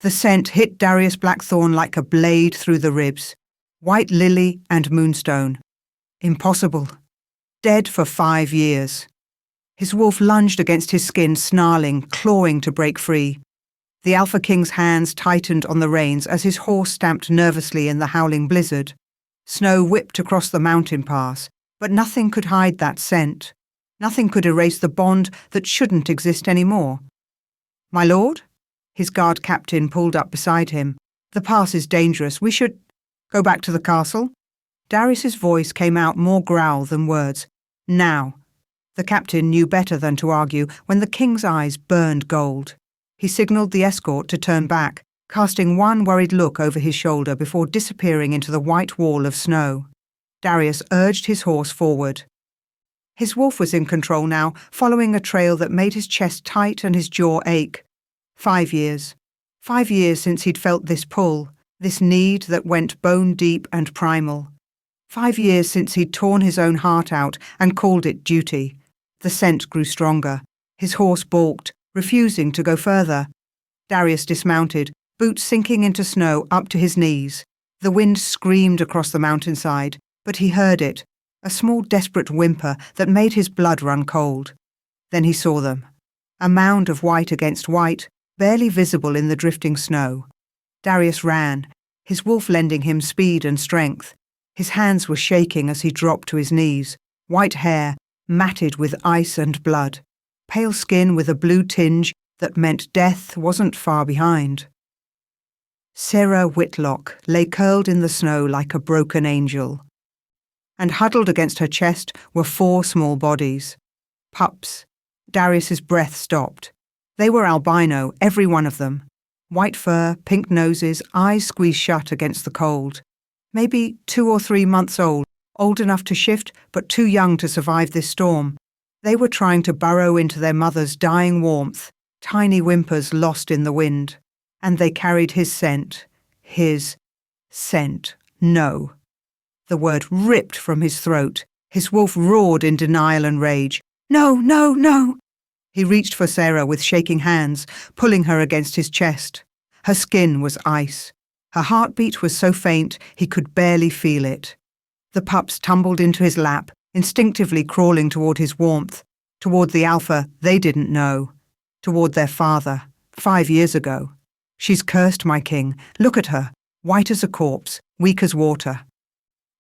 The scent hit Darius Blackthorn like a blade through the ribs. White lily and moonstone. Impossible. Dead for 5 years. His wolf lunged against his skin, snarling, clawing to break free. The Alpha King's hands tightened on the reins as his horse stamped nervously in the howling blizzard. Snow whipped across the mountain pass, but nothing could hide that scent. Nothing could erase the bond that shouldn't exist anymore. "My lord?" His guard captain pulled up beside him. "The pass is dangerous. We should go back to the castle." Darius's voice came out more growl than words. "Now." The captain knew better than to argue when the king's eyes burned gold. He signalled the escort to turn back, casting one worried look over his shoulder before disappearing into the white wall of snow. Darius urged his horse forward. His wolf was in control now, following a trail that made his chest tight and his jaw ache. 5 years. 5 years since he'd felt this pull, this need that went bone deep and primal. 5 years since he'd torn his own heart out and called it duty. The scent grew stronger. His horse balked, refusing to go further. Darius dismounted, boots sinking into snow up to his knees. The wind screamed across the mountainside, but he heard it, a small desperate whimper that made his blood run cold. Then he saw them. A mound of white against white, barely visible in the drifting snow. Darius ran, his wolf lending him speed and strength. His hands were shaking as he dropped to his knees, white hair, matted with ice and blood. Pale skin with a blue tinge that meant death wasn't far behind. Sarah Whitlock lay curled in the snow like a broken angel. And huddled against her chest were 4 small bodies. Pups. Darius's breath stopped. They were albino, every one of them. White fur, pink noses, eyes squeezed shut against the cold. Maybe 2 or 3 months old enough to shift, but too young to survive this storm. They were trying to burrow into their mother's dying warmth, tiny whimpers lost in the wind. And they carried his scent. His scent. No. The word ripped from his throat. His wolf roared in denial and rage. "No, no, no!" He reached for Sarah with shaking hands, pulling her against his chest. Her skin was ice. Her heartbeat was so faint he could barely feel it. The pups tumbled into his lap, instinctively crawling toward his warmth, toward the alpha they didn't know, toward their father, 5 years ago. "She's cursed, my king. Look at her, white as a corpse, weak as water.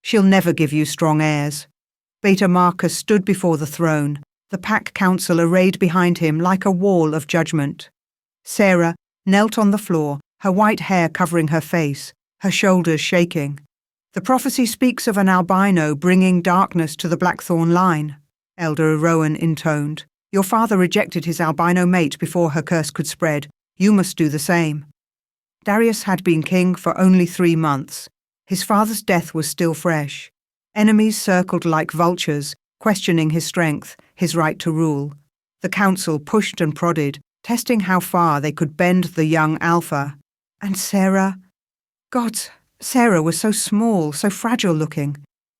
She'll never give you strong heirs." Beta Marcus stood before the throne, the pack council arrayed behind him like a wall of judgment. Sarah knelt on the floor, her white hair covering her face, her shoulders shaking. "The prophecy speaks of an albino bringing darkness to the Blackthorn line," Elder Rowan intoned. "Your father rejected his albino mate before her curse could spread. You must do the same." Darius had been king for only 3 months. His father's death was still fresh. Enemies circled like vultures, questioning his strength, his right to rule. The council pushed and prodded, testing how far they could bend the young alpha. And Sarah? Gods, Sarah was so small, so fragile looking.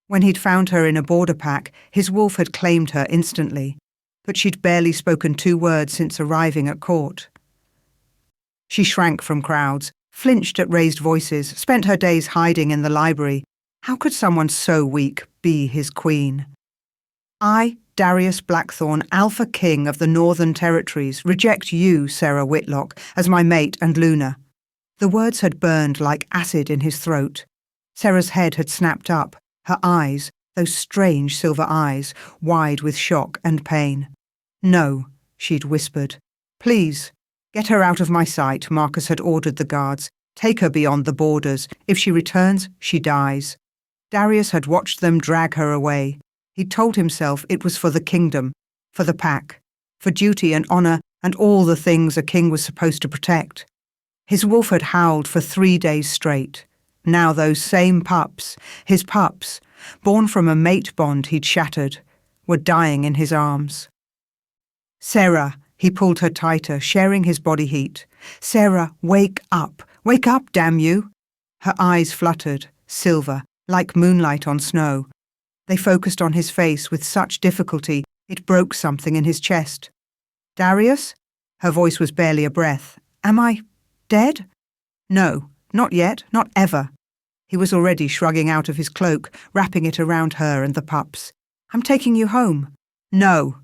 When he'd found her in a border pack, his wolf had claimed her instantly. But she'd barely spoken 2 words since arriving at court. She shrank from crowds, flinched at raised voices, spent her days hiding in the library. How could someone so weak be his queen? "I, Darius Blackthorn, Alpha King of the Northern Territories, reject you, Sarah Whitlock, as my mate and Luna." The words had burned like acid in his throat. Sarah's head had snapped up, her eyes, those strange silver eyes, wide with shock and pain. "No," she'd whispered. "Please, get her out of my sight," Marcus had ordered the guards. "Take her beyond the borders. If she returns, she dies." Darius had watched them drag her away. He'd told himself it was for the kingdom, for the pack, for duty and honor and all the things a king was supposed to protect. His wolf had howled for 3 days straight. Now those same pups, his pups, born from a mate bond he'd shattered, were dying in his arms. "Sarah," he pulled her tighter, sharing his body heat. "Sarah, wake up. Wake up, damn you." Her eyes fluttered, silver, like moonlight on snow. They focused on his face with such difficulty it broke something in his chest. "Darius?" Her voice was barely a breath. "Am I dead?" No, not yet, not ever. He was already shrugging out of his cloak, wrapping it around her and the pups. I'm taking you home. No.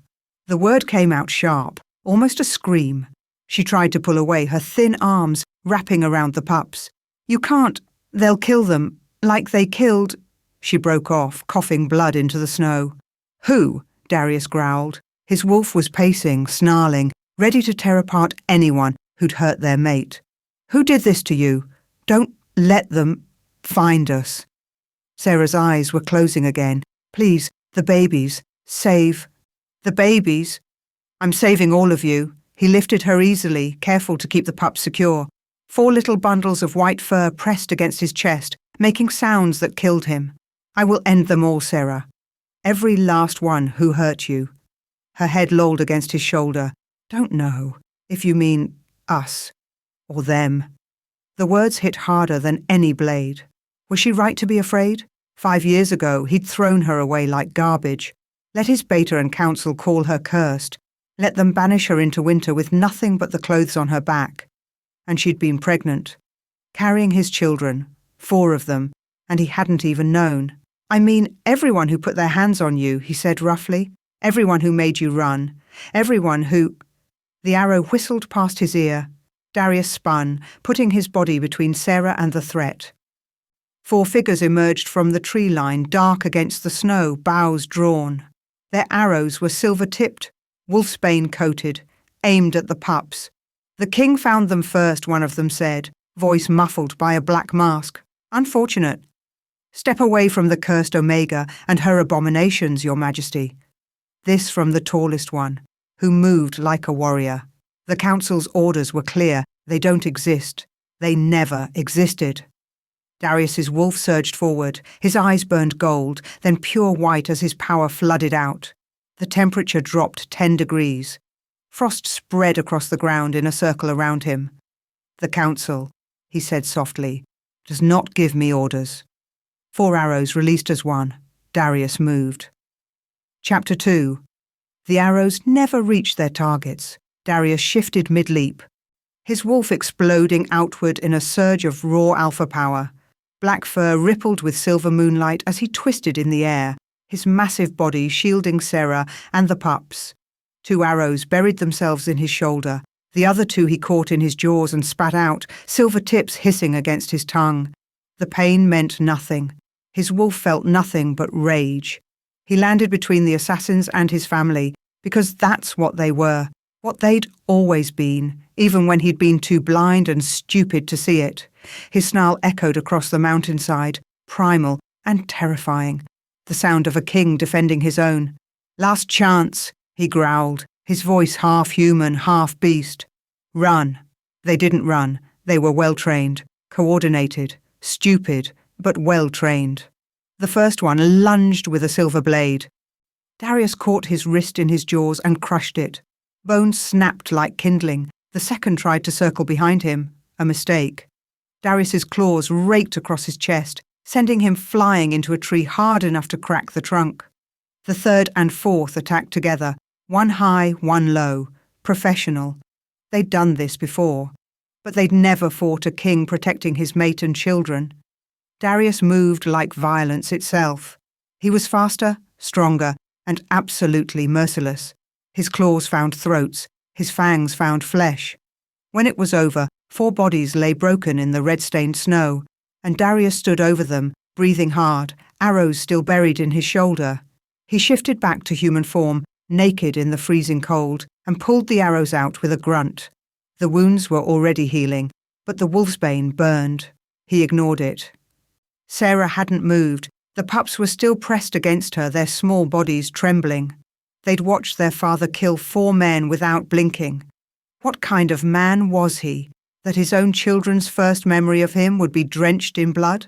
The word came out sharp, almost a scream. She tried to pull away, her thin arms wrapping around the pups. You can't. They'll kill them, like they killed... She broke off, coughing blood into the snow. Who? Darius growled. His wolf was pacing, snarling, ready to tear apart anyone who'd hurt their mate. Who did this to you? Don't let them find us. Sarah's eyes were closing again. Please, the babies. Save. The babies? I'm saving all of you. He lifted her easily, careful to keep the pups secure. 4 little bundles of white fur pressed against his chest, making sounds that killed him. I will end them all, Sarah. Every last one who hurt you. Her head lolled against his shoulder. Don't know, if you mean us. Or them. The words hit harder than any blade. Was she right to be afraid? 5 years ago, he'd thrown her away like garbage. Let his beta and council call her cursed. Let them banish her into winter with nothing but the clothes on her back. And she'd been pregnant. Carrying his children, 4 of them, and he hadn't even known. I mean, everyone who put their hands on you, he said roughly. Everyone who made you run. Everyone who... The arrow whistled past his ear. Darius spun, putting his body between Sarah and the threat. 4 figures emerged from the tree line, dark against the snow, bows drawn. Their arrows were silver-tipped, wolfsbane coated, aimed at the pups. The king found them first, one of them said, voice muffled by a black mask. Unfortunate. Step away from the cursed Omega and her abominations, your majesty. This from the tallest one, who moved like a warrior. The council's orders were clear. They don't exist. They never existed. Darius's wolf surged forward. His eyes burned gold, then pure white as his power flooded out. The temperature dropped 10 degrees. Frost spread across the ground in a circle around him. The council, he said softly, does not give me orders. 4 arrows released as one. Darius moved. Chapter 2. The arrows never reached their targets. Darius shifted mid-leap. His wolf exploding outward in a surge of raw alpha power. Black fur rippled with silver moonlight as he twisted in the air, his massive body shielding Sarah and the pups. 2 arrows buried themselves in his shoulder. The other 2 he caught in his jaws and spat out, silver tips hissing against his tongue. The pain meant nothing. His wolf felt nothing but rage. He landed between the assassins and his family, because that's what they were, what they'd always been, even when he'd been too blind and stupid to see it. His snarl echoed across the mountainside, primal and terrifying, the sound of a king defending his own. Last chance, he growled, his voice half human, half beast. Run. They didn't run. They were well-trained, coordinated, stupid, but well-trained. The first one lunged with a silver blade. Darius caught his wrist in his jaws and crushed it. Bones snapped like kindling. The second tried to circle behind him. A mistake. Darius's claws raked across his chest, sending him flying into a tree hard enough to crack the trunk. The third and fourth attacked together, one high, one low, professional. They'd done this before, but they'd never fought a king protecting his mate and children. Darius moved like violence itself. He was faster, stronger, and absolutely merciless. His claws found throats, his fangs found flesh. When it was over, 4 bodies lay broken in the red-stained snow, and Darius stood over them, breathing hard, arrows still buried in his shoulder. He shifted back to human form, naked in the freezing cold, and pulled the arrows out with a grunt. The wounds were already healing, but the wolfsbane burned. He ignored it. Sarah hadn't moved. The pups were still pressed against her, their small bodies trembling. They'd watched their father kill 4 men without blinking. What kind of man was he, that his own children's first memory of him would be drenched in blood?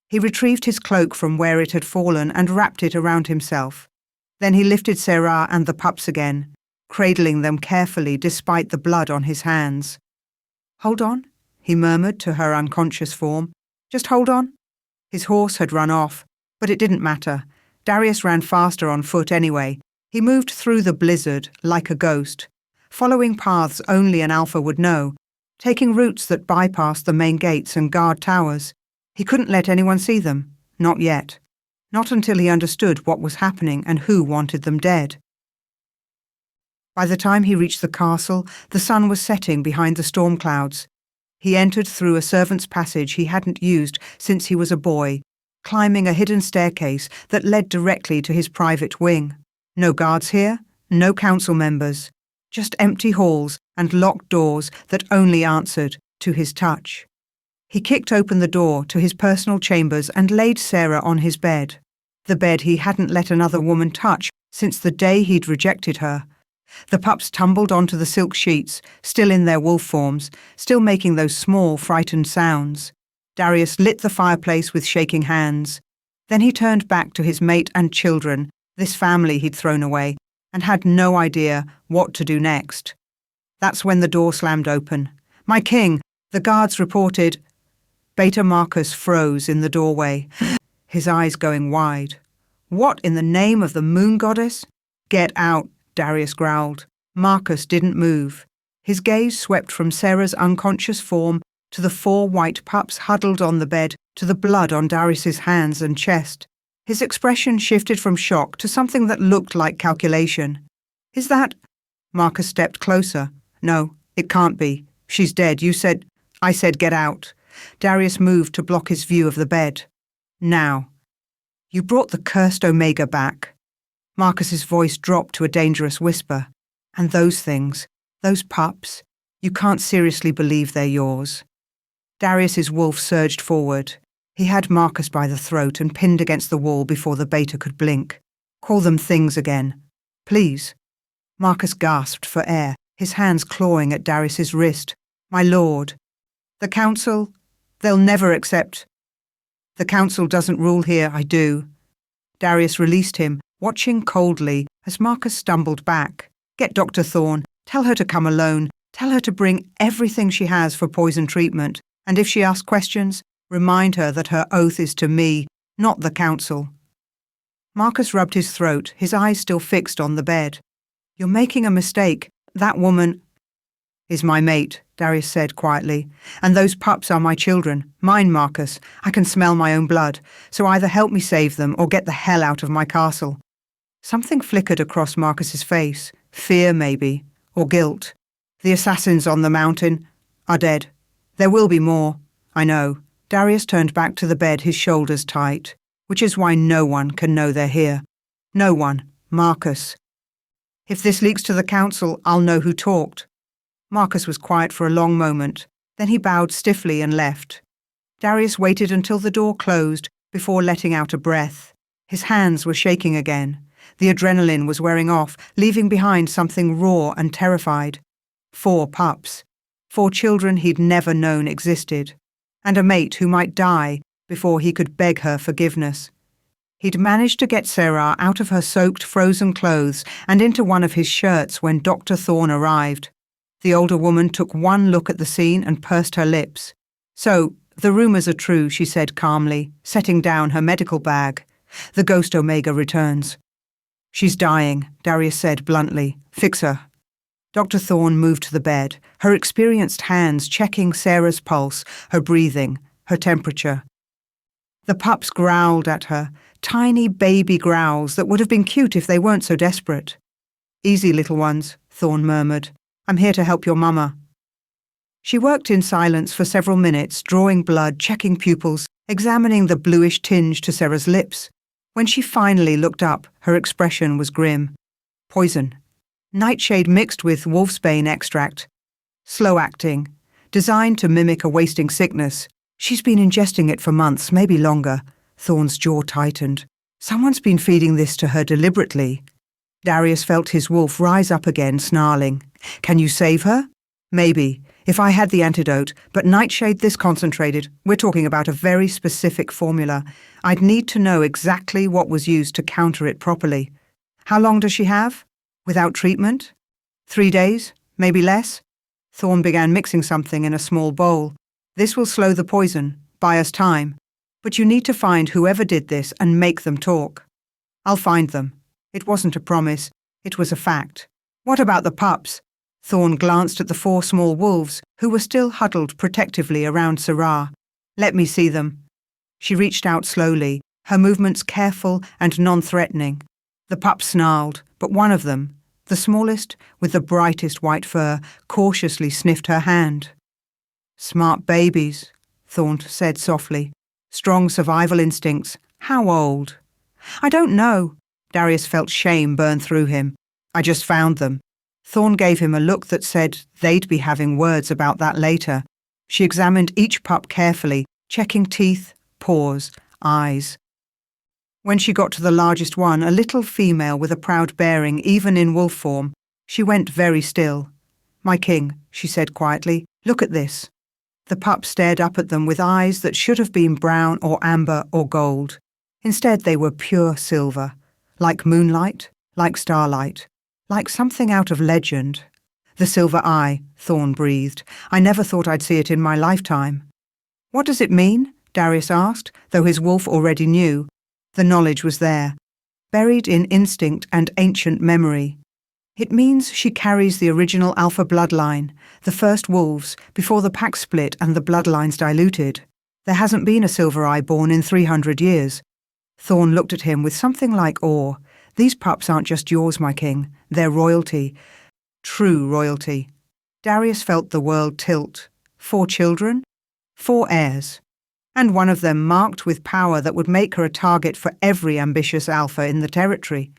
He retrieved his cloak from where it had fallen and wrapped it around himself. Then he lifted Sarah and the pups again, cradling them carefully despite the blood on his hands. "Hold on," he murmured to her unconscious form. "Just hold on." His horse had run off, but it didn't matter. Darius ran faster on foot anyway. He moved through the blizzard like a ghost, following paths only an alpha would know, taking routes that bypassed the main gates and guard towers. He couldn't let anyone see them, not yet. Not until he understood what was happening and who wanted them dead. By the time he reached the castle, the sun was setting behind the storm clouds. He entered through a servant's passage he hadn't used since he was a boy, climbing a hidden staircase that led directly to his private wing. No guards here, no council members, just empty halls and locked doors that only answered to his touch. He kicked open the door to his personal chambers and laid Sarah on his bed, the bed he hadn't let another woman touch since the day he'd rejected her. The pups tumbled onto the silk sheets, still in their wolf forms, still making those small, frightened sounds. Darius lit the fireplace with shaking hands. Then he turned back to his mate and children, this family he'd thrown away, and had no idea what to do next. That's when the door slammed open. "My king!" the guards reported. Beta Marcus froze in the doorway, his eyes going wide. "What in the name of the moon goddess?" "Get out," Darius growled. Marcus didn't move. His gaze swept from Sarah's unconscious form to the 4 white pups huddled on the bed to the blood on Darius's hands and chest. His expression shifted from shock to something that looked like calculation. "Is that—" Marcus stepped closer. "No, it can't be. She's dead. You said—" "I said get out." Darius moved to block his view of the bed. "Now. You brought the cursed Omega back." Marcus's voice dropped to a dangerous whisper. "And those things, those pups, you can't seriously believe they're yours." Darius's wolf surged forward. He had Marcus by the throat and pinned against the wall before the beta could blink. "Call them things again. Please." Marcus gasped for air, his hands clawing at Darius's wrist. "My lord. The council, they'll never accept." "The council doesn't rule here, I do." Darius released him, watching coldly as Marcus stumbled back. "Get Dr. Thorne. Tell her to come alone. Tell her to bring everything she has for poison treatment. And if she asks questions, remind her that her oath is to me, not the council." Marcus rubbed his throat, his eyes still fixed on the bed. "You're making a mistake. That woman—" "Is my mate," Darius said quietly. "And those pups are my children. Mine, Marcus. I can smell my own blood. So either help me save them or get the hell out of my castle." Something flickered across Marcus's face. Fear, maybe. Or guilt. "The assassins on the mountain are dead. There will be more. I know." Darius turned back to the bed, his shoulders tight. "Which is why no one can know they're here. No one. Marcus. If this leaks to the council, I'll know who talked." Marcus was quiet for a long moment. Then he bowed stiffly and left. Darius waited until the door closed before letting out a breath. His hands were shaking again. The adrenaline was wearing off, leaving behind something raw and terrified. 4 pups. 4 children he'd never known existed. And a mate who might die before he could beg her forgiveness. He'd managed to get Sarah out of her soaked, frozen clothes and into one of his shirts when Dr. Thorne arrived. The older woman took one look at the scene and pursed her lips. "So, the rumors are true," she said calmly, setting down her medical bag. "The ghost Omega returns." "She's dying," Darius said bluntly. "Fix her." Dr. Thorne moved to the bed, her experienced hands checking Sarah's pulse, her breathing, her temperature. The pups growled at her, tiny baby growls that would have been cute if they weren't so desperate. "Easy, little ones," Thorne murmured. "I'm here to help your mama." She worked in silence for several minutes, drawing blood, checking pupils, examining the bluish tinge to Sarah's lips. When she finally looked up, her expression was grim. "Poison. Nightshade mixed with wolfsbane extract. Slow-acting. Designed to mimic a wasting sickness. She's been ingesting it for months, maybe longer." Thorne's jaw tightened. "Someone's been feeding this to her deliberately." Darius felt his wolf rise up again, snarling. "Can you save her?" "Maybe, if I had the antidote, but nightshade this concentrated, we're talking about a very specific formula. I'd need to know exactly what was used to counter it properly." "How long does she have? Without treatment?" 3 days, maybe less." Thorne began mixing something in a small bowl. "This will slow the poison, buy us time. But you need to find whoever did this and make them talk." "I'll find them." It wasn't a promise, it was a fact. "What about the pups?" Thorn glanced at the 4 small wolves, who were still huddled protectively around Sarah. "Let me see them." She reached out slowly, her movements careful and non-threatening. The pups snarled, but one of them, the smallest with the brightest white fur, cautiously sniffed her hand. "Smart babies," Thorn said softly. "Strong survival instincts. How old?" "I don't know." Darius felt shame burn through him. "I just found them." Thorn gave him a look that said they'd be having words about that later. She examined each pup carefully, checking teeth, paws, eyes. When she got to the largest one, a little female with a proud bearing even in wolf form, she went very still. "My king," she said quietly, "look at this." The pup stared up at them with eyes that should have been brown or amber or gold. Instead they were pure silver, like moonlight, like starlight, like something out of legend. "The silver eye," Thorn breathed. "I never thought I'd see it in my lifetime." "What does it mean?" Darius asked, though his wolf already knew. The knowledge was there, buried in instinct and ancient memory. "It means she carries the original alpha bloodline, the first wolves, before the pack split and the bloodlines diluted. There hasn't been a silver eye born in 300 years. Thorn looked at him with something like awe. "These pups aren't just yours, my king. They're royalty. True royalty." Darius felt the world tilt. 4 children? 4 heirs. And one of them marked with power that would make her a target for every ambitious alpha in the territory.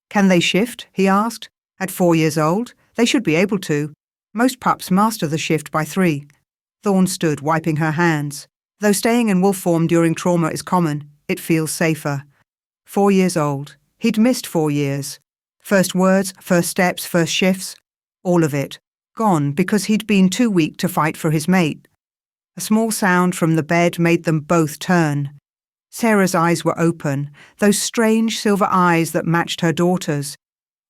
"Can they shift?" he asked. "At 4 years old? They should be able to. Most pups master the shift by 3. Thorn stood, wiping her hands. "Though staying in wolf form during trauma is common, it feels safer." 4 years old. He'd missed 4 years. First words, first steps, first shifts. All of it. Gone because he'd been too weak to fight for his mate. A small sound from the bed made them both turn. Sarah's eyes were open, those strange silver eyes that matched her daughter's.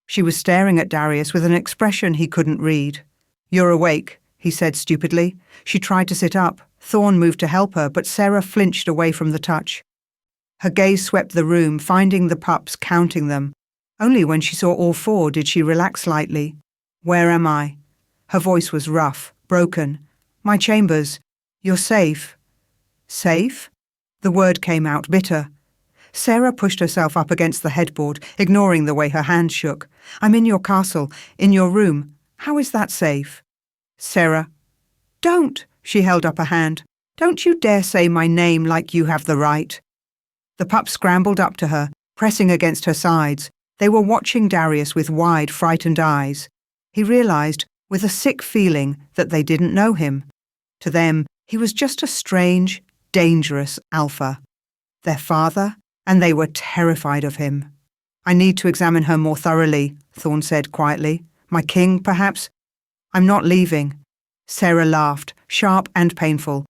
She was staring at Darius with an expression he couldn't read. "You're awake," he said stupidly. She tried to sit up. Thorn moved to help her, but Sarah flinched away from the touch. Her gaze swept the room, finding the pups, counting them. Only when she saw all 4 did she relax slightly. "Where am I?" Her voice was rough, broken. "My chambers. You're safe." "Safe?" The word came out bitter. Sarah pushed herself up against the headboard, ignoring the way her hands shook. "I'm in your castle, in your room. How is that safe?" "Sarah." "Don't!" She held up a hand. "Don't you dare say my name like you have the right." The pups scrambled up to her, pressing against her sides. They were watching Darius with wide, frightened eyes. He realized, with a sick feeling, that they didn't know him. To them, he was just a strange, dangerous alpha. Their father, and they were terrified of him. "I need to examine her more thoroughly," Thorn said quietly. "My king, perhaps?" "I'm not leaving." Sarah laughed, sharp and painful.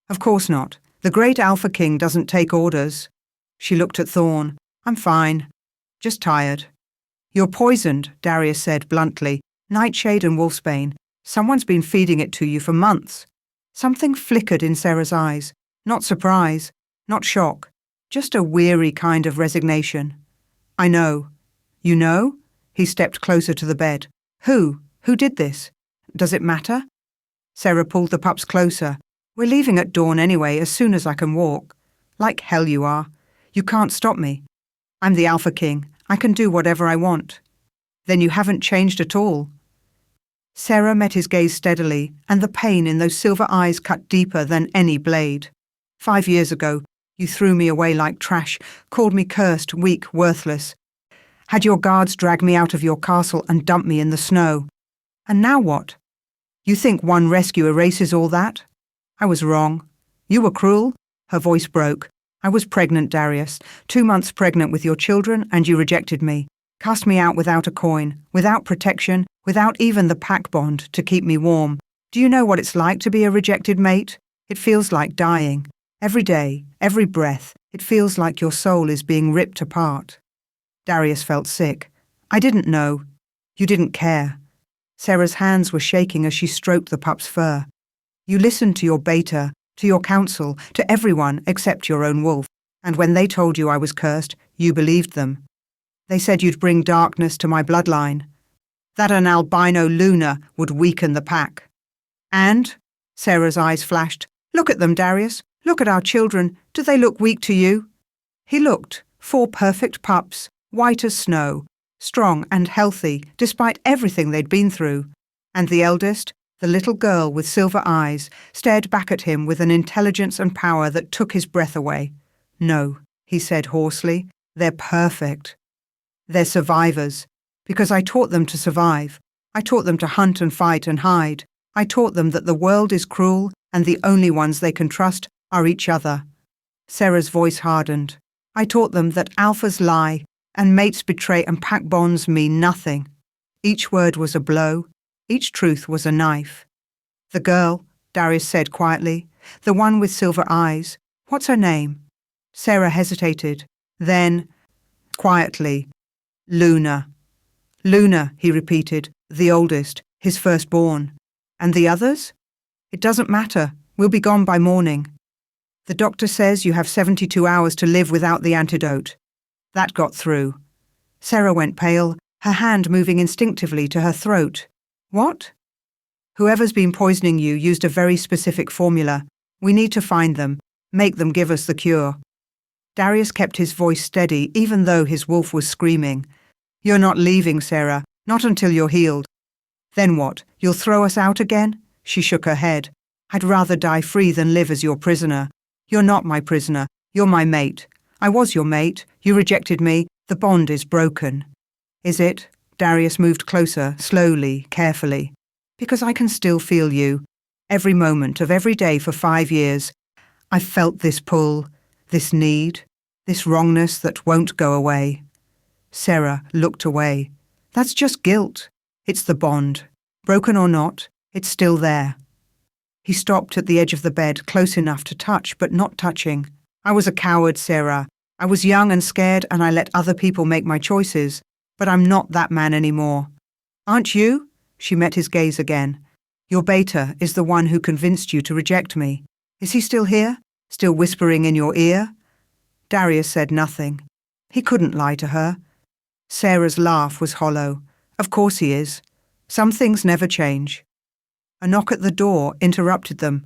"Of course not. The great Alpha King doesn't take orders." She looked at Thorn. "I'm fine. Just tired." "You're poisoned," Darius said bluntly. "Nightshade and wolfsbane. Someone's been feeding it to you for months." Something flickered in Sarah's eyes. Not surprise, not shock, just a weary kind of resignation. "I know." "You know?" He stepped closer to the bed. "Who? Who did this? Does it matter?" Sarah pulled the pups closer. "We're leaving at dawn anyway, as soon as I can walk." "Like hell you are. You can't stop me. I'm the Alpha King. I can do whatever I want." "Then you haven't changed at all." Sarah met his gaze steadily, and the pain in those silver eyes cut deeper than any blade. 5 years ago, you threw me away like trash, called me cursed, weak, worthless. Had your guards drag me out of your castle and dump me in the snow. And now what? You think one rescue erases all that? I was wrong. You were cruel." Her voice broke. "I was pregnant, Darius, 2 months pregnant with your children, and you rejected me. Cast me out without a coin, without protection, without even the pack bond to keep me warm. Do you know what it's like to be a rejected mate? It feels like dying. Every day, every breath, it feels like your soul is being ripped apart." Darius felt sick. "I didn't know. You didn't care." Sarah's hands were shaking as she stroked the pup's fur. "You listened to your beta, to your counsel, to everyone except your own wolf. And when they told you I was cursed, you believed them. They said you'd bring darkness to my bloodline. that an albino Luna would weaken the pack. And, Sarah's eyes flashed, look at them, Darius. Look at our children. Do they look weak to you? He looked. 4 perfect pups, white as snow, strong and healthy despite everything they'd been through. And the eldest, the little girl with silver eyes, stared back at him with an intelligence and power that took his breath away. No, he said hoarsely, they're perfect. They're survivors, because I taught them to survive. I taught them to hunt and fight and hide. I taught them that the world is cruel and the only ones they can trust are each other. Sarah's voice hardened. I taught them that alphas lie and mates betray and pack bonds mean nothing. Each word was a blow. Each truth was a knife. The girl, Darius said quietly, the one with silver eyes, what's her name? Sarah hesitated. Then, quietly, Luna. Luna, he repeated, the oldest, his firstborn. And the others? It doesn't matter. We'll be gone by morning. The doctor says you have 72 hours to live without the antidote. That got through. Sarah went pale, her hand moving instinctively to her throat. What? Whoever's been poisoning you used a very specific formula. We need to find them, make them give us the cure. Darius kept his voice steady even though his wolf was screaming. You're not leaving, Sarah, not until you're healed. Then what, you'll throw us out again? She shook her head. I'd rather die free than live as your prisoner. You're not my prisoner. You're my mate. I was your mate. You rejected me. The bond is broken. Is it? Darius moved closer, slowly, carefully. Because I can still feel you. Every moment of every day for 5 years. I've felt this pull, this need, this wrongness that won't go away. Sarah looked away. That's just guilt. It's the bond. Broken or not, it's still there. He stopped at the edge of the bed, close enough to touch, but not touching. I was a coward, Sarah. I was young and scared, and I let other people make my choices. But I'm not that man anymore. Aren't you? She met his gaze again. Your beta is the one who convinced you to reject me. Is he still here? Still whispering in your ear? Darius said nothing. He couldn't lie to her. Sarah's laugh was hollow. Of course he is. Some things never change. A knock at the door interrupted them.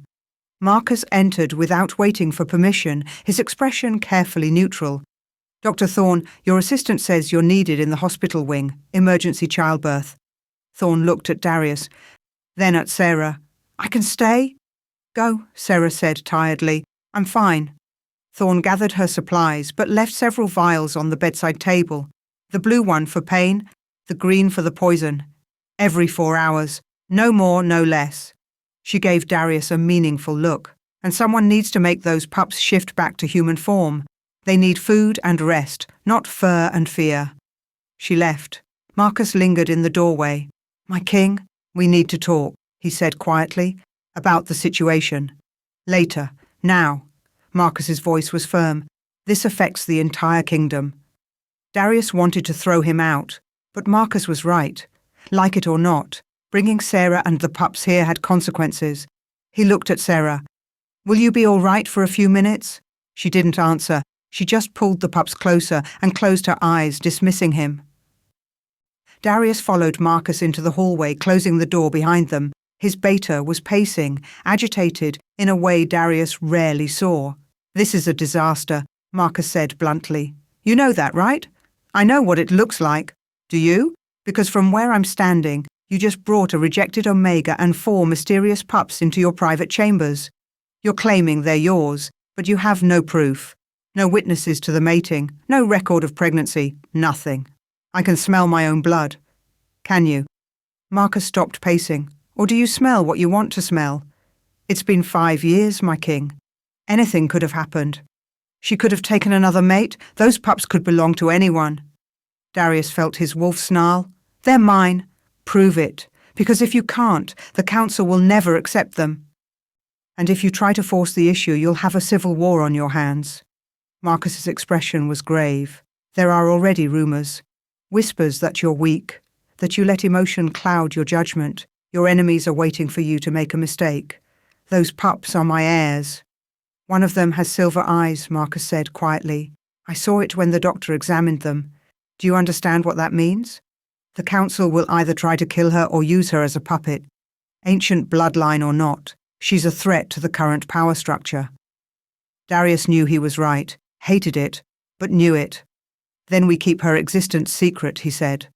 Marcus entered without waiting for permission, his expression carefully neutral. Dr. Thorne, your assistant says you're needed in the hospital wing, emergency childbirth. Thorne looked at Darius, then at Sarah. I can stay? Go, Sarah said tiredly. I'm fine. Thorne gathered her supplies, but left several vials on the bedside table. The blue one for pain, the green for the poison. Every 4 hours. No more, no less. She gave Darius a meaningful look. And someone needs to make those pups shift back to human form. They need food and rest, not fur and fear. She left. Marcus lingered in the doorway. My king, we need to talk, he said quietly, about the situation. Later. Now. Marcus's voice was firm. This affects the entire kingdom. Darius wanted to throw him out, but Marcus was right. Like it or not, bringing Sarah and the pups here had consequences. He looked at Sarah. Will you be all right for a few minutes? She didn't answer. She just pulled the pups closer and closed her eyes, dismissing him. Darius followed Marcus into the hallway, closing the door behind them. His beta was pacing, agitated in a way Darius rarely saw. This is a disaster, Marcus said bluntly. You know that, right? I know what it looks like. Do you? Because from where I'm standing, you just brought a rejected Omega and 4 mysterious pups into your private chambers. You're claiming they're yours, but you have no proof. No witnesses to the mating, no record of pregnancy, nothing. I can smell my own blood. Can you? Marcus stopped pacing. Or do you smell what you want to smell? It's been 5 years, my king. Anything could have happened. She could have taken another mate. Those pups could belong to anyone. Darius felt his wolf snarl. They're mine. Prove it. Because if you can't, the council will never accept them. And if you try to force the issue, you'll have a civil war on your hands. Marcus's expression was grave. There are already rumours. Whispers that you're weak, that you let emotion cloud your judgment. Your enemies are waiting for you to make a mistake. Those pups are my heirs. One of them has silver eyes, Marcus said quietly. I saw it when the doctor examined them. Do you understand what that means? The council will either try to kill her or use her as a puppet. Ancient bloodline or not, she's a threat to the current power structure. Darius knew he was right, hated it, but knew it. Then we keep her existence secret, he said.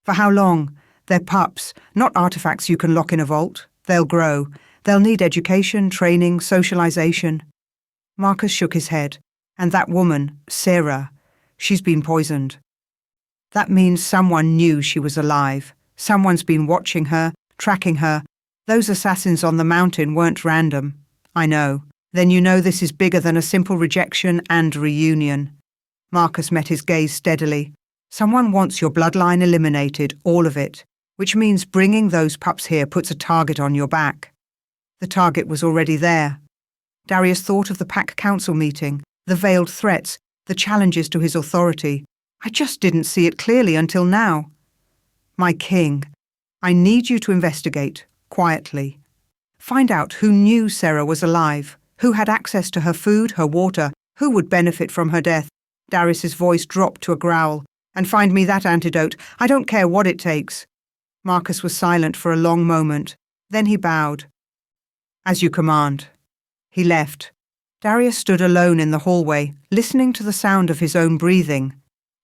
For how long? They're pups, not artifacts you can lock in a vault. They'll grow. They'll need education, training, socialization. Marcus shook his head. And that woman, Sarah, she's been poisoned. That means someone knew she was alive. Someone's been watching her, tracking her. Those assassins on the mountain weren't random. I know. Then you know this is bigger than a simple rejection and reunion. Marcus met his gaze steadily. Someone wants your bloodline eliminated, all of it, which means bringing those pups here puts a target on your back. The target was already there. Darius thought of the Pack Council meeting, the veiled threats, the challenges to his authority. I just didn't see it clearly until now. My king, I need you to investigate, quietly. Find out who knew Sarah was alive, who had access to her food, her water, who would benefit from her death. Darius's voice dropped to a growl. And find me that antidote. I don't care what it takes. Marcus was silent for a long moment. Then he bowed. As you command. He left. Darius stood alone in the hallway, listening to the sound of his own breathing.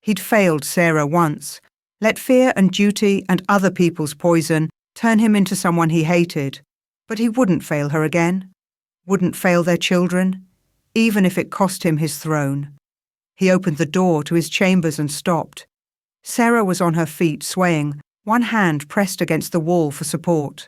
He'd failed Sarah once. Let fear and duty and other people's poison turn him into someone he hated. But he wouldn't fail her again. Wouldn't fail their children, even if it cost him his throne. He opened the door to his chambers and stopped. Sarah was on her feet, swaying, one hand pressed against the wall for support.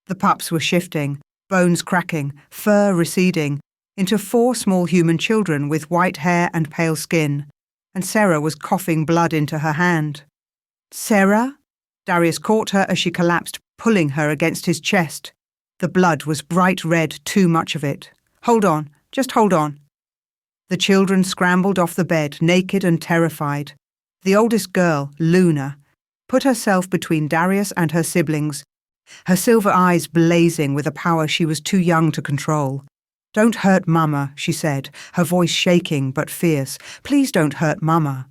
The pups were shifting, bones cracking, fur receding, into 4 small human children with white hair and pale skin, and Sarah was coughing blood into her hand. Sarah? Darius caught her as she collapsed, pulling her against his chest. The blood was bright red, too much of it. Hold on, just hold on. The children scrambled off the bed, naked and terrified. The oldest girl, Luna, put herself between Darius and her siblings, her silver eyes blazing with a power she was too young to control. Don't hurt Mama, she said, her voice shaking but fierce. Please don't hurt Mama.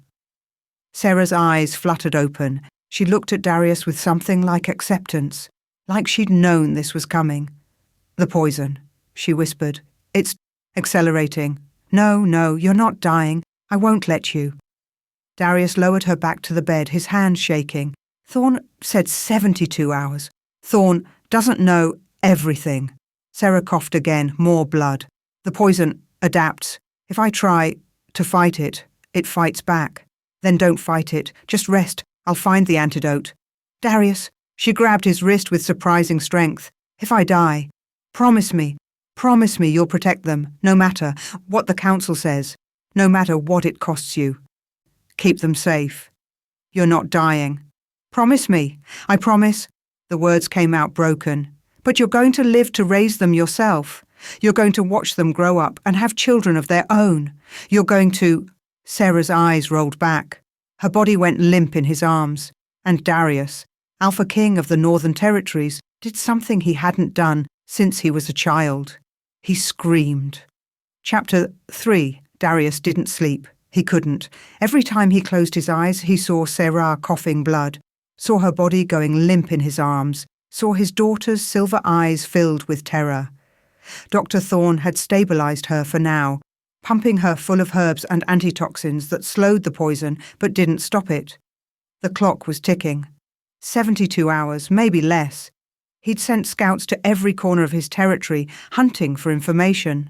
Sarah's eyes fluttered open. She looked at Darius with something like acceptance, like she'd known this was coming. The poison, she whispered. It's accelerating. No, you're not dying. I won't let you. Darius lowered her back to the bed, his hand shaking. Thorn said 72 hours. Thorn doesn't know everything. Sarah coughed again, more blood. The poison adapts. If I try to fight it, it fights back. Then don't fight it. Just rest. I'll find the antidote. Darius, she grabbed his wrist with surprising strength. If I die, promise me you'll protect them, no matter what the council says, no matter what it costs you. Keep them safe. You're not dying. Promise me. I promise. The words came out broken. But you're going to live to raise them yourself. You're going to watch them grow up and have children of their own. You're going to... Sarah's eyes rolled back. Her body went limp in his arms. And Darius, Alpha King of the Northern Territories, did something he hadn't done since he was a child. He screamed. Chapter 3. Darius didn't sleep. He couldn't. Every time he closed his eyes, he saw Sarah coughing blood, saw her body going limp in his arms, saw his daughter's silver eyes filled with terror. Dr. Thorne had stabilized her for now, pumping her full of herbs and antitoxins that slowed the poison but didn't stop it. The clock was ticking. 72 hours, maybe less. He'd sent scouts to every corner of his territory, hunting for information.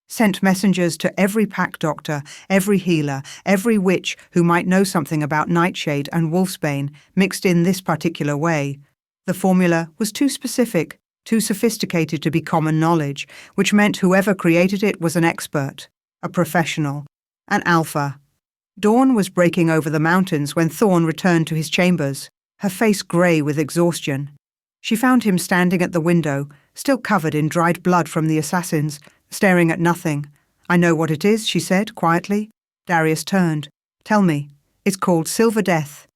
Sent messengers to every pack doctor, every healer, every witch who might know something about nightshade and wolfsbane mixed in this particular way. The formula was too specific, too sophisticated to be common knowledge, which meant whoever created it was an expert, a professional, an alpha. Dawn was breaking over the mountains when Thorne returned to his chambers, her face grey with exhaustion. She found him standing at the window, still covered in dried blood from the assassins, staring at nothing. I know what it is, she said, quietly. Darius turned. Tell me. It's called Silver Death.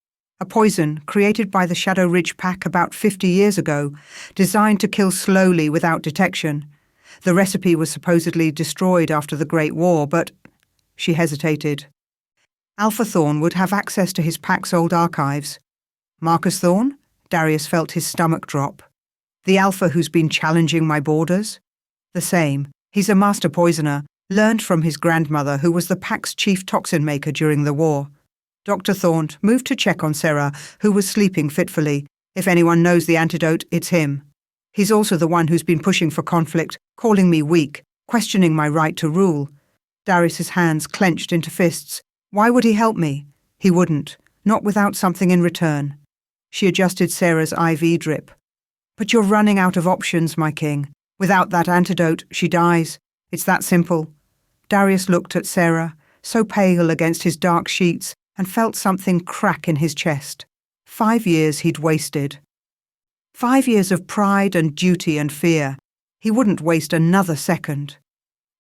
A poison created by the Shadow Ridge Pack about 50 years ago, designed to kill slowly without detection. The recipe was supposedly destroyed after the Great War, but... She hesitated. Alpha Thorne would have access to his pack's old archives. Marcus Thorne? Darius felt his stomach drop. The alpha who's been challenging my borders? The same. He's a master poisoner, learned from his grandmother, who was the pack's chief toxin maker during the war. Dr. Thorne moved to check on Sarah, who was sleeping fitfully. If anyone knows the antidote, it's him. He's also the one who's been pushing for conflict, calling me weak, questioning my right to rule. Darius's hands clenched into fists. Why would he help me? He wouldn't, not without something in return. She adjusted Sarah's IV drip. But you're running out of options, my king. Without that antidote, she dies. It's that simple. Darius looked at Sarah, so pale against his dark sheets, and felt something crack in his chest. 5 years he'd wasted. 5 years of pride and duty and fear. He wouldn't waste another second.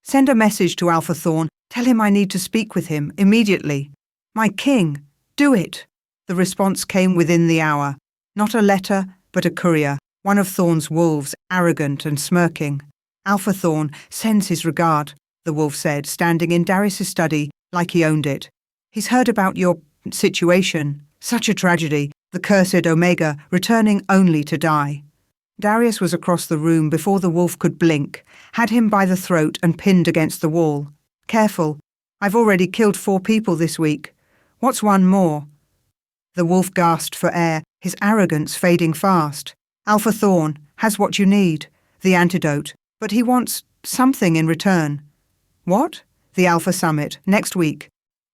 Send a message to Alpha Thorne. Tell him I need to speak with him immediately. My king, do it. The response came within the hour. Not a letter, but a courier, one of Thorne's wolves, arrogant and smirking. Alpha Thorne sends his regard, the wolf said, standing in Darius's study like he owned it. He's heard about your situation. Such a tragedy, the cursed Omega returning only to die. Darius was across the room before the wolf could blink, had him by the throat and pinned against the wall. Careful, I've already killed 4 people this week. What's one more? The wolf gasped for air, his arrogance fading fast. Alpha Thorne has what you need, the antidote, but he wants something in return. What? The Alpha Summit, next week.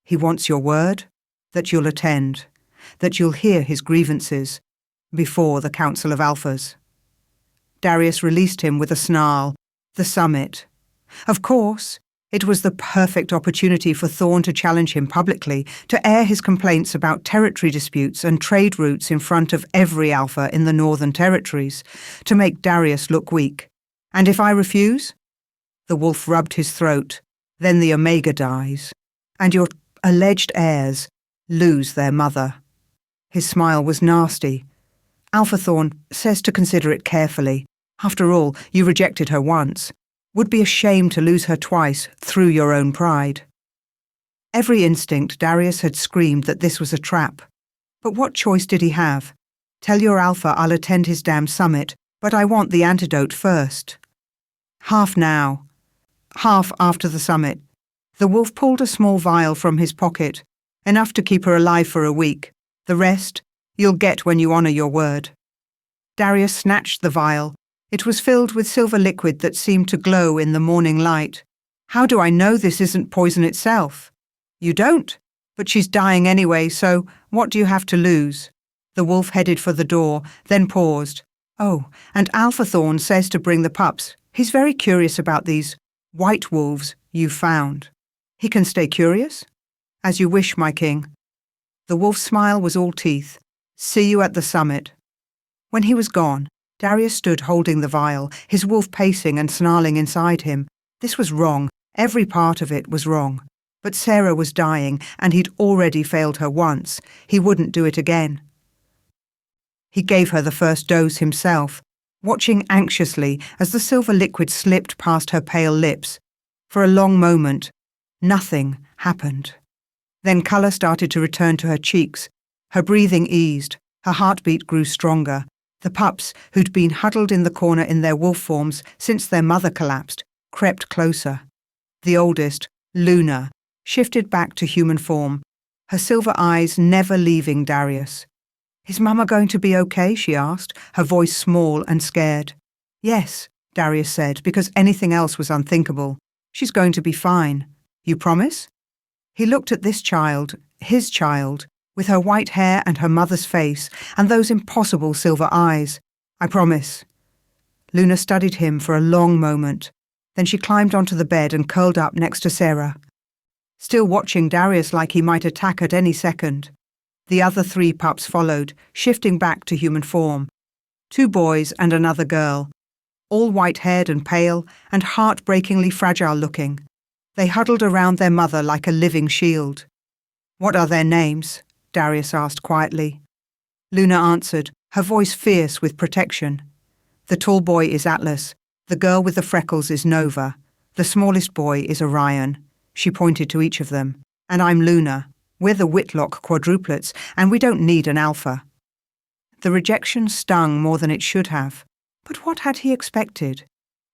He wants your word, that you'll attend, that you'll hear his grievances, before the Council of Alphas. Darius released him with a snarl. The summit. Of course, it was the perfect opportunity for Thorne to challenge him publicly, to air his complaints about territory disputes and trade routes in front of every alpha in the Northern Territories, to make Darius look weak. And if I refuse? The wolf rubbed his throat. Then the Omega dies, and your alleged heirs lose their mother. His smile was nasty. Alpha Thorne says to consider it carefully. After all, you rejected her once. Would be a shame to lose her twice through your own pride. Every instinct, Darius had screamed that this was a trap. But what choice did he have? Tell your alpha I'll attend his damn summit, but I want the antidote first. Half now. Half after the summit. The wolf pulled a small vial from his pocket, enough to keep her alive for a week. The rest, you'll get when you honour your word. Darius snatched the vial. It was filled with silver liquid that seemed to glow in the morning light. How do I know this isn't poison itself? You don't, but she's dying anyway, so what do you have to lose? The wolf headed for the door, then paused. Oh, and Alpha Thorne says to bring the pups. He's very curious about these white wolves you found. He can stay curious? As you wish, my king. The wolf's smile was all teeth. See you at the summit. When he was gone, Darius stood holding the vial, his wolf pacing and snarling inside him. This was wrong. Every part of it was wrong. But Sarah was dying, and he'd already failed her once. He wouldn't do it again. He gave her the first dose himself, watching anxiously as the silver liquid slipped past her pale lips. For a long moment, nothing happened. Then colour started to return to her cheeks. Her breathing eased. Her heartbeat grew stronger. The pups, who'd been huddled in the corner in their wolf forms since their mother collapsed, crept closer. The oldest, Luna, shifted back to human form, her silver eyes never leaving Darius. Is Mama going to be okay? She asked, her voice small and scared. Yes, Darius said, because anything else was unthinkable. She's going to be fine. You promise? He looked at this child, his child, with her white hair and her mother's face, and those impossible silver eyes. I promise. Luna studied him for a long moment. Then she climbed onto the bed and curled up next to Sarah, still watching Darius like he might attack at any second. The other 3 pups followed, shifting back to human form. 2 boys and another girl, all white-haired and pale and heartbreakingly fragile-looking. They huddled around their mother like a living shield. What are their names? Darius asked quietly. Luna answered, her voice fierce with protection. The tall boy is Atlas. The girl with the freckles is Nova. The smallest boy is Orion. She pointed to each of them. And I'm Luna. We're the Whitlock quadruplets, and we don't need an alpha. The rejection stung more than it should have. But what had he expected?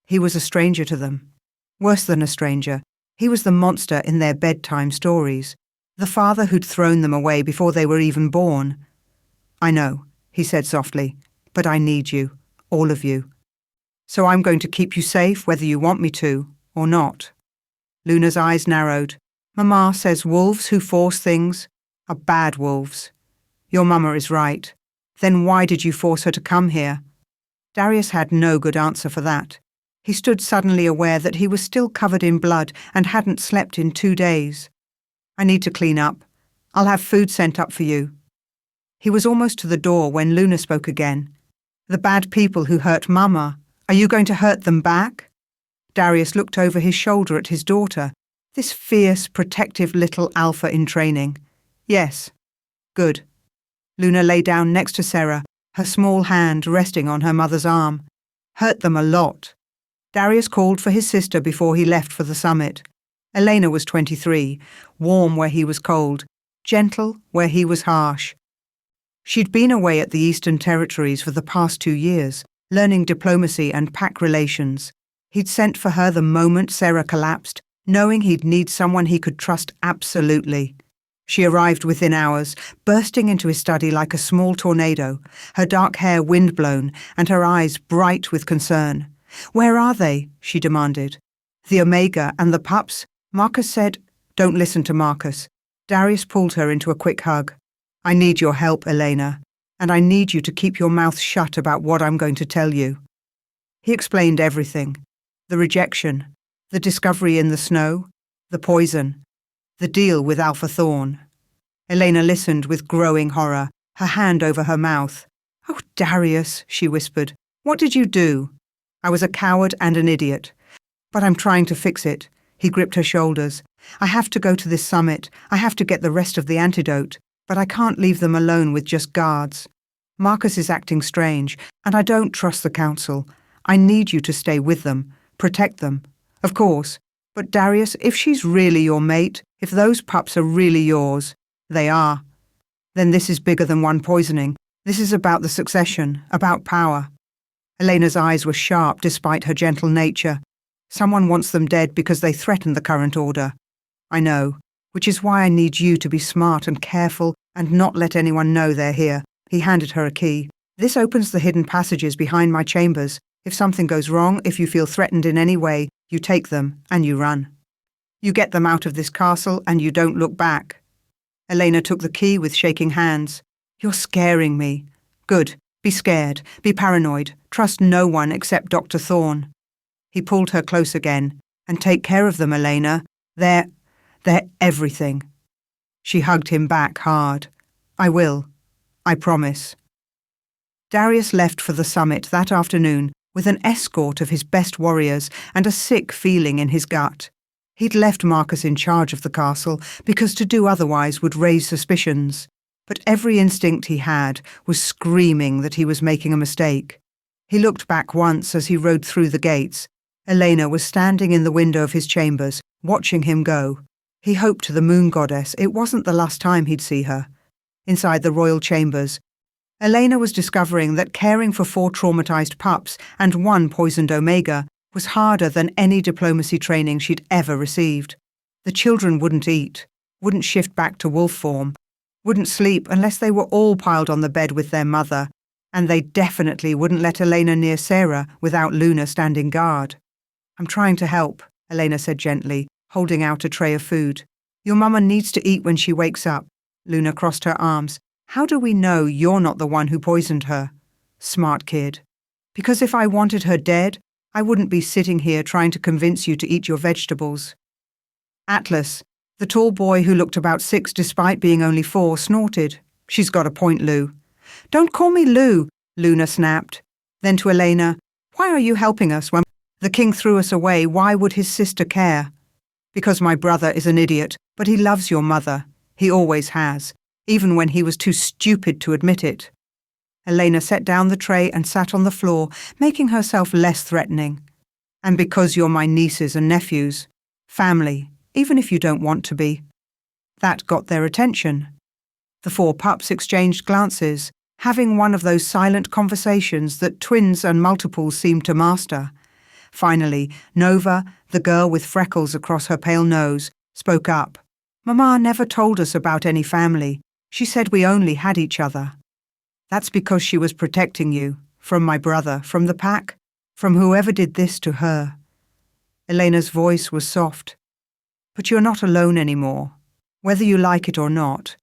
He was a stranger to them. Worse than a stranger, he was the monster in their bedtime stories, the father who'd thrown them away before they were even born. "I know," he said softly, "but I need you, all of you. So I'm going to keep you safe whether you want me to, or not." Luna's eyes narrowed. "Mama says wolves who force things are bad wolves. Your mama is right. Then why did you force her to come here?" Darius had no good answer for that. He stood suddenly aware that he was still covered in blood and hadn't slept in 2 days. "I need to clean up. I'll have food sent up for you." He was almost to the door when Luna spoke again. "The bad people who hurt Mama, are you going to hurt them back?" Darius looked over his shoulder at his daughter, this fierce, protective little alpha in training. "Yes." "Good." Luna lay down next to Sarah, her small hand resting on her mother's arm. "Hurt them a lot." Darius called for his sister before he left for the summit. Elena was 23, warm where he was cold, gentle where he was harsh. She'd been away at the Eastern Territories for the past 2 years, learning diplomacy and pack relations. He'd sent for her the moment Sarah collapsed, knowing he'd need someone he could trust absolutely. She arrived within hours, bursting into his study like a small tornado, her dark hair wind-blown and her eyes bright with concern. "Where are they?" she demanded. "The Omega and the Pups?" Marcus said. "Don't listen to Marcus." Darius pulled her into a quick hug. "I need your help, Elena, and I need you to keep your mouth shut about what I'm going to tell you." He explained everything. The rejection, the discovery in the snow, the poison, the deal with Alpha Thorn. Elena listened with growing horror, her hand over her mouth. "Oh, Darius," she whispered, "what did you do?" "I was a coward and an idiot. But I'm trying to fix it." He gripped her shoulders. "I have to go to this summit. I have to get the rest of the antidote. But I can't leave them alone with just guards. Marcus is acting strange, and I don't trust the council. I need you to stay with them, protect them. Of course. But Darius, if she's really your mate, if those pups are really yours, they are, then this is bigger than one poisoning. This is about the succession, about power." Elena's eyes were sharp despite her gentle nature. "Someone wants them dead because they threaten the current order. I know, which is why I need you to be smart and careful and not let anyone know they're here." He handed her a key. "This opens the hidden passages behind my chambers. If something goes wrong, if you feel threatened in any way, you take them and you run. You get them out of this castle and you don't look back." Elena took the key with shaking hands. "You're scaring me." "Good. Be scared. Be paranoid. Trust no one except Dr. Thorne." He pulled her close again. "And take care of them, Elena. They're everything." She hugged him back hard. "I will. I promise." Darius left for the summit that afternoon with an escort of his best warriors and a sick feeling in his gut. He'd left Marcus in charge of the castle because to do otherwise would raise suspicions. But every instinct he had was screaming that he was making a mistake. He looked back once as he rode through the gates. Elena was standing in the window of his chambers, watching him go. He hoped to the moon goddess it wasn't the last time he'd see her. Inside the royal chambers, Elena was discovering that caring for 4 traumatized pups and 1 poisoned Omega was harder than any diplomacy training she'd ever received. The children wouldn't eat, wouldn't shift back to wolf form, wouldn't sleep unless they were all piled on the bed with their mother, and they definitely wouldn't let Elena near Sarah without Luna standing guard. "I'm trying to help," Elena said gently, holding out a tray of food. "Your mama needs to eat when she wakes up." Luna crossed her arms. "How do we know you're not the one who poisoned her?" "Smart kid. Because if I wanted her dead, I wouldn't be sitting here trying to convince you to eat your vegetables." Atlas, the tall boy who looked about 6 despite being only 4, snorted. "She's got a point, Lou." "Don't call me Lou," Luna snapped. Then to Elena, "Why are you helping us when the king threw us away? Why would his sister care?" "Because my brother is an idiot, but he loves your mother. He always has, even when he was too stupid to admit it." Elena set down the tray and sat on the floor, making herself less threatening. "And because you're my nieces and nephews. Family, even if you don't want to be." That got their attention. The 4 pups exchanged glances. having one of those silent conversations that twins and multiples seem to master. Finally, Nova, the girl with freckles across her pale nose, spoke up. Mama never told us about any family. She said we only had each other. That's because she was protecting you, from my brother, from the pack, from whoever did this to her. Elena's voice was soft. But you're not alone anymore, whether you like it or not.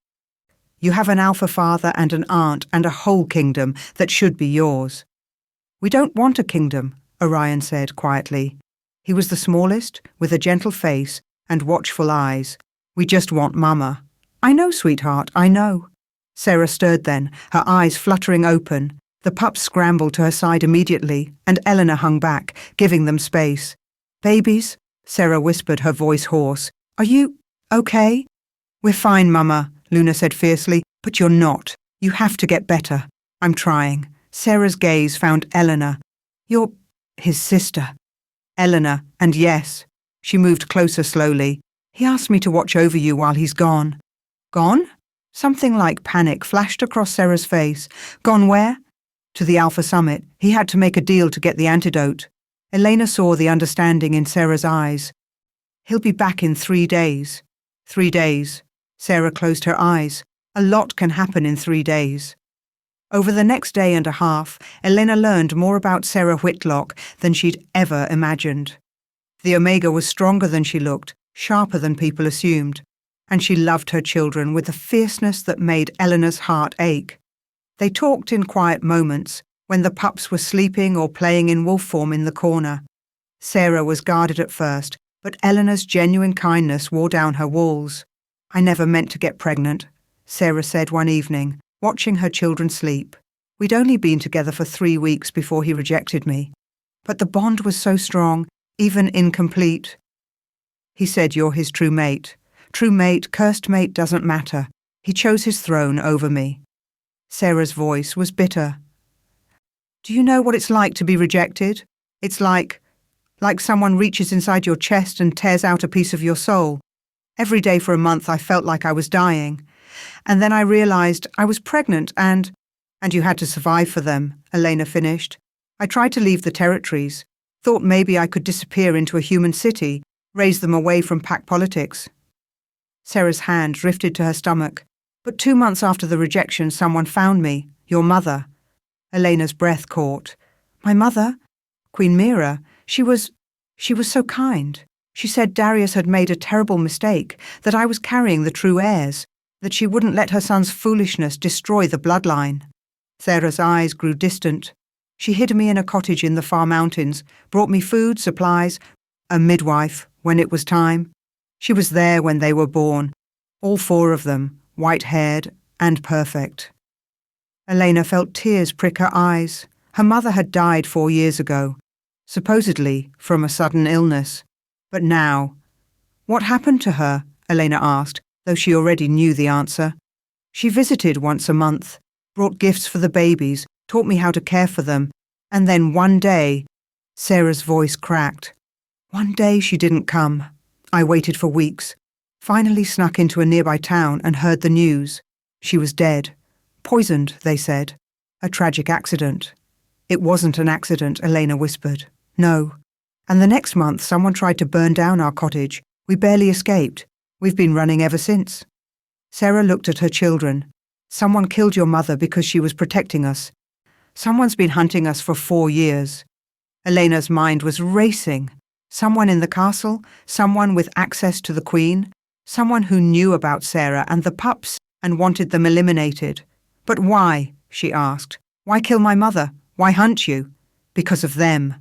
You have an alpha father and an aunt and a whole kingdom that should be yours. We don't want a kingdom, Orion said quietly. He was the smallest, with a gentle face and watchful eyes. We just want Mama. I know, sweetheart, I know. Sarah stirred then, her eyes fluttering open. The pups scrambled to her side immediately, and Eleanor hung back, giving them space. Babies, Sarah whispered, her voice hoarse. Are you okay? We're fine, Mama, Luna said fiercely, but you're not. You have to get better. I'm trying. Sarah's gaze found Eleanor. You're his sister. Eleanor, and yes. She moved closer slowly. He asked me to watch over you while he's gone. Gone? Something like panic flashed across Sarah's face. Gone where? To the Alpha Summit. He had to make a deal to get the antidote. Elena saw the understanding in Sarah's eyes. He'll be back in 3 days. 3 days. Sarah closed her eyes. A lot can happen in 3 days. Over the next day and a half, Elena learned more about Sarah Whitlock than she'd ever imagined. The Omega was stronger than she looked, sharper than people assumed, and she loved her children with a fierceness that made Eleanor's heart ache. They talked in quiet moments, when the pups were sleeping or playing in wolf form in the corner. Sarah was guarded at first, but Eleanor's genuine kindness wore down her walls. I never meant to get pregnant, Sarah said one evening, watching her children sleep. We'd only been together for 3 weeks before he rejected me. But the bond was so strong, even incomplete. He said you're his true mate. True mate, cursed mate doesn't matter. He chose his throne over me. Sarah's voice was bitter. Do you know what it's like to be rejected? It's like someone reaches inside your chest and tears out a piece of your soul. Every day for a month I felt like I was dying. And then I realized I was pregnant and you had to survive for them, Elena finished. I tried to leave the territories, thought maybe I could disappear into a human city, raise them away from pack politics. Sarah's hand drifted to her stomach. But 2 months after the rejection, someone found me, your mother. Elena's breath caught. My mother? Queen Mira. She was so kind. She said Darius had made a terrible mistake, that I was carrying the true heirs, that she wouldn't let her son's foolishness destroy the bloodline. Sarah's eyes grew distant. She hid me in a cottage in the far mountains, brought me food, supplies, a midwife, when it was time. She was there when they were born, all 4 of them, white-haired and perfect. Elena felt tears prick her eyes. Her mother had died 4 years ago, supposedly from a sudden illness. But now, what happened to her? Elena asked, though she already knew the answer. She visited once a month, brought gifts for the babies, taught me how to care for them, and then one day, Sarah's voice cracked. One day she didn't come. I waited for weeks, finally snuck into a nearby town and heard the news. She was dead. Poisoned, they said. A tragic accident. It wasn't an accident, Elena whispered. No. And the next month someone tried to burn down our cottage. We barely escaped. We've been running ever since. Sarah looked at her children. Someone killed your mother because she was protecting us. Someone's been hunting us for 4 years. Elena's mind was racing. Someone in the castle, someone with access to the Queen, someone who knew about Sarah and the pups and wanted them eliminated. But why? She asked. Why kill my mother? Why hunt you? Because of them.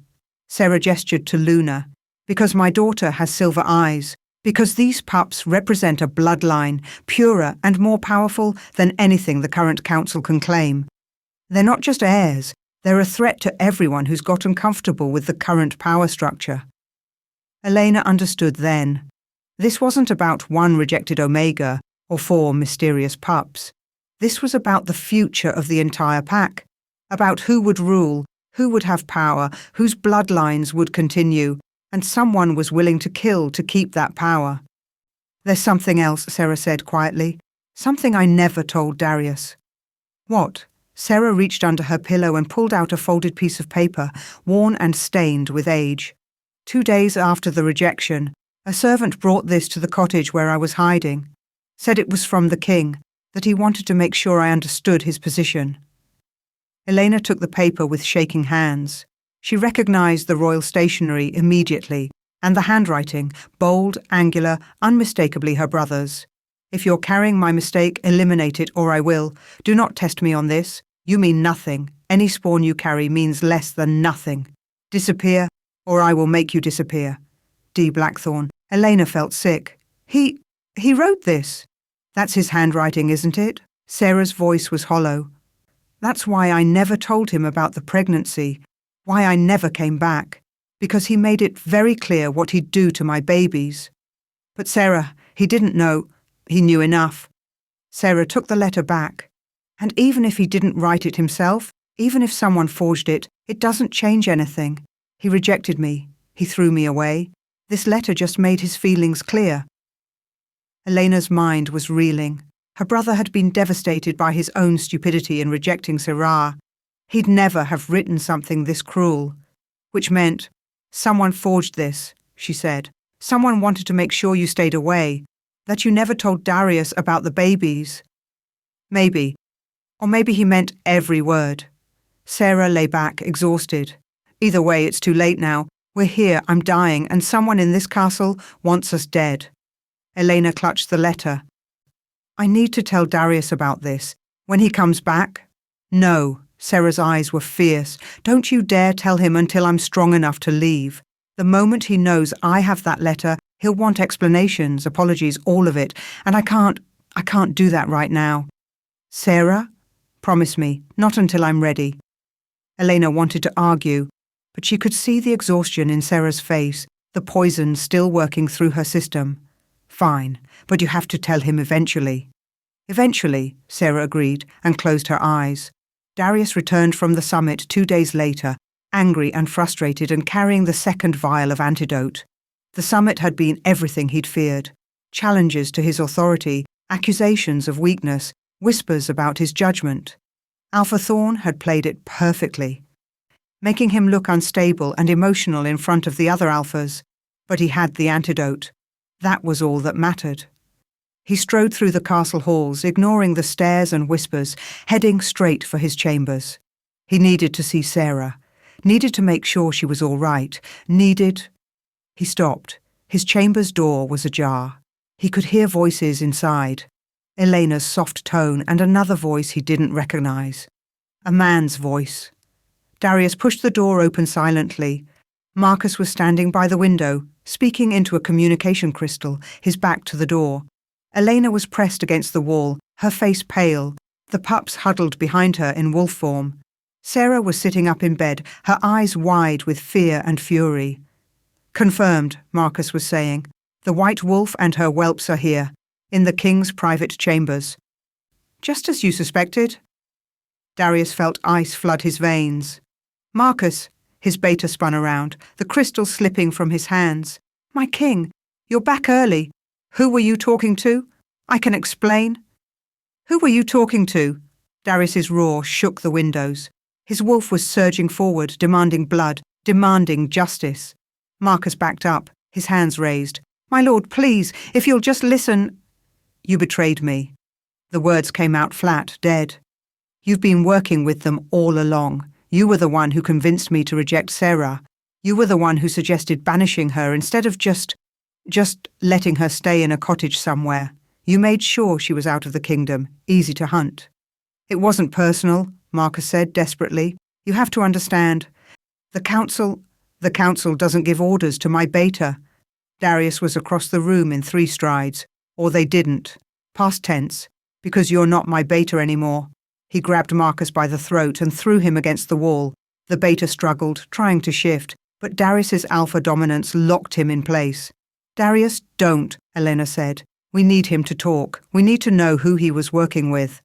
Sarah gestured to Luna. Because my daughter has silver eyes. Because these pups represent a bloodline, purer and more powerful than anything the current council can claim. They're not just heirs, they're a threat to everyone who's gotten comfortable with the current power structure. Elena understood then. This wasn't about one rejected Omega or 4 mysterious pups. This was about the future of the entire pack, about who would rule, who would have power, whose bloodlines would continue, and someone was willing to kill to keep that power. There's something else, Sarah said quietly. Something I never told Darius. What? Sarah reached under her pillow and pulled out a folded piece of paper, worn and stained with age. 2 days after the rejection, a servant brought this to the cottage where I was hiding. Said it was from the king, that he wanted to make sure I understood his position. Elena took the paper with shaking hands. She recognized the royal stationery immediately, and the handwriting, bold, angular, unmistakably her brother's. If you're carrying my mistake, eliminate it, or I will. Do not test me on this. You mean nothing. Any spawn you carry means less than nothing. Disappear, or I will make you disappear. D. Blackthorn. Elena felt sick. He wrote this. That's his handwriting, isn't it? Sarah's voice was hollow. That's why I never told him about the pregnancy, why I never came back, because he made it very clear what he'd do to my babies. But Sarah, he didn't know. He knew enough. Sarah took the letter back. And even if he didn't write it himself, even if someone forged it, it doesn't change anything. He rejected me. He threw me away. This letter just made his feelings clear. Elena's mind was reeling. Her brother had been devastated by his own stupidity in rejecting Syrah. He'd never have written something this cruel. Which meant, someone forged this, she said. Someone wanted to make sure you stayed away, that you never told Darius about the babies. Maybe. Or maybe he meant every word. Sarah lay back, exhausted. Either way, it's too late now. We're here, I'm dying, and someone in this castle wants us dead. Elena clutched the letter. I need to tell Darius about this. When he comes back? No. Sarah's eyes were fierce. Don't you dare tell him until I'm strong enough to leave. The moment he knows I have that letter, he'll want explanations, apologies, all of it, and I can't do that right now. Sarah? Promise me, not until I'm ready. Elena wanted to argue, but she could see the exhaustion in Sarah's face, the poison still working through her system. Fine, but you have to tell him eventually. Eventually, Sarah agreed and closed her eyes. Darius returned from the summit 2 days later, angry and frustrated and carrying the second vial of antidote. The summit had been everything he'd feared. Challenges to his authority, accusations of weakness, whispers about his judgment. Alpha Thorn had played it perfectly, making him look unstable and emotional in front of the other alphas. But he had the antidote. That was all that mattered. He strode through the castle halls, ignoring the stares and whispers, heading straight for his chambers. He needed to see Sarah, needed to make sure she was all right, He stopped. His chamber's door was ajar. He could hear voices inside. Elena's soft tone and another voice he didn't recognize. A man's voice. Darius pushed the door open silently. Marcus was standing by the window, speaking into a communication crystal, his back to the door. Elena was pressed against the wall, her face pale, the pups huddled behind her in wolf form. Sarah was sitting up in bed, her eyes wide with fear and fury. Confirmed, Marcus was saying. The white wolf and her whelps are here, in the king's private chambers. Just as you suspected. Darius felt ice flood his veins. Marcus, his beta spun around, the crystal slipping from his hands. My king, you're back early. Who were you talking to? I can explain. Who were you talking to? Darius's roar shook the windows. His wolf was surging forward, demanding blood, demanding justice. Marcus backed up, his hands raised. My lord, please, if you'll just listen. You betrayed me. The words came out flat, dead. You've been working with them all along. You were the one who convinced me to reject Sarah. You were the one who suggested banishing her instead of just letting her stay in a cottage somewhere. You made sure she was out of the kingdom, easy to hunt. It wasn't personal, Marcus said desperately. You have to understand. The council doesn't give orders to my beta. Darius was across the room in 3 strides. Or they didn't. Past tense. Because you're not my beta anymore. He grabbed Marcus by the throat and threw him against the wall. The beta struggled, trying to shift, but Darius's alpha dominance locked him in place. Darius, don't, Elena said. We need him to talk. We need to know who he was working with.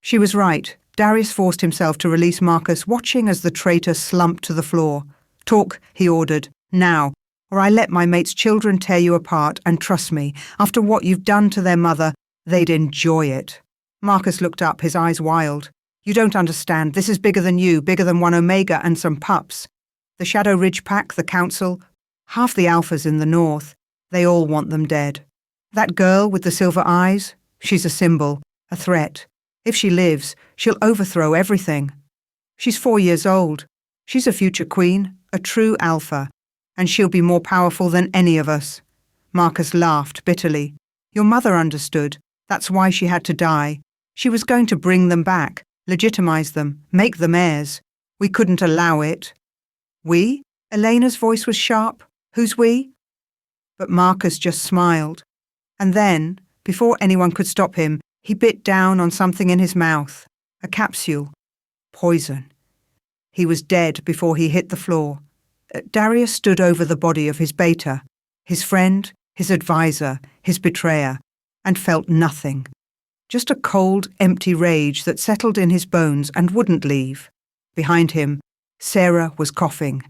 She was right. Darius forced himself to release Marcus, watching as the traitor slumped to the floor. Talk, he ordered, now, or I let my mate's children tear you apart, and trust me, after what you've done to their mother, they'd enjoy it. Marcus looked up, his eyes wild. You don't understand. This is bigger than you, bigger than one Omega and some pups. The Shadow Ridge Pack, the Council, half the Alphas in the north, they all want them dead. That girl with the silver eyes, she's a symbol, a threat. If she lives, she'll overthrow everything. She's 4 years old. She's a future queen, a true alpha, and she'll be more powerful than any of us. Marcus laughed bitterly. Your mother understood. That's why she had to die. She was going to bring them back, legitimize them, make them heirs. We couldn't allow it. We? Elena's voice was sharp. Who's we? But Marcus just smiled. And then, before anyone could stop him, he bit down on something in his mouth. A capsule. Poison. He was dead before he hit the floor. Darius stood over the body of his beta, his friend, his advisor, his betrayer, and felt nothing. Just a cold, empty rage that settled in his bones and wouldn't leave. Behind him, Sarah was coughing.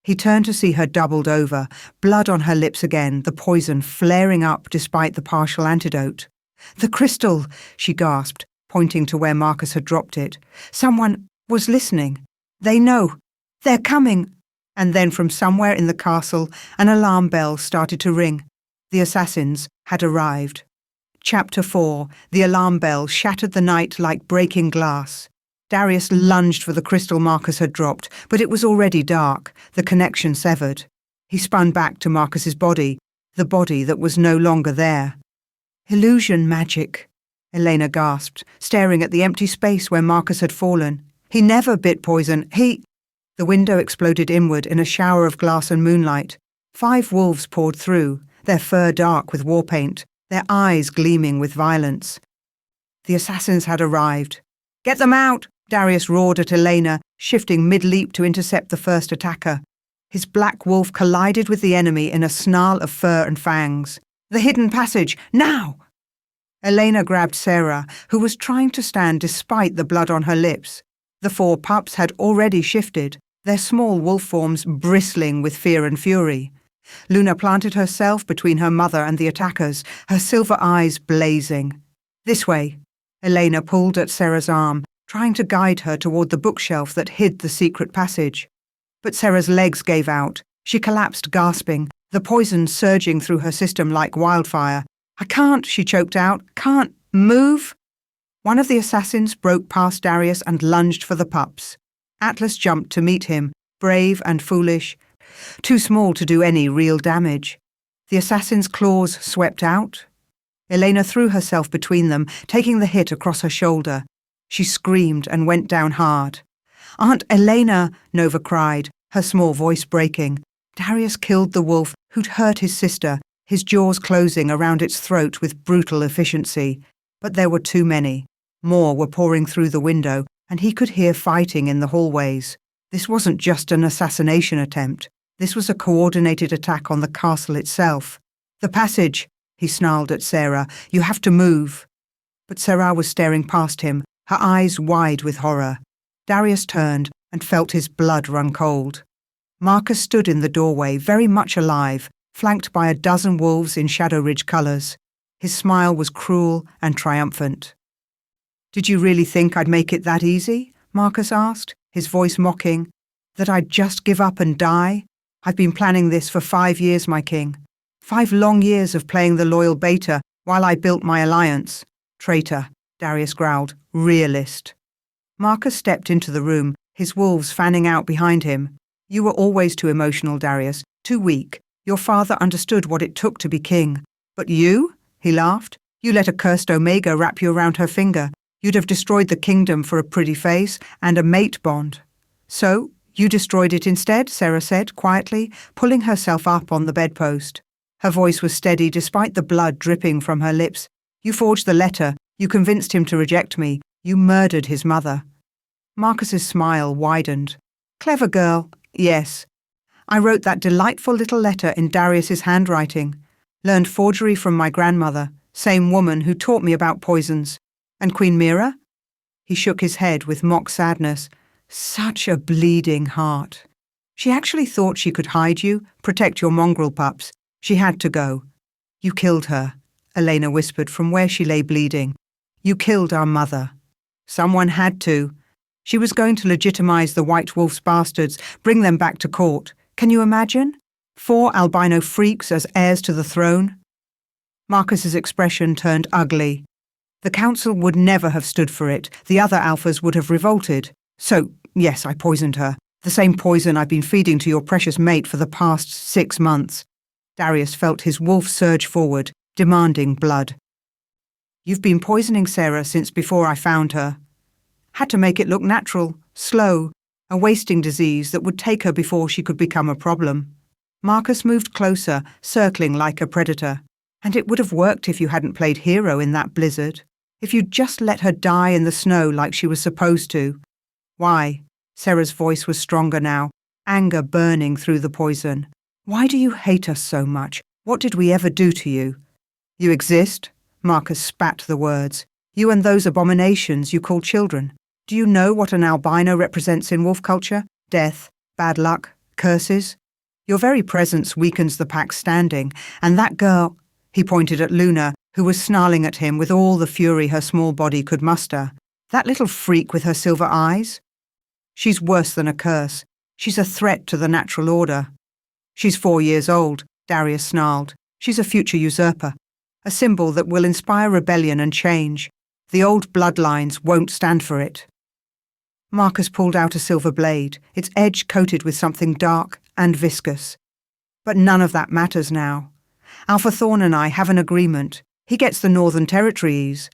He turned to see her doubled over, blood on her lips again, the poison flaring up despite the partial antidote. The crystal, she gasped, pointing to where Marcus had dropped it. Someone was listening. They know. They're coming. And then from somewhere in the castle, an alarm bell started to ring. The assassins had arrived. Chapter 4. The alarm bell shattered the night like breaking glass. Darius lunged for the crystal Marcus had dropped, but it was already dark, the connection severed. He spun back to Marcus's body, the body that was no longer there. Illusion magic, Elena gasped, staring at the empty space where Marcus had fallen. He never bit poison. The window exploded inward in a shower of glass and moonlight. 5 wolves poured through, their fur dark with war paint, their eyes gleaming with violence. The assassins had arrived. Get them out! Darius roared at Elena, shifting mid-leap to intercept the first attacker. His black wolf collided with the enemy in a snarl of fur and fangs. The hidden passage! Now! Elena grabbed Sarah, who was trying to stand despite the blood on her lips. The 4 pups had already shifted, their small wolf forms bristling with fear and fury. Luna planted herself between her mother and the attackers, her silver eyes blazing. This way. Elena pulled at Sarah's arm, trying to guide her toward the bookshelf that hid the secret passage. But Sarah's legs gave out. She collapsed, gasping, the poison surging through her system like wildfire. I can't, she choked out. Can't move. One of the assassins broke past Darius and lunged for the pups. Atlas jumped to meet him, brave and foolish, too small to do any real damage. The assassin's claws swept out. Elena threw herself between them, taking the hit across her shoulder. She screamed and went down hard. Aunt Elena, Nova cried, her small voice breaking. Darius killed the wolf who'd hurt his sister, his jaws closing around its throat with brutal efficiency. But there were too many. More were pouring through the window, and he could hear fighting in the hallways. This wasn't just an assassination attempt. This was a coordinated attack on the castle itself. The passage, he snarled at Sarah. You have to move. But Sarah was staring past him, her eyes wide with horror. Darius turned and felt his blood run cold. Marcus stood in the doorway, very much alive, flanked by a dozen wolves in Shadow Ridge colours. His smile was cruel and triumphant. Did you really think I'd make it that easy? Marcus asked, his voice mocking. That I'd just give up and die? I've been planning this for 5 years, my king. 5 long years of playing the loyal beta while I built my alliance. Traitor, Darius growled. Realist. Marcus stepped into the room, his wolves fanning out behind him. You were always too emotional, Darius, too weak. Your father understood what it took to be king. But you? He laughed. You let a cursed Omega wrap you around her finger. You'd have destroyed the kingdom for a pretty face and a mate bond. So, you destroyed it instead, Sarah said, quietly, pulling herself up on the bedpost. Her voice was steady despite the blood dripping from her lips. You forged the letter. You convinced him to reject me. You murdered his mother. Marcus's smile widened. Clever girl, yes. I wrote that delightful little letter in Darius's handwriting. Learned forgery from my grandmother, same woman who taught me about poisons. And Queen Mira? He shook his head with mock sadness. Such a bleeding heart. She actually thought she could hide you, protect your mongrel pups. She had to go. You killed her, Elena whispered from where she lay bleeding. You killed our mother. Someone had to. She was going to legitimize the White Wolf's bastards, bring them back to court. Can you imagine? 4 albino freaks as heirs to the throne? Marcus's expression turned ugly. The council would never have stood for it. The other alphas would have revolted. So, yes, I poisoned her. The same poison I've been feeding to your precious mate for the past 6 months. Darius felt his wolf surge forward, demanding blood. You've been poisoning Sarah since before I found her. Had to make it look natural, slow, a wasting disease that would take her before she could become a problem. Marcus moved closer, circling like a predator. And it would have worked if you hadn't played hero in that blizzard. If you'd just let her die in the snow like she was supposed to. Why? Sarah's voice was stronger now, anger burning through the poison. Why do you hate us so much? What did we ever do to you? You exist? Marcus spat the words. You and those abominations you call children. Do you know what an albino represents in wolf culture? Death, bad luck, curses? Your very presence weakens the pack's standing, and that girl... He pointed at Luna, who was snarling at him with all the fury her small body could muster. That little freak with her silver eyes? She's worse than a curse. She's a threat to the natural order. She's 4 years old, Darius snarled. She's a future usurper. A symbol that will inspire rebellion and change. The old bloodlines won't stand for it. Marcus pulled out a silver blade, its edge coated with something dark and viscous. But none of that matters now. Alpha Thorn and I have an agreement. He gets the Northern Territories.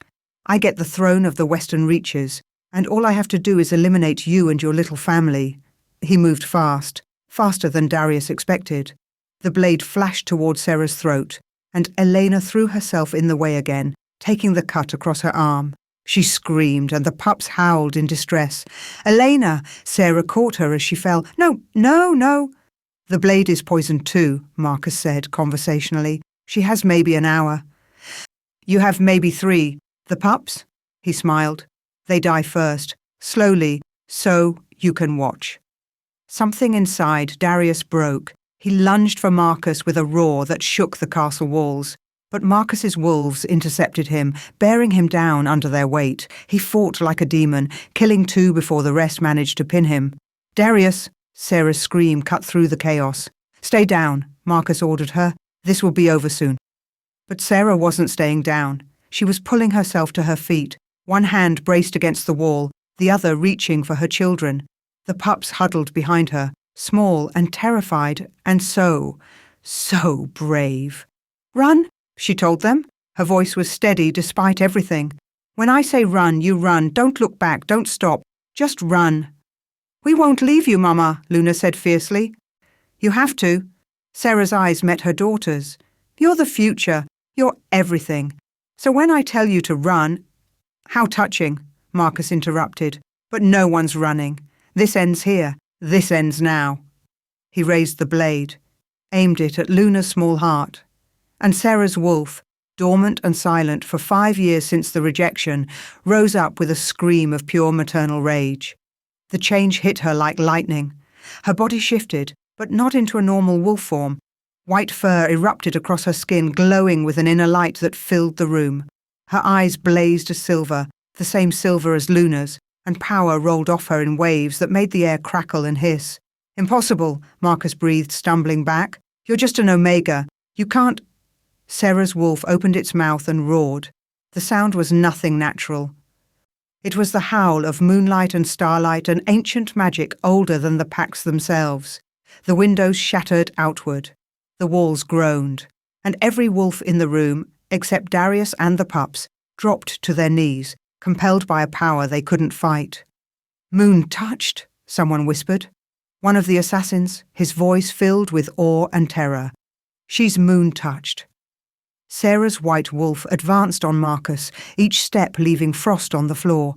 I get the throne of the Western Reaches, and all I have to do is eliminate you and your little family. He moved fast, faster than Darius expected. The blade flashed toward Sarah's throat, and Elena threw herself in the way again, taking the cut across her arm. She screamed, and the pups howled in distress. Elena! Sarah caught her as she fell. No, no, no! The blade is poisoned too, Marcus said conversationally. She has maybe an hour. You have maybe 3. The pups? He smiled. They die first, slowly, so you can watch. Something inside Darius broke. He lunged for Marcus with a roar that shook the castle walls. But Marcus's wolves intercepted him, bearing him down under their weight. He fought like a demon, killing 2 before the rest managed to pin him. Darius! Sarah's scream cut through the chaos. Stay down, Marcus ordered her. This will be over soon. But Sarah wasn't staying down. She was pulling herself to her feet, one hand braced against the wall, the other reaching for her children. The pups huddled behind her, small and terrified, and so brave. Run, she told them. Her voice was steady despite everything. When I say run, you run. Don't look back, don't stop. Just run. We won't leave you, Mama, Luna said fiercely. You have to. Sarah's eyes met her daughter's. You're the future. You're everything. So when I tell you to run... How touching, Marcus interrupted. But no one's running. This ends here. This ends now. He raised the blade, aimed it at Luna's small heart. And Sarah's wolf, dormant and silent for 5 years since the rejection, rose up with a scream of pure maternal rage. The change hit her like lightning. Her body shifted, but not into a normal wolf form. White fur erupted across her skin, glowing with an inner light that filled the room. Her eyes blazed as silver, the same silver as Luna's, and power rolled off her in waves that made the air crackle and hiss. Impossible, Marcus breathed, stumbling back. You're just an omega. You can't... Sarah's wolf opened its mouth and roared. The sound was nothing natural. It was the howl of moonlight and starlight and ancient magic older than the packs themselves. The windows shattered outward. The walls groaned. And every wolf in the room, except Darius and the pups, dropped to their knees, compelled by a power they couldn't fight. Moon touched, someone whispered. One of the assassins, his voice filled with awe and terror. She's moon touched. Sarah's white wolf advanced on Marcus, each step leaving frost on the floor.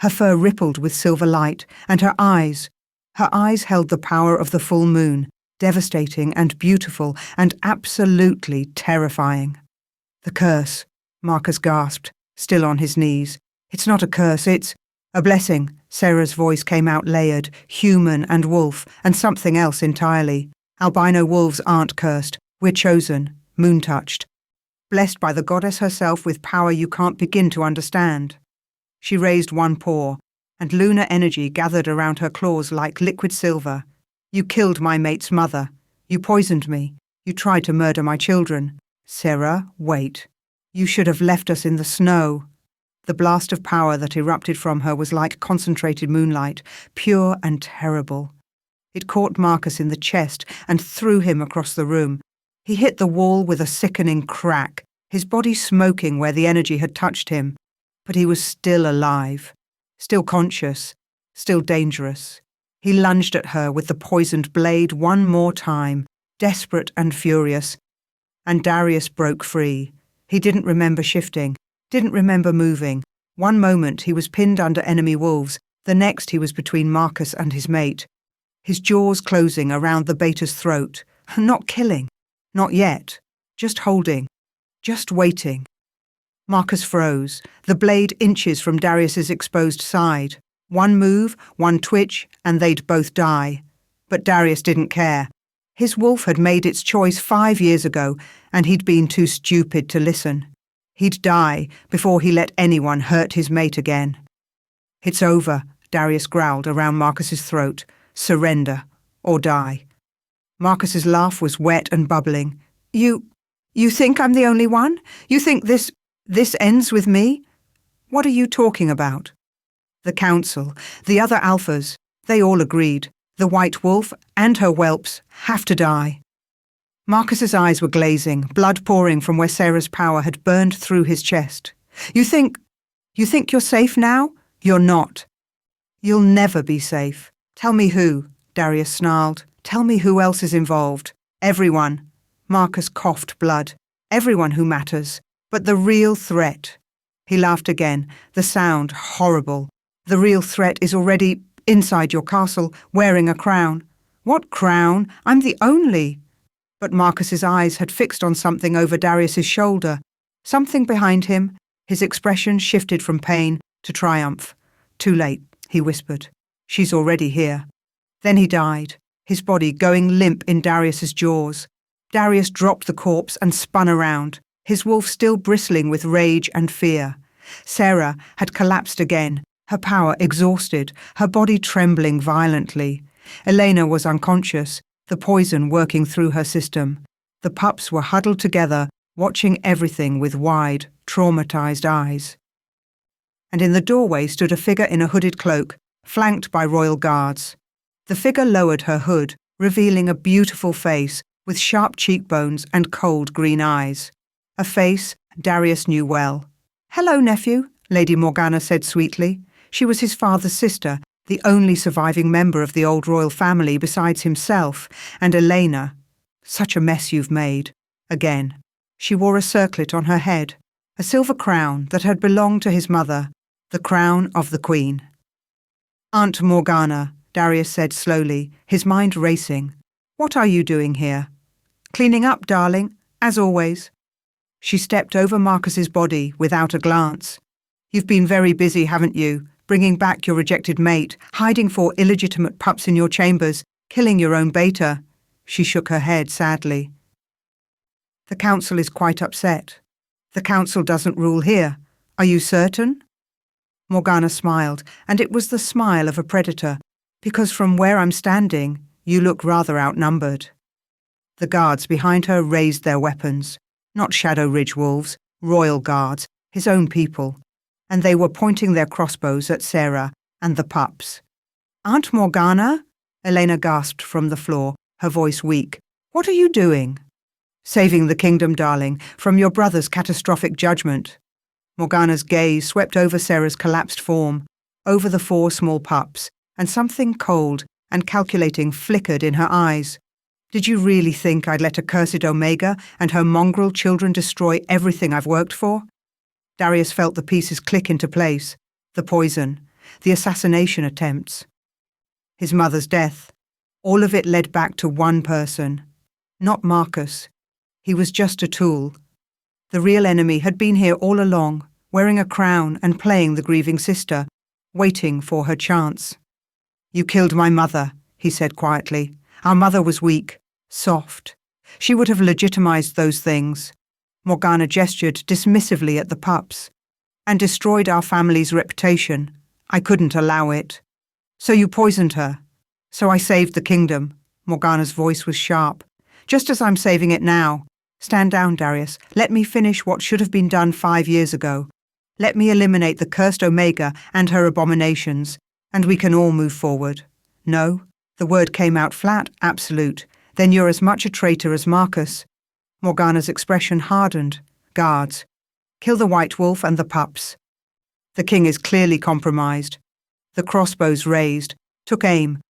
Her fur rippled with silver light, and her eyes held the power of the full moon, devastating and beautiful and absolutely terrifying. The curse, Marcus gasped, still on his knees. It's not a curse, it's a blessing. Sarah's voice came out layered, human and wolf, and something else entirely. Albino wolves aren't cursed. We're chosen, moon-touched. Blessed by the goddess herself with power you can't begin to understand. She raised one paw, and lunar energy gathered around her claws like liquid silver. You killed my mate's mother. You poisoned me. You tried to murder my children. Sarah, wait. You should have left us in the snow. The blast of power that erupted from her was like concentrated moonlight, pure and terrible. It caught Marcus in the chest and threw him across the room. He hit the wall with a sickening crack, his body smoking where the energy had touched him. But he was still alive, still conscious, still dangerous. He lunged at her with the poisoned blade one more time, desperate and furious. And Darius broke free. He didn't remember shifting, didn't remember moving. One moment he was pinned under enemy wolves, the next he was between Marcus and his mate. His jaws closing around the beta's throat. Not killing. Not yet. Just holding. Just waiting. Marcus froze, the blade inches from Darius's exposed side. One move, one twitch, and they'd both die. But Darius didn't care. His wolf had made its choice 5 years ago, and he'd been too stupid to listen. He'd die before he let anyone hurt his mate again. It's over, Darius growled around Marcus's throat. Surrender, or die. Marcus's laugh was wet and bubbling. You think I'm the only one? You think this ends with me? What are you talking about? The council, the other alphas, they all agreed. The white wolf and her whelps have to die. Marcus's eyes were glazing, blood pouring from where Sarah's power had burned through his chest. You think you're safe now? You're not. You'll never be safe. Tell me who, Darius snarled. Tell me who else is involved. Everyone. Marcus coughed blood. Everyone who matters. But the real threat. He laughed again, the sound horrible. The real threat is already inside your castle, wearing a crown. What crown? I'm the only. But Marcus's eyes had fixed on something over Darius's shoulder. Something behind him. His expression shifted from pain to triumph. Too late, he whispered. She's already here. Then he died, his body going limp in Darius's jaws. Darius dropped the corpse and spun around, his wolf still bristling with rage and fear. Sarah had collapsed again, her power exhausted, her body trembling violently. Elena was unconscious, the poison working through her system. The pups were huddled together, watching everything with wide, traumatized eyes. And in the doorway stood a figure in a hooded cloak, flanked by royal guards. The figure lowered her hood, revealing a beautiful face with sharp cheekbones and cold green eyes. A face Darius knew well. "Hello, nephew," Lady Morgana said sweetly. She was his father's sister, the only surviving member of the old royal family besides himself, and Elena. "Such a mess you've made." Again. She wore a circlet on her head, a silver crown that had belonged to his mother, the crown of the Queen. "Aunt Morgana," Darius said slowly, his mind racing. "What are you doing here?" "Cleaning up, darling, as always." She stepped over Marcus's body without a glance. "You've been very busy, haven't you, bringing back your rejected mate, hiding 4 illegitimate pups in your chambers, killing your own beta." She shook her head sadly. "The council is quite upset. The council doesn't rule here. Are you certain?" Morgana smiled, and it was the smile of a predator, because from where I'm standing, you look rather outnumbered. The guards behind her raised their weapons, not Shadow Ridge wolves, royal guards, his own people, and they were pointing their crossbows at Sarah and the pups. "Aunt Morgana?" Elena gasped from the floor, her voice weak. "What are you doing?" "Saving the kingdom, darling, from your brother's catastrophic judgment." Morgana's gaze swept over Sarah's collapsed form, over the 4 small pups, and something cold and calculating flickered in her eyes. "Did you really think I'd let a cursed Omega and her mongrel children destroy everything I've worked for?" Darius felt the pieces click into place, the poison, the assassination attempts. His mother's death, all of it led back to one person, not Marcus. He was just a tool. The real enemy had been here all along, wearing a crown and playing the grieving sister, waiting for her chance. "You killed my mother," he said quietly. "Our mother was weak, soft. She would have legitimized those things." Morgana gestured dismissively at the pups. and destroyed our family's reputation. I couldn't allow it. So you poisoned her. So I saved the kingdom. Morgana's voice was sharp. Just as I'm saving it now. Stand down, Darius. Let me finish what should have been done 5 years ago. Let me eliminate the cursed Omega and her abominations, and we can all move forward. No, the word came out flat, absolute. Then you're as much a traitor as Marcus. Morgana's expression hardened. Guards. Kill the White Wolf and the pups. The king is clearly compromised. The crossbows raised, took aim,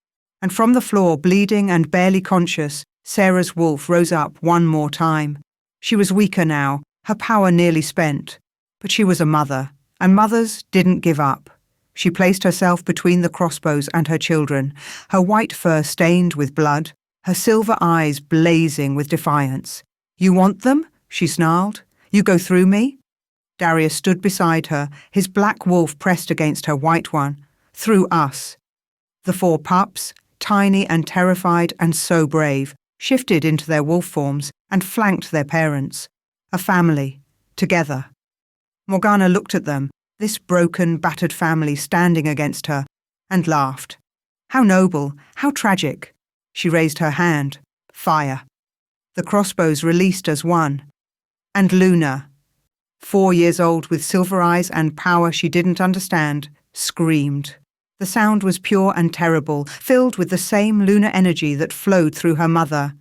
and from the floor, bleeding and barely conscious, Sarah's wolf rose up one more time. She was weaker now, her power nearly spent. But she was a mother, and mothers didn't give up. She placed herself between the crossbows and her children, her white fur stained with blood, her silver eyes blazing with defiance. You want them? She snarled. You go through me? Darius stood beside her, his black wolf pressed against her white one. Through us. The 4 pups, tiny and terrified and so brave, shifted into their wolf forms and flanked their parents. A family, together. Morgana looked at them, this broken, battered family standing against her, and laughed. How noble, how tragic. She raised her hand. Fire. The crossbows released as one. And Luna, 4 years old with silver eyes and power she didn't understand, screamed. The sound was pure and terrible, filled with the same lunar energy that flowed through her mother.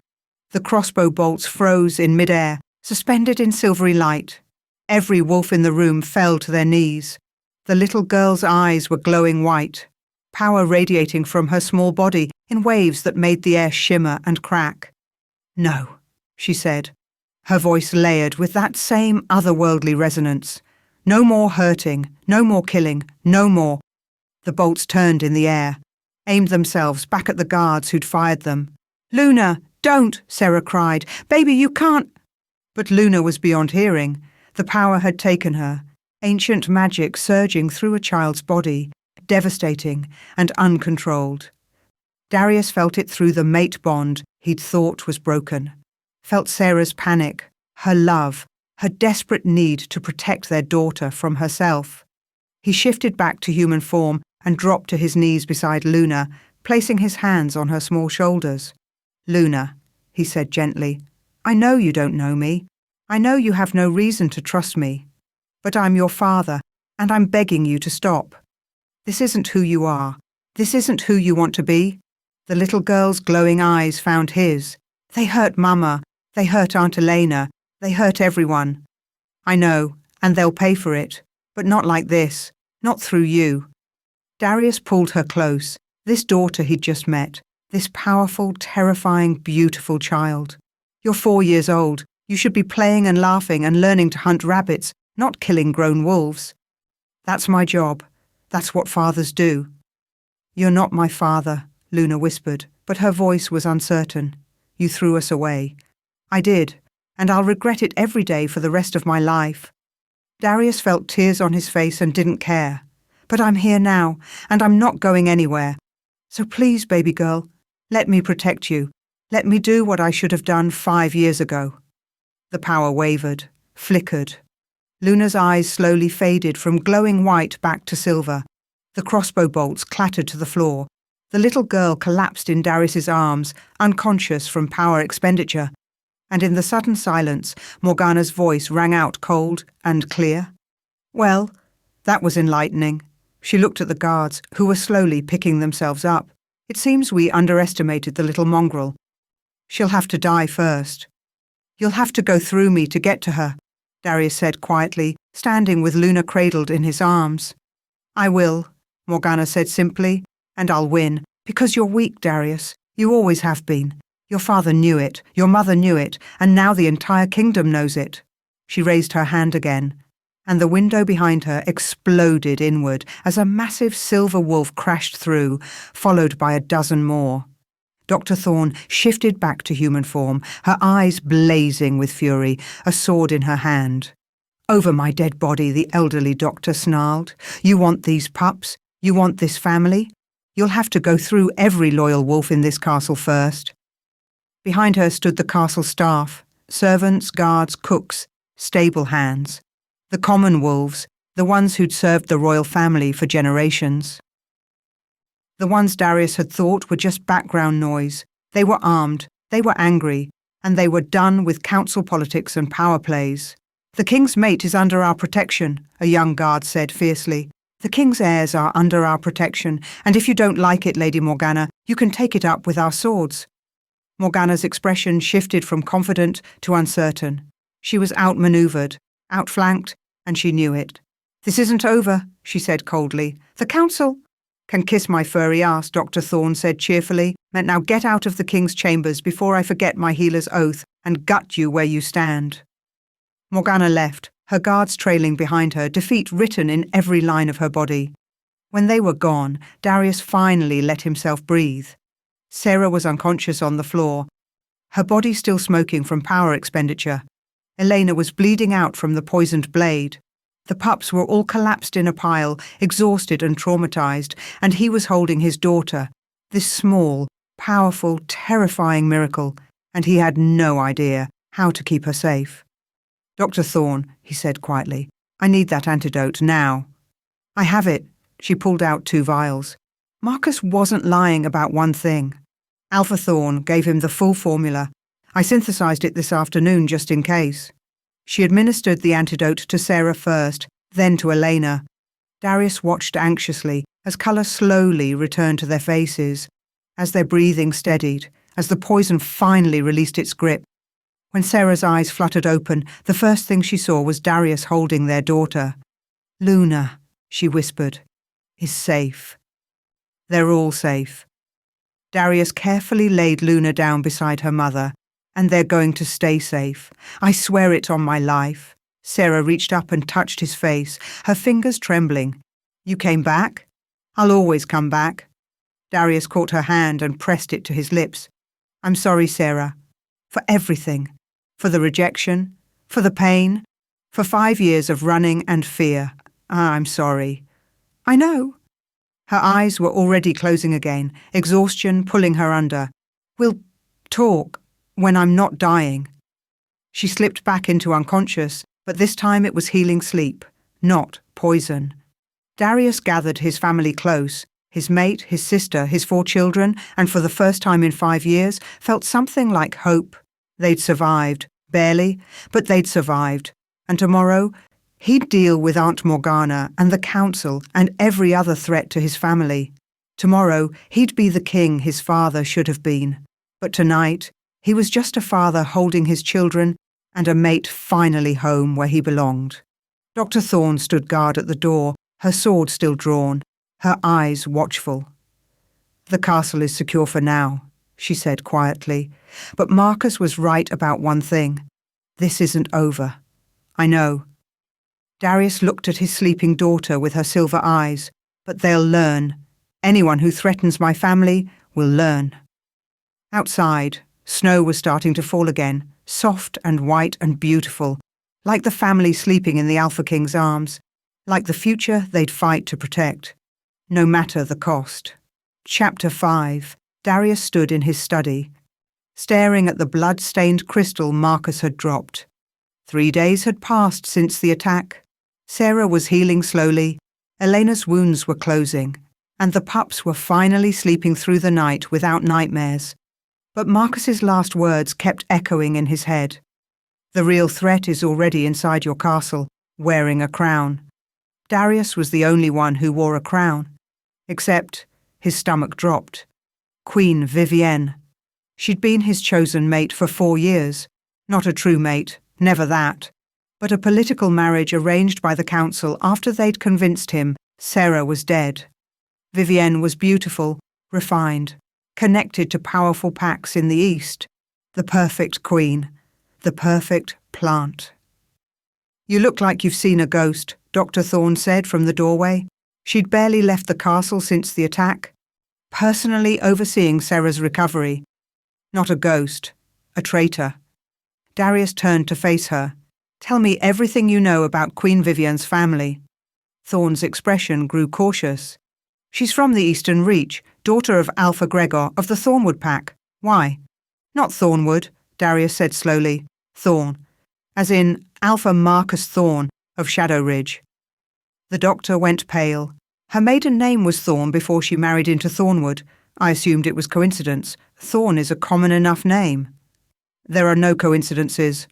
The crossbow bolts froze in midair, suspended in silvery light. Every wolf in the room fell to their knees. The little girl's eyes were glowing white, power radiating from her small body in waves that made the air shimmer and crack. No, she said, her voice layered with that same otherworldly resonance. No more hurting, no more killing, no more. The bolts turned in the air, aimed themselves back at the guards who'd fired them. Luna, don't, Sarah cried. Baby, you can't. But Luna was beyond hearing. The power had taken her, ancient magic surging through a child's body, devastating and uncontrolled. Darius felt it through the mate bond he'd thought was broken, felt Sarah's panic, her love, her desperate need to protect their daughter from herself. He shifted back to human form and dropped to his knees beside Luna, placing his hands on her small shoulders. Luna, he said gently, I know you don't know me. I know you have no reason to trust me. But I'm your father, and I'm begging you to stop. This isn't who you are. This isn't who you want to be. The little girl's glowing eyes found his. They hurt Mama. They hurt Aunt Elena. They hurt everyone. I know, and they'll pay for it. But not like this. Not through you. Darius pulled her close. This daughter he'd just met. This powerful, terrifying, beautiful child. You're 4 years old. You should be playing and laughing and learning to hunt rabbits, not killing grown wolves. That's my job. That's what fathers do. You're not my father, Luna whispered, but her voice was uncertain. You threw us away. I did, and I'll regret it every day for the rest of my life. Darius felt tears on his face and didn't care. But I'm here now, and I'm not going anywhere. So please, baby girl, let me protect you. Let me do what I should have done 5 years ago. The power wavered, flickered. Luna's eyes slowly faded from glowing white back to silver. The crossbow bolts clattered to the floor. The little girl collapsed in Darius's arms, unconscious from power expenditure. And in the sudden silence, Morgana's voice rang out cold and clear. Well, that was enlightening. She looked at the guards, who were slowly picking themselves up. It seems we underestimated the little mongrel. She'll have to die first. You'll have to go through me to get to her, Darius said quietly, standing with Luna cradled in his arms. I will, Morgana said simply, and I'll win, because you're weak, Darius. You always have been. Your father knew it, your mother knew it, and now the entire kingdom knows it. She raised her hand again, and the window behind her exploded inward as a massive silver wolf crashed through, followed by a dozen more. Dr. Thorne shifted back to human form, her eyes blazing with fury, a sword in her hand. Over my dead body, the elderly doctor snarled. You want these pups? You want this family? You'll have to go through every loyal wolf in this castle first. Behind her stood the castle staff, servants, guards, cooks, stable hands. The common wolves, the ones who'd served the royal family for generations. The ones Darius had thought were just background noise. They were armed, they were angry, and they were done with council politics and power plays. "The king's mate is under our protection," a young guard said fiercely. "The king's heirs are under our protection, and if you don't like it, Lady Morgana, you can take it up with our swords." Morgana's expression shifted from confident to uncertain. She was outmaneuvered, outflanked, and she knew it. "This isn't over," she said coldly. "The council—" "Can kiss my furry ass," Dr. Thorne said cheerfully. "Meant now get out of the king's chambers before I forget my healer's oath and gut you where you stand." Morgana left, her guards trailing behind her, defeat written in every line of her body. When they were gone, Darius finally let himself breathe. Sarah was unconscious on the floor, her body still smoking from power expenditure. Elena was bleeding out from the poisoned blade. The pups were all collapsed in a pile, exhausted and traumatized, and he was holding his daughter, this small, powerful, terrifying miracle, and he had no idea how to keep her safe. "Dr. Thorne," he said quietly, "I need that antidote now." "I have it." She pulled out 2 vials. Marcus wasn't lying about one thing. Alpha Thorne gave him the full formula. "I synthesized it this afternoon just in case." She administered the antidote to Sarah first, then to Elena. Darius watched anxiously as colour slowly returned to their faces, as their breathing steadied, as the poison finally released its grip. When Sarah's eyes fluttered open, the first thing she saw was Darius holding their daughter. "Luna," she whispered, "is safe. They're all safe." Darius carefully laid Luna down beside her mother. "And they're going to stay safe. I swear it on my life." Sarah reached up and touched his face, her fingers trembling. "You came back? I'll always come back." Darius caught her hand and pressed it to his lips. "I'm sorry, Sarah. For everything. For the rejection. For the pain. For 5 years of running and fear. I'm sorry." "I know." Her eyes were already closing again, exhaustion pulling her under. "We'll talk when I'm not dying." She slipped back into unconscious, but this time it was healing sleep, not poison. Darius gathered his family close, his mate, his sister, his 4 children, and for the first time in 5 years felt something like hope. They'd survived, barely, but they'd survived. And tomorrow, he'd deal with Aunt Morgana and the council and every other threat to his family. Tomorrow, he'd be the king his father should have been. But tonight, he was just a father holding his children and a mate finally home where he belonged. Dr. Thorne stood guard at the door, her sword still drawn, her eyes watchful. "The castle is secure for now," she said quietly. But Marcus was right about one thing. This isn't over. "I know." Darius looked at his sleeping daughter with her silver eyes. "But they'll learn. Anyone who threatens my family will learn." Outside, snow was starting to fall again, soft and white and beautiful, like the family sleeping in the Alpha King's arms, like the future they'd fight to protect, no matter the cost. Chapter 5. Darius stood in his study, staring at the blood-stained crystal Marcus had dropped. 3 days had passed since the attack. Sarah was healing slowly, Elena's wounds were closing, and the pups were finally sleeping through the night without nightmares. But Marcus's last words kept echoing in his head. "The real threat is already inside your castle, wearing a crown." Darius was the only one who wore a crown. Except, his stomach dropped. Queen Vivienne. She'd been his chosen mate for 4 years. Not a true mate, never that. But a political marriage arranged by the council after they'd convinced him Sarah was dead. Vivienne was beautiful, refined, connected to powerful packs in the east. The perfect queen. The perfect plant. "You look like you've seen a ghost," Dr. Thorne said from the doorway. She'd barely left the castle since the attack, personally overseeing Sarah's recovery. Not a ghost, a traitor. Darius turned to face her. "Tell me everything you know about Queen Vivienne's family." Thorne's expression grew cautious. "She's from the Eastern Reach, daughter of Alpha Gregor of the Thornwood Pack. Why?" "Not Thornwood," Darius said slowly. "Thorn. As in Alpha Marcus Thorn of Shadow Ridge." The doctor went pale. Her maiden name was Thorn before she married into Thornwood. I assumed it was coincidence. Thorn is a common enough name. There are no coincidences.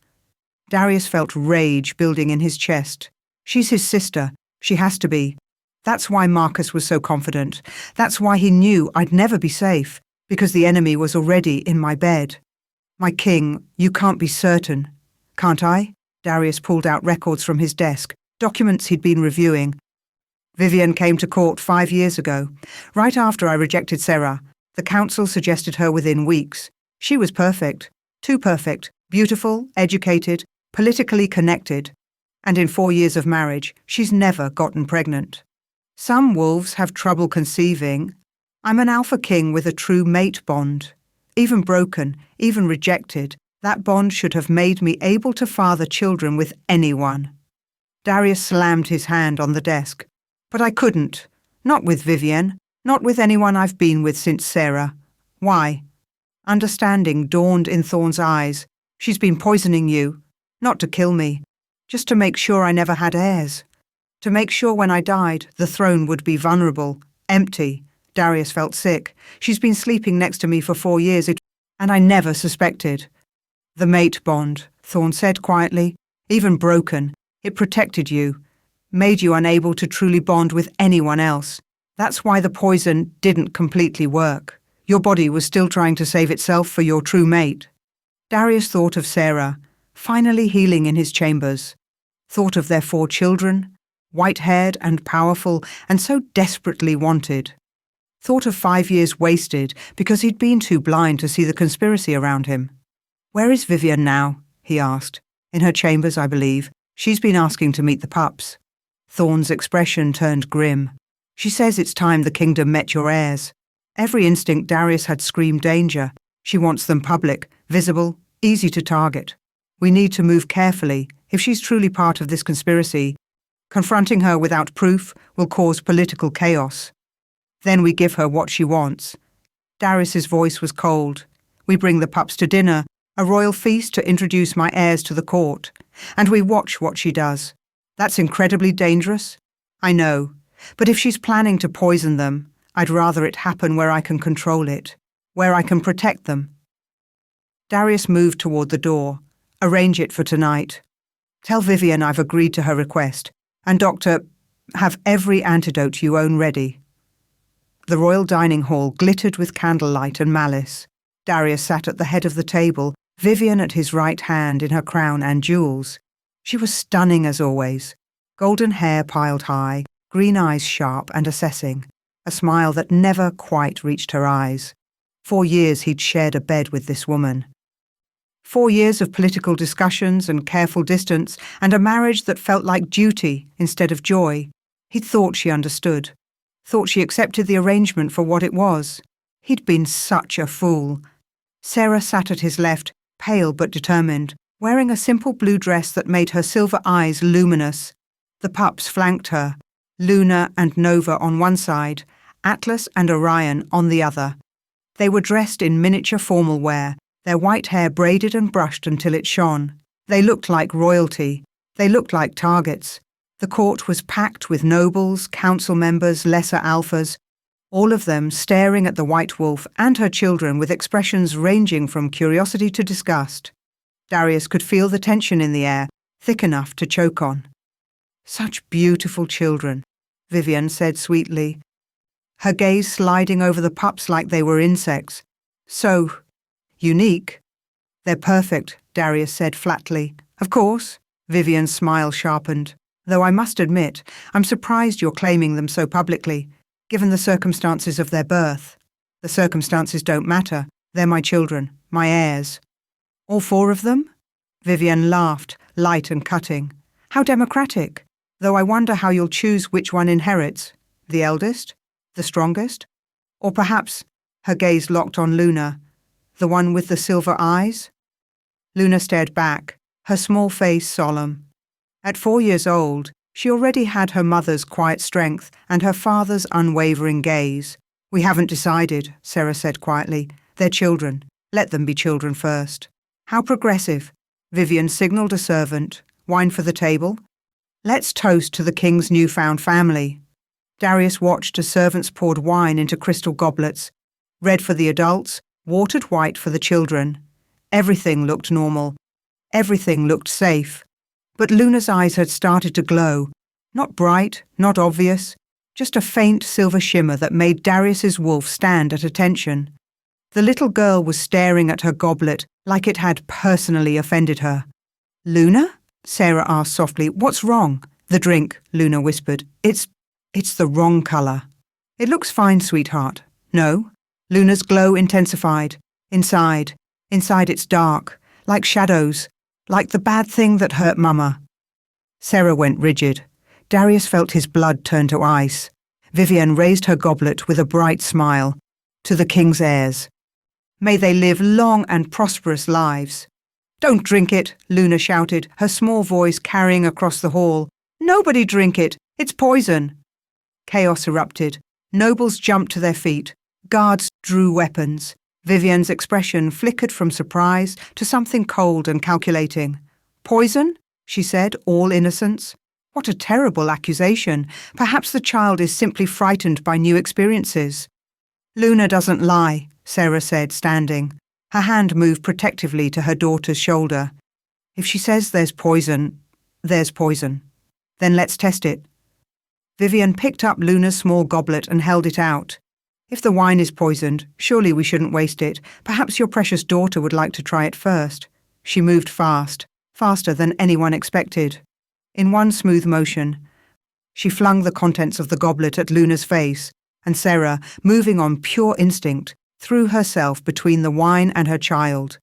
Darius felt rage building in his chest. She's his sister. She has to be. That's why Marcus was so confident. That's why he knew I'd never be safe, because the enemy was already in my bed. My king, you can't be certain. Can't I? Darius pulled out records from his desk, documents he'd been reviewing. Vivian came to court 5 years ago. Right after I rejected Sarah, the council suggested her within weeks. She was perfect. Too perfect. Beautiful, educated, politically connected. And in 4 years of marriage, she's never gotten pregnant. Some wolves have trouble conceiving. I'm an alpha king with a true mate bond. Even broken, even rejected, that bond should have made me able to father children with anyone. Darius slammed his hand on the desk. But I couldn't. Not with Vivian. Not with anyone I've been with since Sarah. Why? Understanding dawned in Thorn's eyes. She's been poisoning you. Not to kill me. Just to make sure I never had heirs. To make sure when I died, the throne would be vulnerable, empty. Darius felt sick. She's been sleeping next to me for 4 years, and I never suspected. The mate bond, Thorn said quietly, even broken, it protected you, made you unable to truly bond with anyone else. That's why the poison didn't completely work. Your body was still trying to save itself for your true mate. Darius thought of Sarah, finally healing in his chambers. Thought of their 4 children, white-haired and powerful and so desperately wanted. Thought of 5 years wasted because he'd been too blind to see the conspiracy around him. Where is Vivian now? He asked. In her chambers, I believe. She's been asking to meet the pups. Thorn's expression turned grim. She says it's time the kingdom met your heirs. Every instinct Darius had screamed danger. She wants them public, visible, easy to target. We need to move carefully. If she's truly part of this conspiracy, confronting her without proof will cause political chaos. Then we give her what she wants. Darius's voice was cold. We bring the pups to dinner, a royal feast to introduce my heirs to the court, and we watch what she does. That's incredibly dangerous. I know, but if she's planning to poison them, I'd rather it happen where I can control it, where I can protect them. Darius moved toward the door. Arrange it for tonight. Tell Vivian I've agreed to her request. And Doctor, have every antidote you own ready. The royal dining hall glittered with candlelight and malice. Darius sat at the head of the table, Vivian at his right hand in her crown and jewels. She was stunning as always. Golden hair piled high, green eyes sharp and assessing, a smile that never quite reached her eyes. 4 years he'd shared a bed with this woman. 4 years of political discussions and careful distance, and a marriage that felt like duty instead of joy. He'd thought she understood, thought she accepted the arrangement for what it was. He'd been such a fool. Sarah sat at his left, pale but determined, wearing a simple blue dress that made her silver eyes luminous. The pups flanked her, Luna and Nova on one side, Atlas and Orion on the other. They were dressed in miniature formal wear, their white hair braided and brushed until it shone. They looked like royalty. They looked like targets. The court was packed with nobles, council members, lesser alphas, all of them staring at the white wolf and her children with expressions ranging from curiosity to disgust. Darius could feel the tension in the air, thick enough to choke on. Such beautiful children, Vivian said sweetly, her gaze sliding over the pups like they were insects. So unique. They're perfect, Darius said flatly. Of course, Vivian's smile sharpened. Though I must admit, I'm surprised you're claiming them so publicly, given the circumstances of their birth. The circumstances don't matter. They're my children, my heirs. All 4 of them? Vivian laughed, light and cutting. How democratic. Though I wonder how you'll choose which one inherits. The eldest? The strongest? Or perhaps, her gaze locked on Luna, the one with the silver eyes? Luna stared back, her small face solemn. At 4 years old, she already had her mother's quiet strength and her father's unwavering gaze. We haven't decided, Sarah said quietly. They're children. Let them be children first. How progressive. Vivian signalled a servant. Wine for the table? Let's toast to the king's newfound family. Darius watched as servants poured wine into crystal goblets, red for the adults, watered white for the children. Everything looked normal. Everything looked safe. But Luna's eyes had started to glow. Not bright, not obvious, just a faint silver shimmer that made Darius's wolf stand at attention. The little girl was staring at her goblet like it had personally offended her. "Luna?" Sarah asked softly. "What's wrong?" "The drink," Luna whispered. It's the wrong colour." "It looks fine, sweetheart." "No." Luna's glow intensified. Inside it's dark, like shadows, like the bad thing that hurt Mama. Sarah went rigid. Darius felt his blood turn to ice. Vivian raised her goblet with a bright smile. "To the king's heirs. May they live long and prosperous lives." "Don't drink it," Luna shouted, her small voice carrying across the hall. "Nobody drink it. It's poison." Chaos erupted. Nobles jumped to their feet. Guards drew weapons. Vivian's expression flickered from surprise to something cold and calculating. "Poison?" she said, all innocence. What a terrible accusation. Perhaps the child is simply frightened by new experiences. "Luna doesn't lie," Sarah said, standing. Her hand moved protectively to her daughter's shoulder. "If she says there's poison, there's poison. Then let's test it." Vivian picked up Luna's small goblet and held it out. "If the wine is poisoned, surely we shouldn't waste it. Perhaps your precious daughter would like to try it first." She moved fast, faster than anyone expected. In one smooth motion, she flung the contents of the goblet at Luna's face, and Sarah, moving on pure instinct, threw herself between the wine and her child.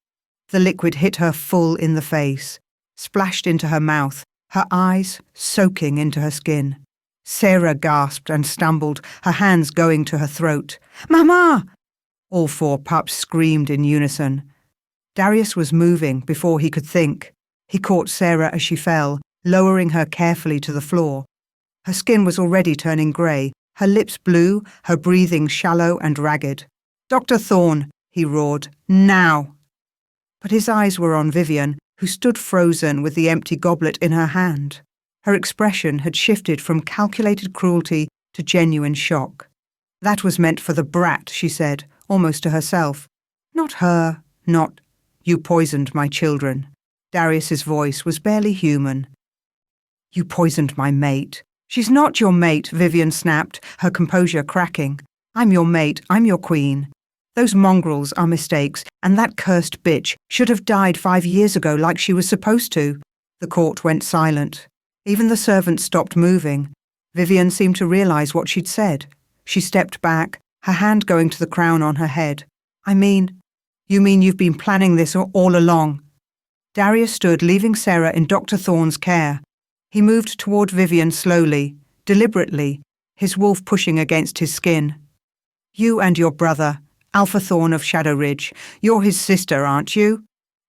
The liquid hit her full in the face, splashed into her mouth, her eyes soaking into her skin. Sarah gasped and stumbled, her hands going to her throat. "Mama!" All four pups screamed in unison. Darius was moving before he could think. He caught Sarah as she fell, lowering her carefully to the floor. Her skin was already turning grey, her lips blue, her breathing shallow and ragged. "Dr. Thorne," he roared, "now!" But his eyes were on Vivian, who stood frozen with the empty goblet in her hand. Her expression had shifted from calculated cruelty to genuine shock. "That was meant for the brat," she said, almost to herself. "Not her, not... You poisoned my children." Darius's voice was barely human. "You poisoned my mate." "She's not your mate," Vivian snapped, her composure cracking. "I'm your mate, I'm your queen. Those mongrels are mistakes, and that cursed bitch should have died 5 years ago like she was supposed to." The court went silent. Even the servants stopped moving. Vivian seemed to realize what she'd said. She stepped back, her hand going to the crown on her head. You mean you've been planning this all along?" Darius stood, leaving Sarah in Dr. Thorne's care. He moved toward Vivian slowly, deliberately, his wolf pushing against his skin. "You and your brother, Alpha Thorne of Shadow Ridge, you're his sister, aren't you?"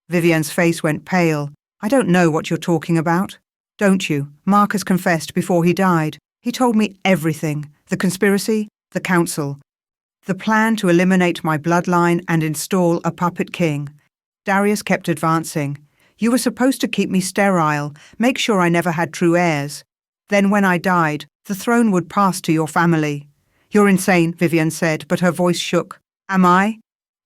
Vivian's face went pale. "I don't know what you're talking about." "Don't you? Marcus confessed before he died. He told me everything. The conspiracy, the council. The plan to eliminate my bloodline and install a puppet king." Darius kept advancing. "You were supposed to keep me sterile, make sure I never had true heirs. Then when I died, the throne would pass to your family." "You're insane," Vivian said, but her voice shook. "Am I?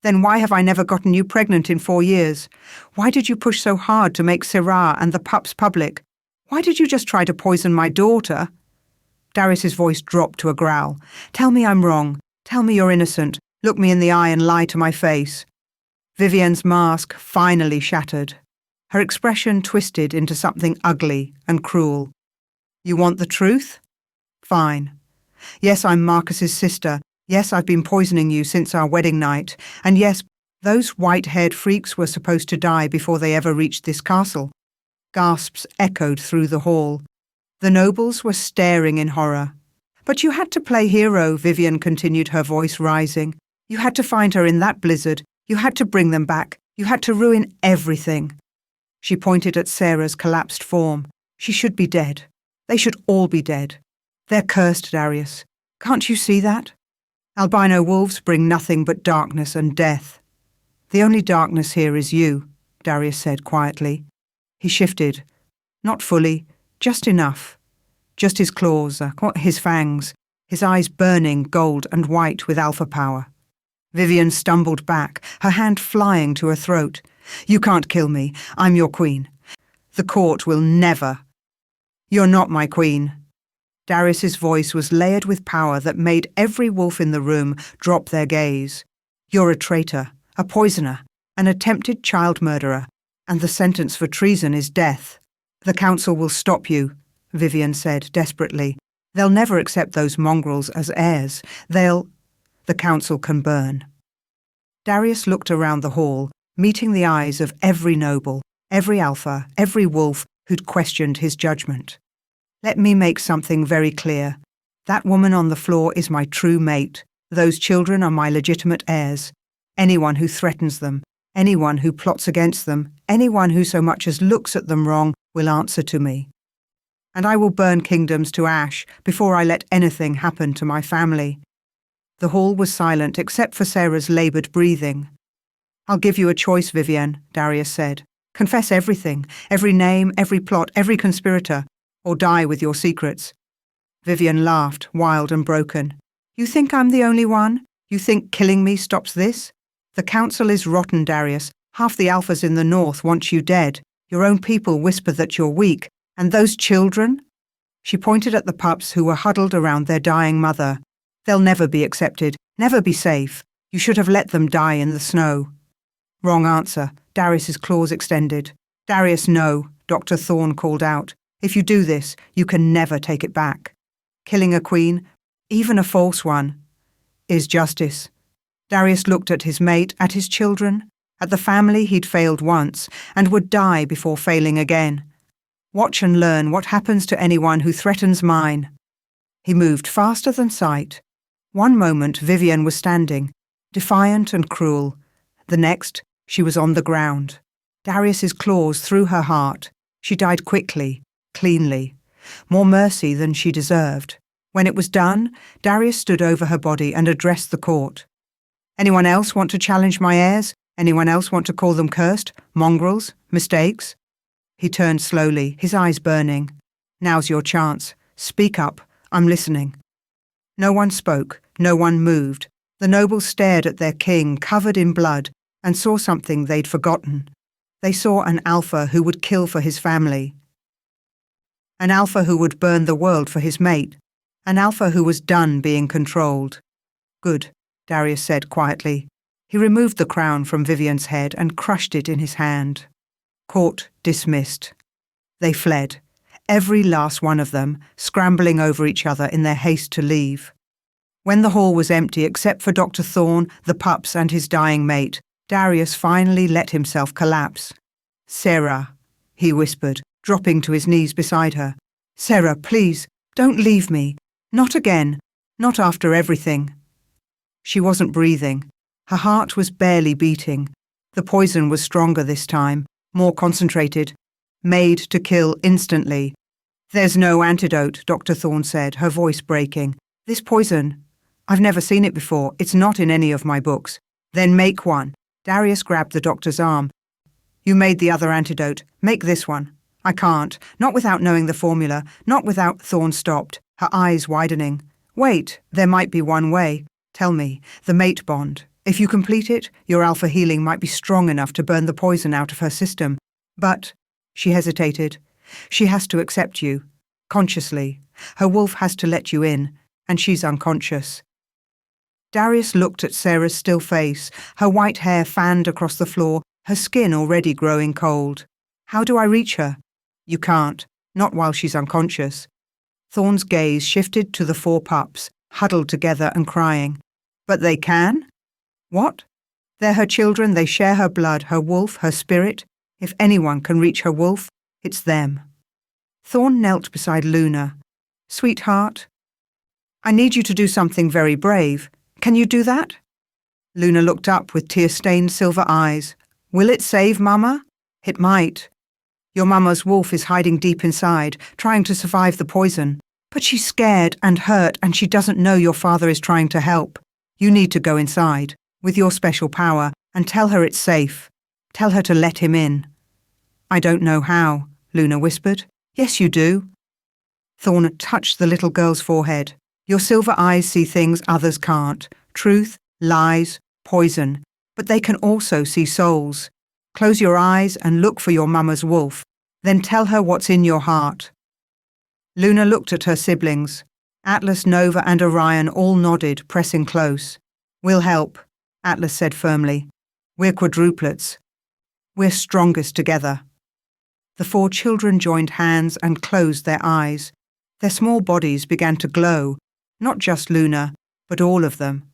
Then why have I never gotten you pregnant in 4 years? Why did you push so hard to make Syrah and the pups public? Why did you just try to poison my daughter?" Darius's voice dropped to a growl. "Tell me I'm wrong. Tell me you're innocent. Look me in the eye and lie to my face." Vivian's mask finally shattered. Her expression twisted into something ugly and cruel. "You want the truth? Fine. Yes, I'm Marcus's sister. Yes, I've been poisoning you since our wedding night. And yes, those white-haired freaks were supposed to die before they ever reached this castle." Gasps echoed through the hall. The nobles were staring in horror. "But you had to play hero," Vivian continued, her voice rising. "You had to find her in that blizzard. You had to bring them back. You had to ruin everything." She pointed at Sarah's collapsed form. "She should be dead. They should all be dead. They're cursed, Darius. Can't you see that? Albino wolves bring nothing but darkness and death." "The only darkness here is you," Darius said quietly. He shifted. "Not fully, Just enough. Just his claws, his fangs, his eyes burning gold and white with alpha power. Vivian stumbled back, her hand flying to her throat. You can't kill me. I'm your queen. The court will never. You're not my queen. Darius's voice was layered with power that made every wolf in the room drop their gaze. You're a traitor, a poisoner, an attempted child murderer, and the sentence for treason is death. The council will stop you, Vivian said desperately. They'll never accept those mongrels as heirs. The council can burn. Darius looked around the hall, meeting the eyes of every noble, every alpha, every wolf who'd questioned his judgment. Let me make something very clear. That woman on the floor is my true mate. Those children are my legitimate heirs. Anyone who threatens them, anyone who plots against them, anyone who so much as looks at them wrong will answer to me. And I will burn kingdoms to ash before I let anything happen to my family. The hall was silent except for Sarah's laboured breathing. I'll give you a choice, Vivian, Darius said. Confess everything, every name, every plot, every conspirator, or die with your secrets. Vivian laughed, wild and broken. You think I'm the only one? You think killing me stops this? The council is rotten, Darius. Half the alphas in the north want you dead. Your own people whisper that you're weak. And those children? She pointed at the pups who were huddled around their dying mother. They'll never be accepted, never be safe. You should have let them die in the snow. Wrong answer. Darius's claws extended. Darius, no, Dr. Thorne called out. If you do this, you can never take it back. Killing a queen, even a false one, is justice. Darius looked at his mate, at his children, at the family he'd failed once and would die before failing again. Watch and learn what happens to anyone who threatens mine. He moved faster than sight. One moment Vivian was standing, defiant and cruel. The next, she was on the ground. Darius's claws through her heart. She died quickly, cleanly. More mercy than she deserved. When it was done, Darius stood over her body and addressed the court. Anyone else want to challenge my heirs? Anyone else want to call them cursed? Mongrels? Mistakes? He turned slowly, his eyes burning. Now's your chance. Speak up. I'm listening. No one spoke. No one moved. The nobles stared at their king, covered in blood, and saw something they'd forgotten. They saw an alpha who would kill for his family. An alpha who would burn the world for his mate. An alpha who was done being controlled. Good, Darius said quietly. He removed the crown from Vivian's head and crushed it in his hand. Court dismissed. They fled, every last one of them, scrambling over each other in their haste to leave. When the hall was empty except for Dr. Thorne, the pups and his dying mate, Darius finally let himself collapse. Sarah, he whispered, dropping to his knees beside her. Sarah, please, don't leave me. Not again. Not after everything. She wasn't breathing. Her heart was barely beating. The poison was stronger this time, more concentrated, made to kill instantly. There's no antidote, Dr. Thorne said, her voice breaking. This poison, I've never seen it before. It's not in any of my books. Then make one. Darius grabbed the doctor's arm. You made the other antidote. Make this one. I can't. Not without knowing the formula. Not without. Thorne stopped, her eyes widening. Wait, there might be one way. Tell me, the mate bond. If you complete it, your alpha healing might be strong enough to burn the poison out of her system. But, she hesitated, she has to accept you, consciously. Her wolf has to let you in, and she's unconscious. Darius looked at Sarah's still face, her white hair fanned across the floor, her skin already growing cold. How do I reach her? You can't, not while she's unconscious. Thorne's gaze shifted to the 4 pups, huddled together and crying. But they can? What? They're her children, they share her blood, her wolf, her spirit. If anyone can reach her wolf, it's them. Thorne knelt beside Luna. Sweetheart, I need you to do something very brave. Can you do that? Luna looked up with tear-stained silver eyes. Will it save Mama? It might. Your Mama's wolf is hiding deep inside, trying to survive the poison. But she's scared and hurt, and she doesn't know your father is trying to help. You need to go inside, with your special power, and tell her it's safe. Tell her to let him in. I don't know how, Luna whispered. Yes, you do. Thorn touched the little girl's forehead. Your silver eyes see things others can't. Truth, lies, poison. But they can also see souls. Close your eyes and look for your mama's wolf. Then tell her what's in your heart. Luna looked at her siblings. Atlas, Nova and Orion all nodded, pressing close. We'll help, Atlas said firmly. We're quadruplets. We're strongest together. The 4 children joined hands and closed their eyes. Their small bodies began to glow, not just Luna, but all of them.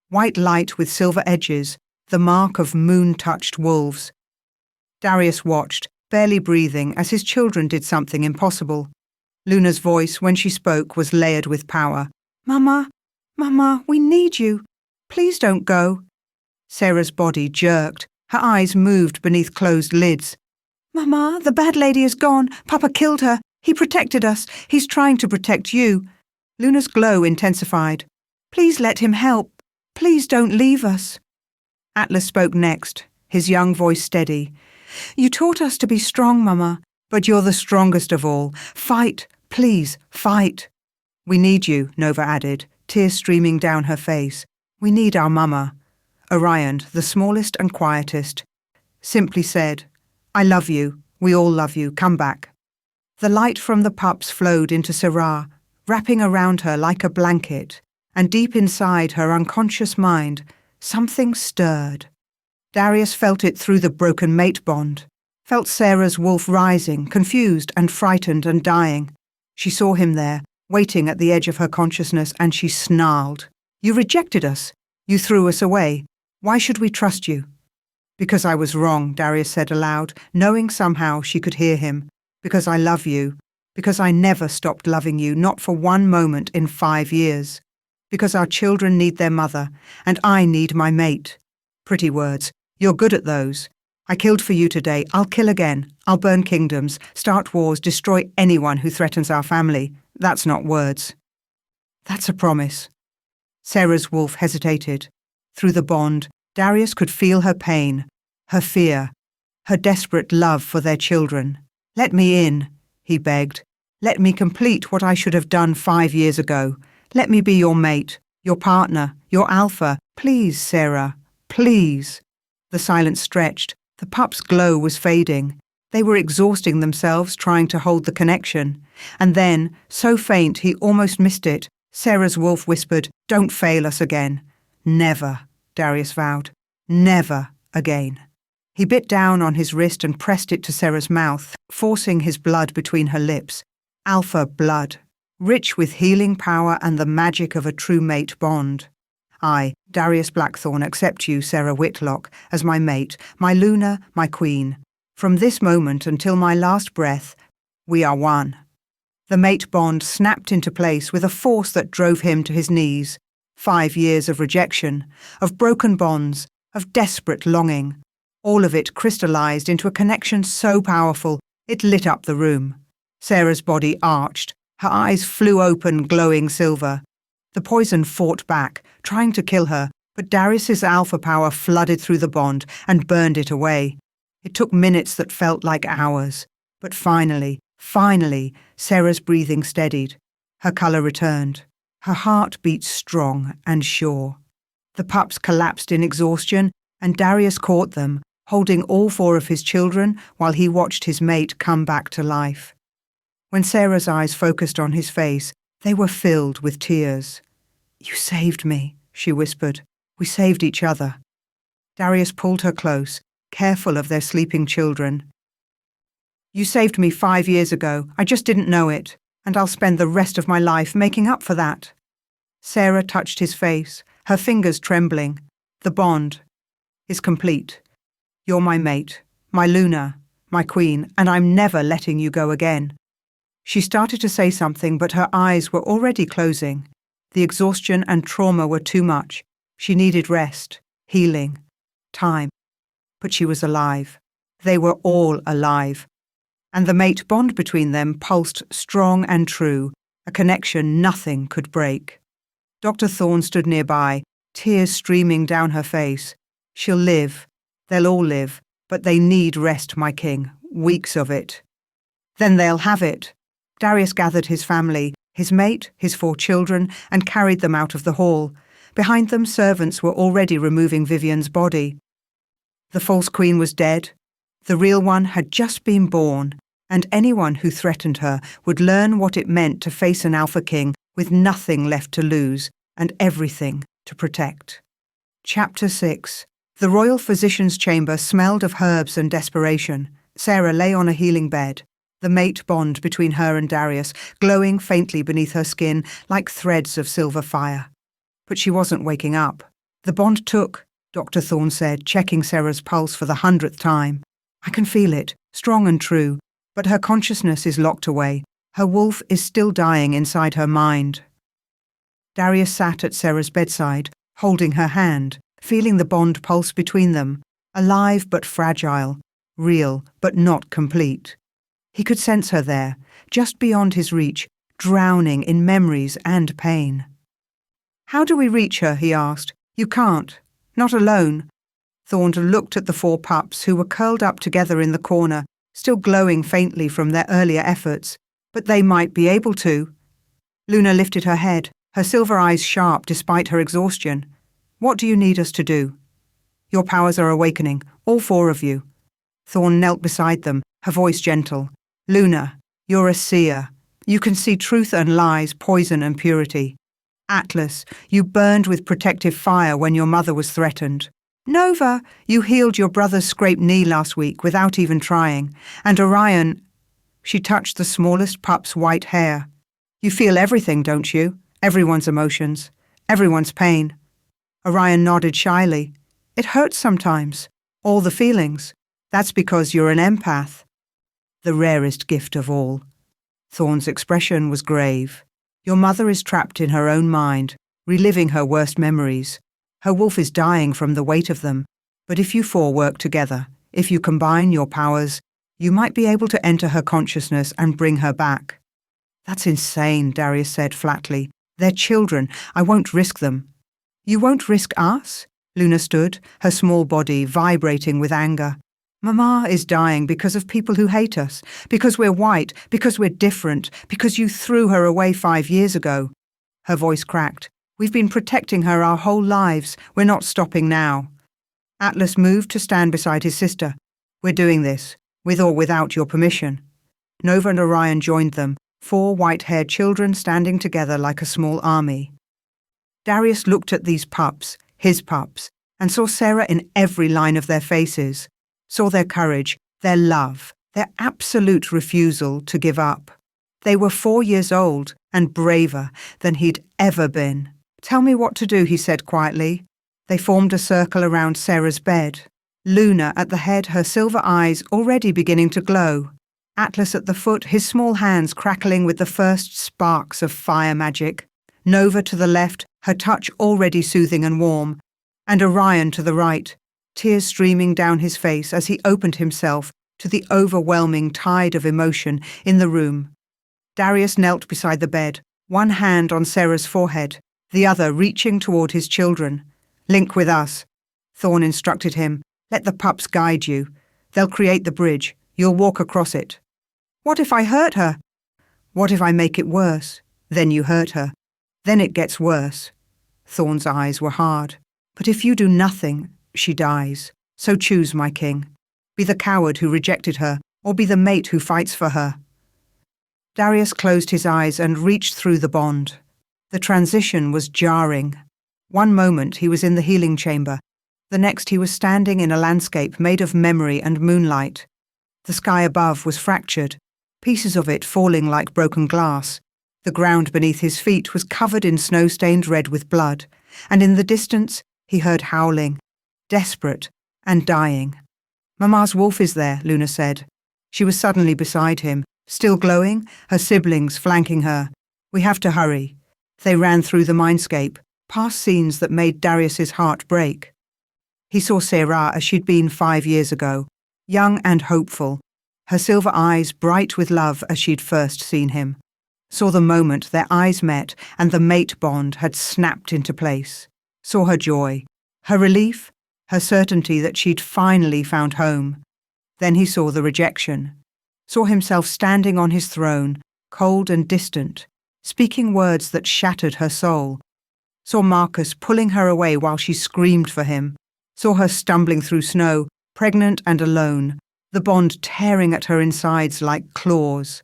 White light with silver edges, the mark of moon-touched wolves. Darius watched, barely breathing, as his children did something impossible. Luna's voice, when she spoke, was layered with power. Mama, Mama, we need you. Please don't go. Sarah's body jerked. Her eyes moved beneath closed lids. Mama, the bad lady is gone. Papa killed her. He protected us. He's trying to protect you. Luna's glow intensified. Please let him help. Please don't leave us. Atlas spoke next, his young voice steady. You taught us to be strong, Mama, but you're the strongest of all. Fight, please, fight. We need you, Nova added, tears streaming down her face. We need our Mama. Orion, the smallest and quietest, simply said, I love you. We all love you. Come back. The light from the pups flowed into Sarah, wrapping around her like a blanket, and deep inside her unconscious mind, something stirred. Darius felt it through the broken mate bond, felt Sarah's wolf rising, confused and frightened and dying. She saw him there, waiting at the edge of her consciousness, and she snarled. You rejected us. You threw us away. Why should we trust you? Because I was wrong, Darius said aloud, knowing somehow she could hear him. Because I love you. Because I never stopped loving you, not for one moment in 5 years. Because our children need their mother, and I need my mate. Pretty words. You're good at those. I killed for you today. I'll kill again. I'll burn kingdoms, start wars, destroy anyone who threatens our family. That's not words. That's a promise. Sarah's wolf hesitated. Through the bond, Darius could feel her pain, her fear, her desperate love for their children. Let me in, he begged. Let me complete what I should have done 5 years ago. Let me be your mate, your partner, your alpha. Please, Sarah, please. The silence stretched. The pup's glow was fading. They were exhausting themselves trying to hold the connection. And then, so faint he almost missed it, Sarah's wolf whispered, Don't fail us again. Never, Darius vowed. Never again. He bit down on his wrist and pressed it to Sarah's mouth, forcing his blood between her lips. Alpha blood, rich with healing power and the magic of a true mate bond. I, Darius Blackthorn, accept you, Sarah Whitlock, as my mate, my Luna, my queen. From this moment until my last breath, we are one. The mate bond snapped into place with a force that drove him to his knees. 5 years of rejection, of broken bonds, of desperate longing. All of it crystallized into a connection so powerful it lit up the room. Sarah's body arched. Her eyes flew open, glowing silver. The poison fought back, trying to kill her, but Darius's alpha power flooded through the bond and burned it away. It took minutes that felt like hours. But finally, Sarah's breathing steadied. Her color returned. Her heart beat strong and sure. The pups collapsed in exhaustion, and Darius caught them, holding all 4 of his children while he watched his mate come back to life. When Sarah's eyes focused on his face, they were filled with tears. You saved me, she whispered. We saved each other. Darius pulled her close, careful of their sleeping children. You saved me 5 years ago. I just didn't know it, and I'll spend the rest of my life making up for that. Sarah touched his face, her fingers trembling. The bond is complete. You're my mate, my Luna, my queen, and I'm never letting you go again. She started to say something, but her eyes were already closing. The exhaustion and trauma were too much. She needed rest, healing, time. But she was alive. They were all alive. And the mate bond between them pulsed strong and true, a connection nothing could break. Dr. Thorne stood nearby, tears streaming down her face. She'll live. They'll all live. But they need rest, my king. Weeks of it. Then they'll have it. Darius gathered his family, his mate, his 4 children, and carried them out of the hall. Behind them, servants were already removing Vivian's body. The false queen was dead. The real one had just been born, and anyone who threatened her would learn what it meant to face an alpha king with nothing left to lose and everything to protect. Chapter 6. The royal physician's chamber smelled of herbs and desperation. Sarah lay on a healing bed, the mate bond between her and Darius glowing faintly beneath her skin like threads of silver fire. But she wasn't waking up. The bond took, Dr. Thorne said, checking Sarah's pulse for the 100th time. I can feel it, strong and true, but her consciousness is locked away. Her wolf is still dying inside her mind. Darius sat at Sarah's bedside, holding her hand, feeling the bond pulse between them, alive but fragile, real but not complete. He could sense her there, just beyond his reach, drowning in memories and pain. How do we reach her? He asked. You can't. Not alone. Thorne looked at the 4 pups who were curled up together in the corner, still glowing faintly from their earlier efforts. But they might be able to. Luna lifted her head, her silver eyes sharp despite her exhaustion. What do you need us to do? Your powers are awakening, all 4 of you. Thorne knelt beside them, her voice gentle. Luna, you're a seer. You can see truth and lies, poison and purity. Atlas, you burned with protective fire when your mother was threatened. Nova, you healed your brother's scraped knee last week without even trying. And Orion, she touched the smallest pup's white hair. You feel everything, don't you? Everyone's emotions, everyone's pain. Orion nodded shyly. It hurts sometimes. All the feelings. That's because you're an empath. The rarest gift of all. Thorne's expression was grave. Your mother is trapped in her own mind, reliving her worst memories. Her wolf is dying from the weight of them. But if you 4 work together, if you combine your powers, you might be able to enter her consciousness and bring her back. That's insane, Darius said flatly. They're children. I won't risk them. You won't risk us? Luna stood, her small body vibrating with anger. Mama is dying because of people who hate us, because we're white, because we're different, because you threw her away 5 years ago. Her voice cracked. We've been protecting her our whole lives. We're not stopping now. Atlas moved to stand beside his sister. We're doing this, with or without your permission. Nova and Orion joined them, 4 white-haired children standing together like a small army. Darius looked at these pups, his pups, and saw Sarah in every line of their faces. Saw their courage, their love, their absolute refusal to give up. They were 4 years old and braver than he'd ever been. Tell me what to do, he said quietly. They formed a circle around Sarah's bed. Luna at the head, her silver eyes already beginning to glow. Atlas at the foot, his small hands crackling with the first sparks of fire magic. Nova to the left, her touch already soothing and warm. And Orion to the right, tears streaming down his face as he opened himself to the overwhelming tide of emotion in the room. Darius knelt beside the bed, one hand on Sarah's forehead, the other reaching toward his children. Link with us, Thorne instructed him. Let the pups guide you. They'll create the bridge. You'll walk across it. What if I hurt her? What if I make it worse? Then you hurt her. Then it gets worse. Thorne's eyes were hard. But if you do nothing, she dies. So choose, my king. Be the coward who rejected her, or be the mate who fights for her. Darius closed his eyes and reached through the bond. The transition was jarring. One moment he was in the healing chamber. The next he was standing in a landscape made of memory and moonlight. The sky above was fractured, pieces of it falling like broken glass. The ground beneath his feet was covered in snow-stained red with blood, and in the distance he heard howling, desperate and dying. Mama's wolf is there, Luna said. She was suddenly beside him, still glowing, her siblings flanking her. We have to hurry. They ran through the mindscape, past scenes that made Darius's heart break. He saw Sarah as she'd been 5 years ago, young and hopeful, her silver eyes bright with love as she'd first seen him. Saw the moment their eyes met and the mate bond had snapped into place. Saw her joy, her relief, her certainty that she'd finally found home. Then he saw the rejection. Saw himself standing on his throne, cold and distant, speaking words that shattered her soul. Saw Marcus pulling her away while she screamed for him. Saw her stumbling through snow, pregnant and alone, the bond tearing at her insides like claws.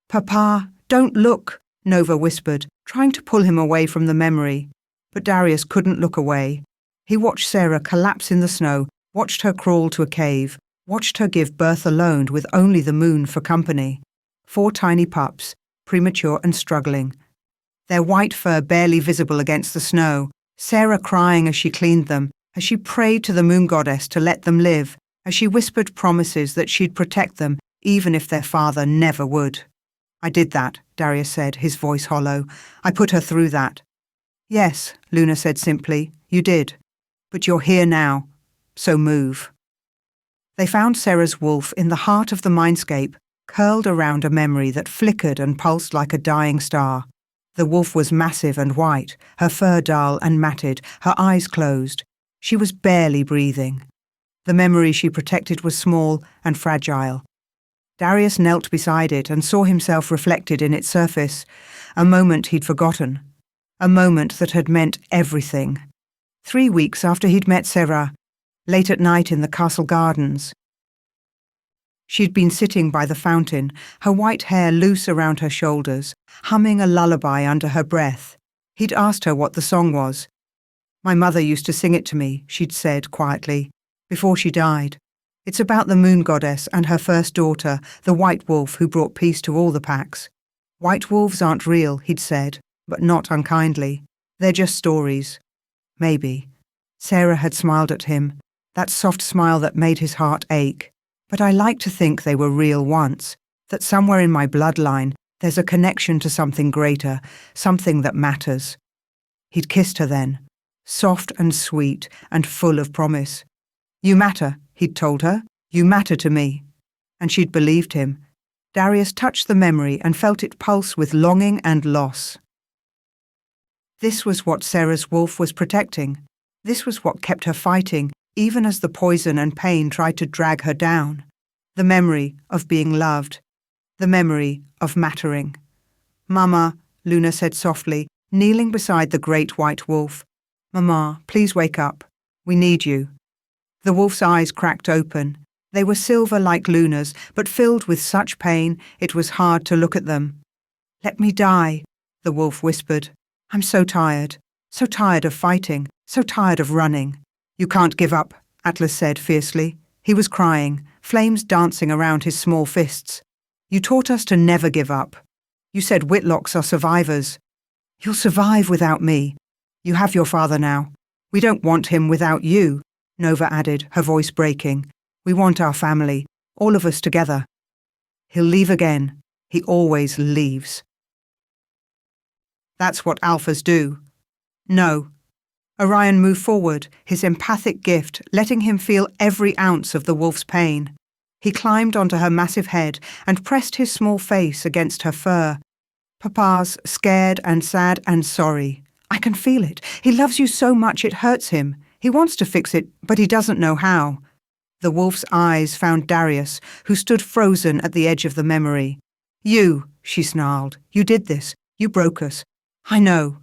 "Papa, don't look," Nova whispered, trying to pull him away from the memory. But Darius couldn't look away. He watched Sarah collapse in the snow, watched her crawl to a cave, watched her give birth alone with only the moon for company. 4 tiny pups, premature and struggling. Their white fur barely visible against the snow, Sarah crying as she cleaned them, as she prayed to the moon goddess to let them live, as she whispered promises that she'd protect them even if their father never would. "I did that," Darius said, his voice hollow. "I put her through that." "Yes," Luna said simply, "you did. But you're here now, so move." They found Sarah's wolf in the heart of the mindscape, curled around a memory that flickered and pulsed like a dying star. The wolf was massive and white, her fur dull and matted, her eyes closed. She was barely breathing. The memory she protected was small and fragile. Darius knelt beside it and saw himself reflected in its surface, a moment he'd forgotten, a moment that had meant everything. 3 weeks after he'd met Sarah, late at night in the castle gardens. She'd been sitting by the fountain, her white hair loose around her shoulders, humming a lullaby under her breath. He'd asked her what the song was. "My mother used to sing it to me," she'd said quietly, "before she died. It's about the moon goddess and her first daughter, the white wolf who brought peace to all the packs. White wolves aren't real," he'd said, but not unkindly. "They're just stories." Maybe. Sarah had smiled at him, that soft smile that made his heart ache. "But I like to think they were real once, that somewhere in my bloodline there's a connection to something greater, something that matters." He'd kissed her then, soft and sweet and full of promise. "You matter," he'd told her. "You matter to me." And she'd believed him. Darius touched the memory and felt it pulse with longing and loss. This was what Sarah's wolf was protecting. This was what kept her fighting, even as the poison and pain tried to drag her down. The memory of being loved. The memory of mattering. "Mama," Luna said softly, kneeling beside the great white wolf. "Mama, please wake up. We need you." The wolf's eyes cracked open. They were silver like Luna's, but filled with such pain it was hard to look at them. "Let me die," the wolf whispered. "I'm so tired of fighting, so tired of running." "You can't give up," Atlas said fiercely. He was crying, flames dancing around his small fists. "You taught us to never give up. You said Whitlocks are survivors. You'll survive without me. You have your father now. We don't want him without you," Nova added, her voice breaking. "We want our family, all of us together." "He'll leave again. He always leaves." "That's what alphas do." "No." Orion moved forward, his empathic gift letting him feel every ounce of the wolf's pain. He climbed onto her massive head and pressed his small face against her fur. "Papa's scared and sad and sorry. I can feel it. He loves you so much it hurts him. He wants to fix it, but he doesn't know how." The wolf's eyes found Darius, who stood frozen at the edge of the memory. "You," she snarled. "You did this. You broke us. I know."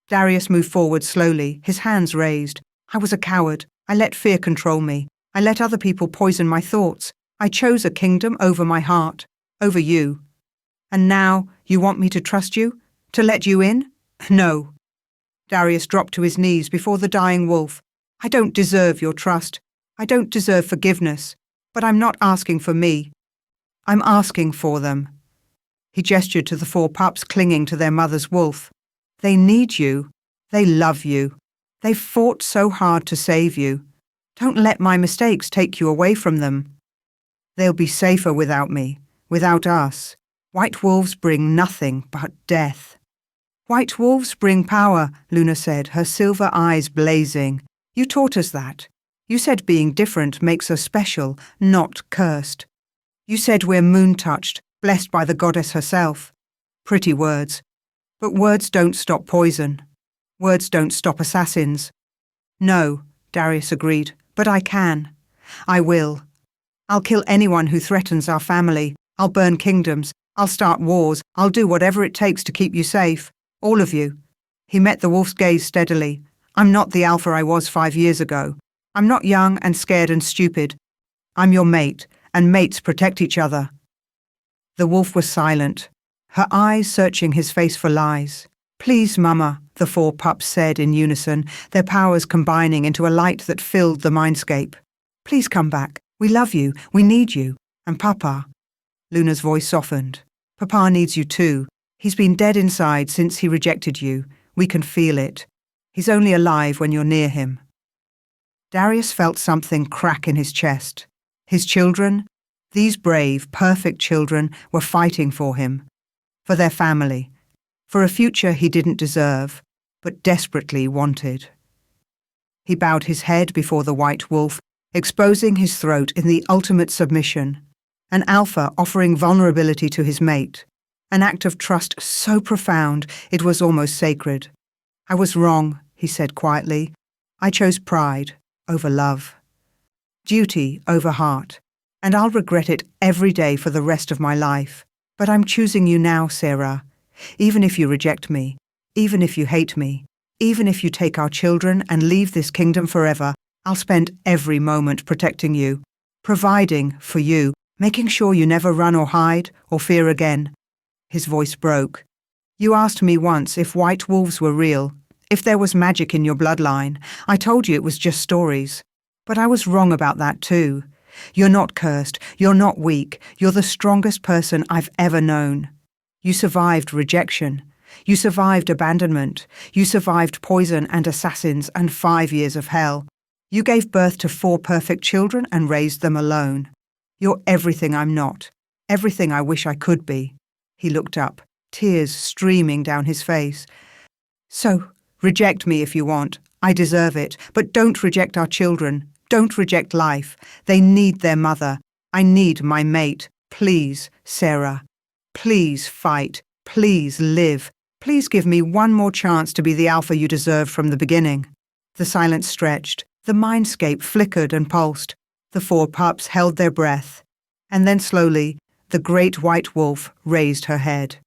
Darius moved forward slowly, his hands raised. "I was a coward. I let fear control me. I let other people poison my thoughts. I chose a kingdom over my heart, over you. And now you want me to trust you? To let you in? No." Darius dropped to his knees before the dying wolf. "I don't deserve your trust. I don't deserve forgiveness. But I'm not asking for me. I'm asking for them." He gestured to the 4 pups clinging to their mother's wolf. "They need you. They love you. They've fought so hard to save you. Don't let my mistakes take you away from them. They'll be safer without me, without us. White wolves bring nothing but death." "White wolves bring power," Luna said, her silver eyes blazing. "You taught us that. You said being different makes us special, not cursed. You said we're moon-touched, blessed by the goddess herself." Pretty words. But words don't stop poison. Words don't stop assassins. "No," Darius agreed, "but I can. I will. I'll kill anyone who threatens our family. I'll burn kingdoms. I'll start wars. I'll do whatever it takes to keep you safe. All of you." He met the wolf's gaze steadily. "I'm not the alpha I was 5 years ago. I'm not young and scared and stupid. I'm your mate, and mates protect each other." The wolf was silent, her eyes searching his face for lies. "Please, Mama," the 4 pups said in unison, their powers combining into a light that filled the mindscape. "Please come back. We love you. We need you. And Papa." Luna's voice softened. "Papa needs you too. He's been dead inside since he rejected you. We can feel it. He's only alive when you're near him." Darius felt something crack in his chest. His children, these brave, perfect children, were fighting for him, for their family, for a future he didn't deserve, but desperately wanted. He bowed his head before the white wolf, exposing his throat in the ultimate submission, an alpha offering vulnerability to his mate, an act of trust so profound it was almost sacred. "I was wrong," he said quietly. "I chose pride over love, duty over heart, and I'll regret it every day for the rest of my life. But I'm choosing you now, Sarah. Even if you reject me, even if you hate me, even if you take our children and leave this kingdom forever, I'll spend every moment protecting you, providing for you, making sure you never run or hide or fear again." His voice broke. "You asked me once if white wolves were real, if there was magic in your bloodline. I told you it was just stories. But I was wrong about that too. You're not cursed. You're not weak. You're the strongest person I've ever known. You survived rejection. You survived abandonment. You survived poison and assassins and 5 years of hell. You gave birth to 4 perfect children and raised them alone. You're everything I'm not, everything I wish I could be." He looked up, tears streaming down his face. "So, reject me if you want. I deserve it. But don't reject our children. Don't reject life. They need their mother. I need my mate. Please, Sarah. Please fight. Please live. Please give me one more chance to be the alpha you deserve from the beginning." The silence stretched. The mindscape flickered and pulsed. The 4 pups held their breath. And then slowly, the great white wolf raised her head.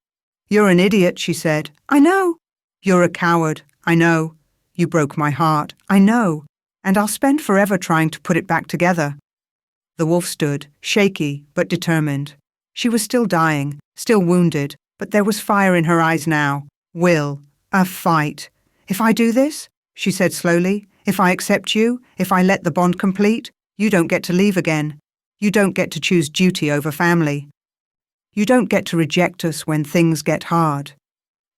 "You're an idiot," she said. "I know." "You're a coward. I know. You broke my heart. I know. And I'll spend forever trying to put it back together." The wolf stood, shaky but determined. She was still dying, still wounded, but there was fire in her eyes now. Will. A fight. "If I do this," she said slowly, "if I accept you, if I let the bond complete, you don't get to leave again. You don't get to choose duty over family. You don't get to reject us when things get hard."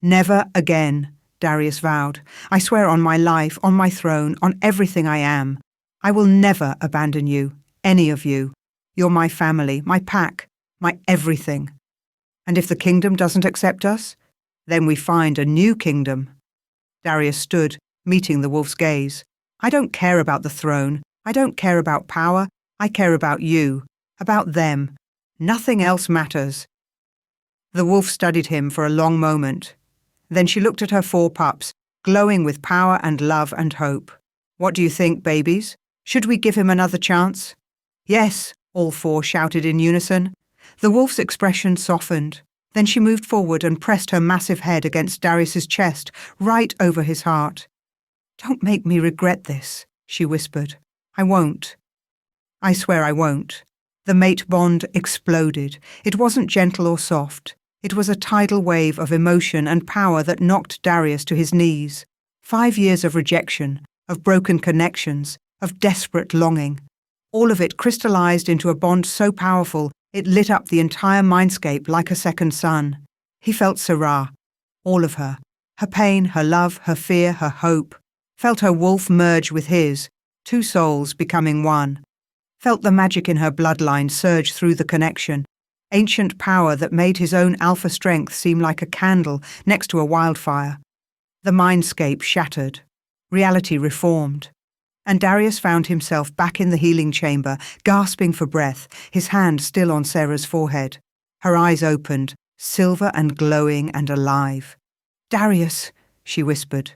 "Never again," Darius vowed. "I swear on my life, on my throne, on everything I am. I will never abandon you, any of you. You're my family, my pack, my everything. And if the kingdom doesn't accept us, then we find a new kingdom." Darius stood, meeting the wolf's gaze. "I don't care about the throne. I don't care about power. I care about you, about them. Nothing else matters." The wolf studied him for a long moment. Then she looked at her 4 pups, glowing with power and love and hope. "What do you think, babies? Should we give him another chance?" "Yes," all 4 shouted in unison. The wolf's expression softened. Then she moved forward and pressed her massive head against Darius's chest, right over his heart. "Don't make me regret this," she whispered. "I won't. I swear I won't." The mate bond exploded. It wasn't gentle or soft. It was a tidal wave of emotion and power that knocked Darius to his knees. 5 years of rejection, of broken connections, of desperate longing. All of it crystallized into a bond so powerful it lit up the entire mindscape like a second sun. He felt Sarah, all of her, her pain, her love, her fear, her hope. Felt her wolf merge with his, 2 souls becoming one. Felt the magic in her bloodline surge through the connection. Ancient power that made his own alpha strength seem like a candle next to a wildfire. The mindscape shattered. Reality reformed. And Darius found himself back in the healing chamber, gasping for breath, his hand still on Sarah's forehead. Her eyes opened, silver and glowing and alive. "Darius," she whispered.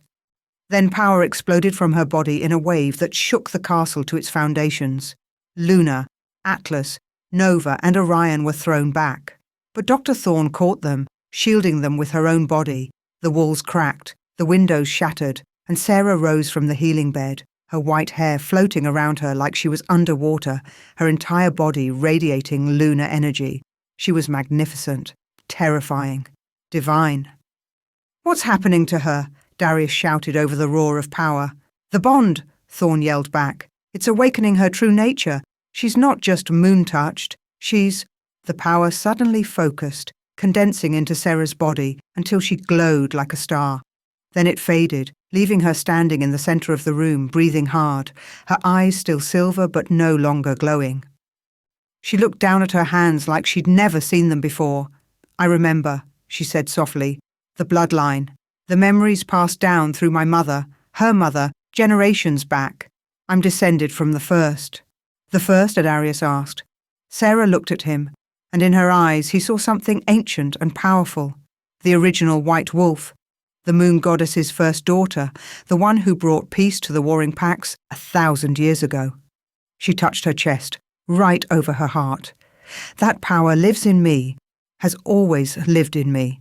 Then power exploded from her body in a wave that shook the castle to its foundations. Luna, Atlas, Nova and Orion were thrown back. But Dr. Thorne caught them, shielding them with her own body. The walls cracked, the windows shattered, and Sarah rose from the healing bed, her white hair floating around her like she was underwater, her entire body radiating lunar energy. She was magnificent, terrifying, divine. "What's happening to her?" Darius shouted over the roar of power. "The bond," Thorne yelled back. "It's awakening her true nature. She's not just moon-touched, she's—" The power suddenly focused, condensing into Sarah's body until she glowed like a star. Then it faded, leaving her standing in the center of the room, breathing hard, her eyes still silver but no longer glowing. She looked down at her hands like she'd never seen them before. "I remember," she said softly, "the bloodline, the memories passed down through my mother, her mother, generations back. I'm descended from the first." "The first?" Darius asked. Sarah looked at him, and in her eyes he saw something ancient and powerful. The original white wolf, the moon goddess's first daughter, the one who brought peace to the warring packs 1,000 years ago. She touched her chest, right over her heart. "That power lives in me, has always lived in me.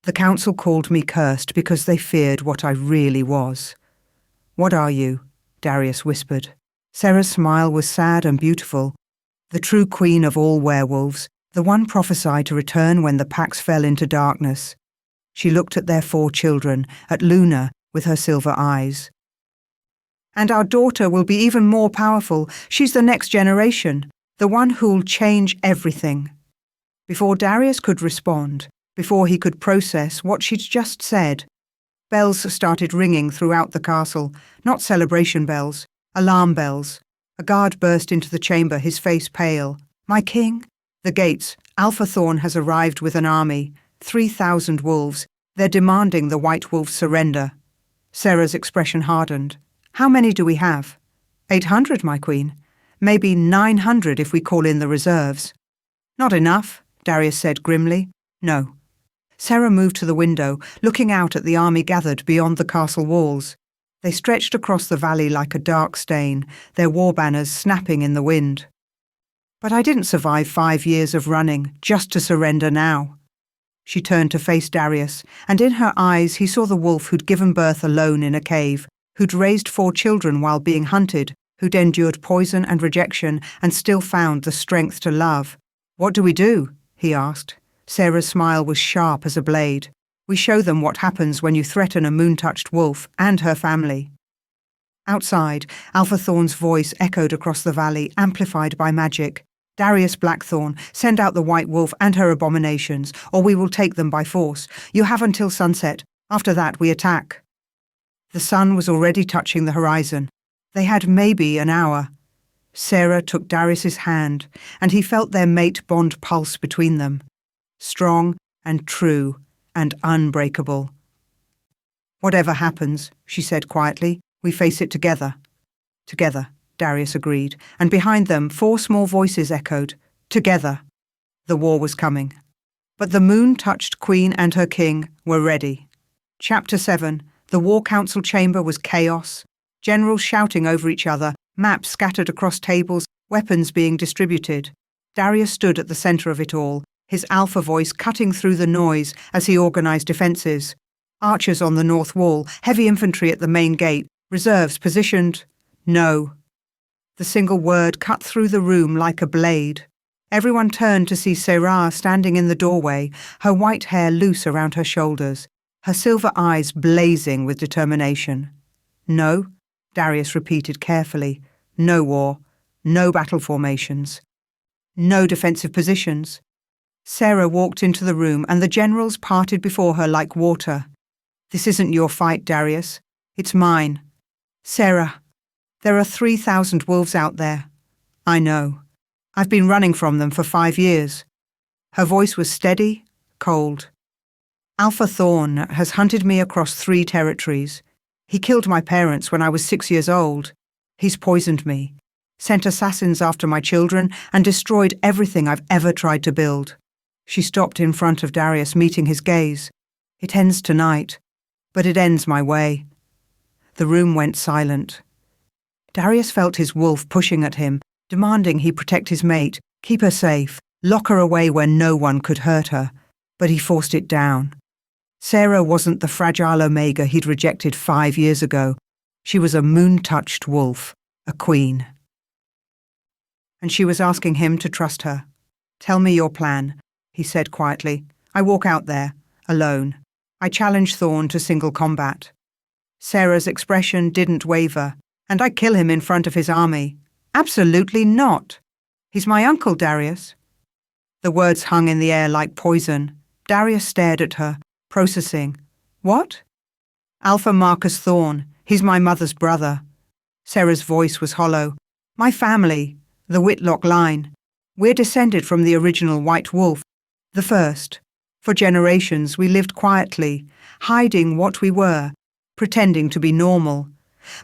The council called me cursed because they feared what I really was." "What are you?" Darius whispered. Sarah's smile was sad and beautiful. "The true queen of all werewolves, the one prophesied to return when the packs fell into darkness." She looked at their 4 children, at Luna, with her silver eyes. "And our daughter will be even more powerful. She's the next generation, the one who'll change everything." Before Darius could respond, before he could process what she'd just said, bells started ringing throughout the castle, not celebration bells, alarm bells. A guard burst into the chamber, his face pale. "My king?" "The gates. Alpha Thorne has arrived with an army. 3,000 wolves. They're demanding the white wolf's surrender." Sarah's expression hardened. "How many do we have?" 800, my queen. Maybe 900 if we call in the reserves." "Not enough," Darius said grimly. "No." Sarah moved to the window, looking out at the army gathered beyond the castle walls. They stretched across the valley like a dark stain, their war banners snapping in the wind. "But I didn't survive 5 years of running just to surrender now." She turned to face Darius, and in her eyes he saw the wolf who'd given birth alone in a cave, who'd raised 4 children while being hunted, who'd endured poison and rejection and still found the strength to love. "What do we do?" he asked. Sarah's smile was sharp as a blade. "We show them what happens when you threaten a moon-touched wolf and her family." Outside, Alpha Thorne's voice echoed across the valley, amplified by magic. "Darius Blackthorne, send out the white wolf and her abominations, or we will take them by force. You have until sunset. After that, we attack." The sun was already touching the horizon. They had maybe an hour. Sarah took Darius's hand, and he felt their mate bond pulse between them. Strong and true and unbreakable. "Whatever happens," she said quietly, "we face it together." "Together," Darius agreed, and behind them 4 small voices echoed, "Together." The war was coming. But the moon-touched queen and her king were ready. Chapter 7. The War Council chamber was chaos. Generals shouting over each other, maps scattered across tables, weapons being distributed. Darius stood at the center of it all, his alpha voice cutting through the noise as he organized defenses. Archers on the north wall, heavy infantry at the main gate, reserves positioned. No. The single word cut through the room like a blade. Everyone turned to see Sarah standing in the doorway, her white hair loose around her shoulders, her silver eyes blazing with determination. "No," Darius repeated carefully. "No war. No battle formations. No defensive positions." Sarah walked into the room and the generals parted before her like water. "This isn't your fight, Darius. It's mine." "Sarah, there are 3,000 wolves out there." "I know. I've been running from them for 5 years." Her voice was steady, cold. "Alpha Thorne has hunted me across 3 territories. He killed my parents when I was 6 years old. He's poisoned me, sent assassins after my children, and destroyed everything I've ever tried to build." She stopped in front of Darius, meeting his gaze. "It ends tonight, but it ends my way." The room went silent. Darius felt his wolf pushing at him, demanding he protect his mate, keep her safe, lock her away where no one could hurt her, but he forced it down. Sarah wasn't the fragile Omega he'd rejected 5 years ago. She was a moon-touched wolf, a queen. And she was asking him to trust her. "Tell me your plan," he said quietly. I walk out there, alone. I challenge Thorn to single combat. Sarah's expression didn't waver. "And I kill him in front of his army." "Absolutely not. He's my uncle, Darius." The words hung in the air like poison. Darius stared at her, processing. "What?" "Alpha Marcus Thorn. He's my mother's brother." Sarah's voice was hollow. "My family, the Whitlock line. We're descended from the original White Wolf, the first. For generations we lived quietly, hiding what we were, pretending to be normal.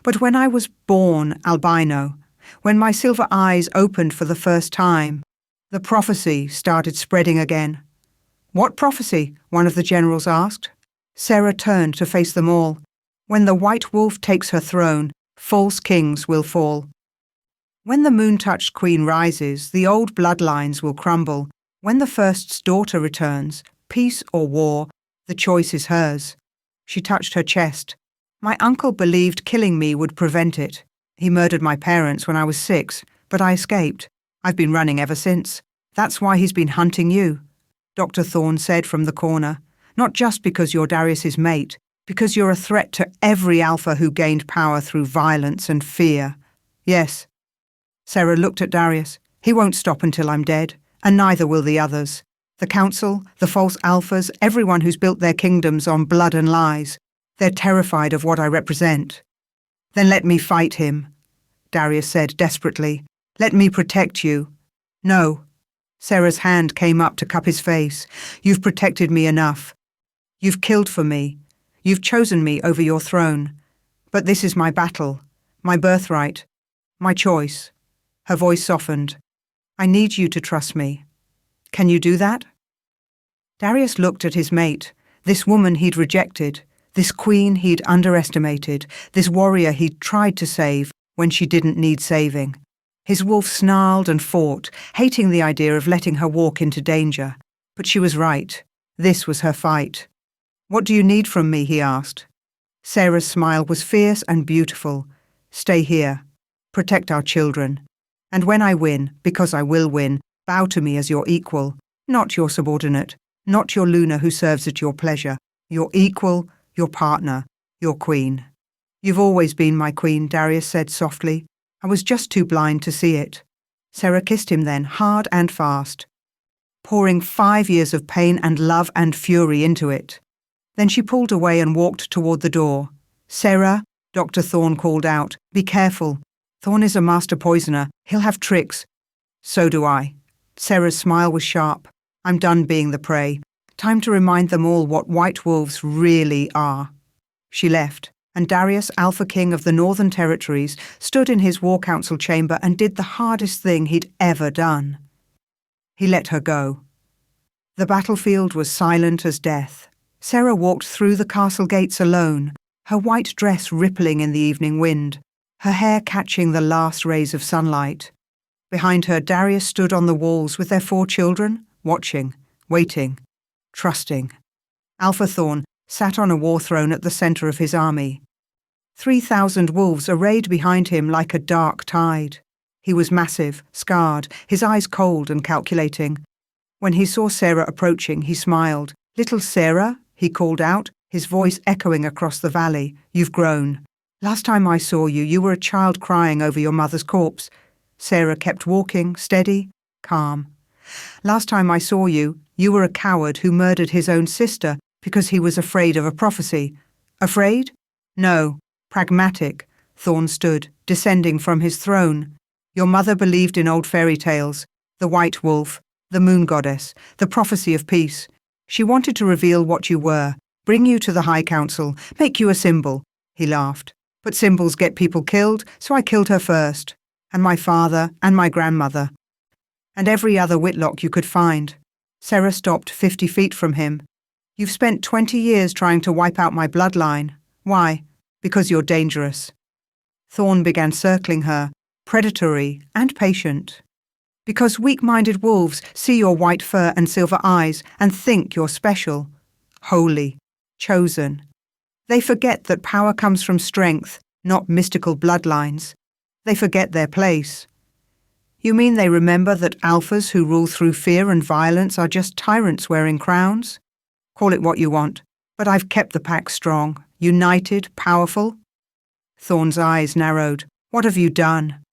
But when I was born albino, when my silver eyes opened for the first time, the prophecy started spreading again." "What prophecy?" one of the generals asked. Sarah turned to face them all. "When the White Wolf takes her throne, false kings will fall. When the moon-touched queen rises, the old bloodlines will crumble. When the first's daughter returns, peace or war, the choice is hers." She touched her chest. "My uncle believed killing me would prevent it. He murdered my parents when I was 6, but I escaped. I've been running ever since. That's why he's been hunting you," Dr. Thorne said from the corner. "Not just because you're Darius's mate, because you're a threat to every alpha who gained power through violence and fear." "Yes." Sarah looked at Darius. "He won't stop until I'm dead, and neither will the others. The council, the false alphas, everyone who's built their kingdoms on blood and lies. They're terrified of what I represent." "Then let me fight him," Darius said desperately. "Let me protect you." "No." Sarah's hand came up to cup his face. "You've protected me enough. You've killed for me. You've chosen me over your throne. But this is my battle, my birthright, my choice." Her voice softened. "I need you to trust me. Can you do that?" Darius looked at his mate, this woman he'd rejected, this queen he'd underestimated, this warrior he'd tried to save when she didn't need saving. His wolf snarled and fought, hating the idea of letting her walk into danger. But she was right. This was her fight. "What do you need from me?" he asked. Sarah's smile was fierce and beautiful. "Stay here. Protect our children. And when I win, because I will win, bow to me as your equal, not your subordinate, not your Luna who serves at your pleasure. Your equal, your partner, your queen." "You've always been my queen," Darius said softly. "I was just too blind to see it." Sarah kissed him then, hard and fast, pouring 5 years of pain and love and fury into it. Then she pulled away and walked toward the door. "Sarah," Dr. Thorne called out, "be careful. Thorne is a master poisoner. He'll have tricks." "So do I." Sarah's smile was sharp. "I'm done being the prey. Time to remind them all what white wolves really are." She left, and Darius, Alpha King of the Northern Territories, stood in his war council chamber and did the hardest thing he'd ever done. He let her go. The battlefield was silent as death. Sarah walked through the castle gates alone, her white dress rippling in the evening wind, her hair catching the last rays of sunlight. Behind her, Darius stood on the walls with their 4 children, watching, waiting, trusting. Alpha Thorne sat on a war throne at the center of his army. 3,000 wolves arrayed behind him like a dark tide. He was massive, scarred, his eyes cold and calculating. When he saw Sarah approaching, he smiled. "Little Sarah," he called out, his voice echoing across the valley. "You've grown. Last time I saw you, you were a child crying over your mother's corpse." Sarah kept walking, steady, calm. "Last time I saw you, you were a coward who murdered his own sister because he was afraid of a prophecy." "Afraid?" "No, pragmatic." Thorne stood, descending from his throne. "Your mother believed in old fairy tales, the white wolf, the moon goddess, the prophecy of peace. She wanted to reveal what you were, bring you to the High Council, make you a symbol." He laughed. "But symbols get people killed, so I killed her first. And my father, and my grandmother. And every other Whitlock you could find." Sarah stopped 50 feet from him. "You've spent 20 years trying to wipe out my bloodline. Why? Because you're dangerous." Thorne began circling her, predatory and patient. Because weak-minded wolves see your white fur and silver eyes and think you're special, holy, chosen. They forget that power comes from strength, not mystical bloodlines. They forget their place. You mean they remember that alphas who rule through fear and violence are just tyrants wearing crowns? Call it what you want, but I've kept the pack strong, united, powerful. Thorn's eyes narrowed. What have you done?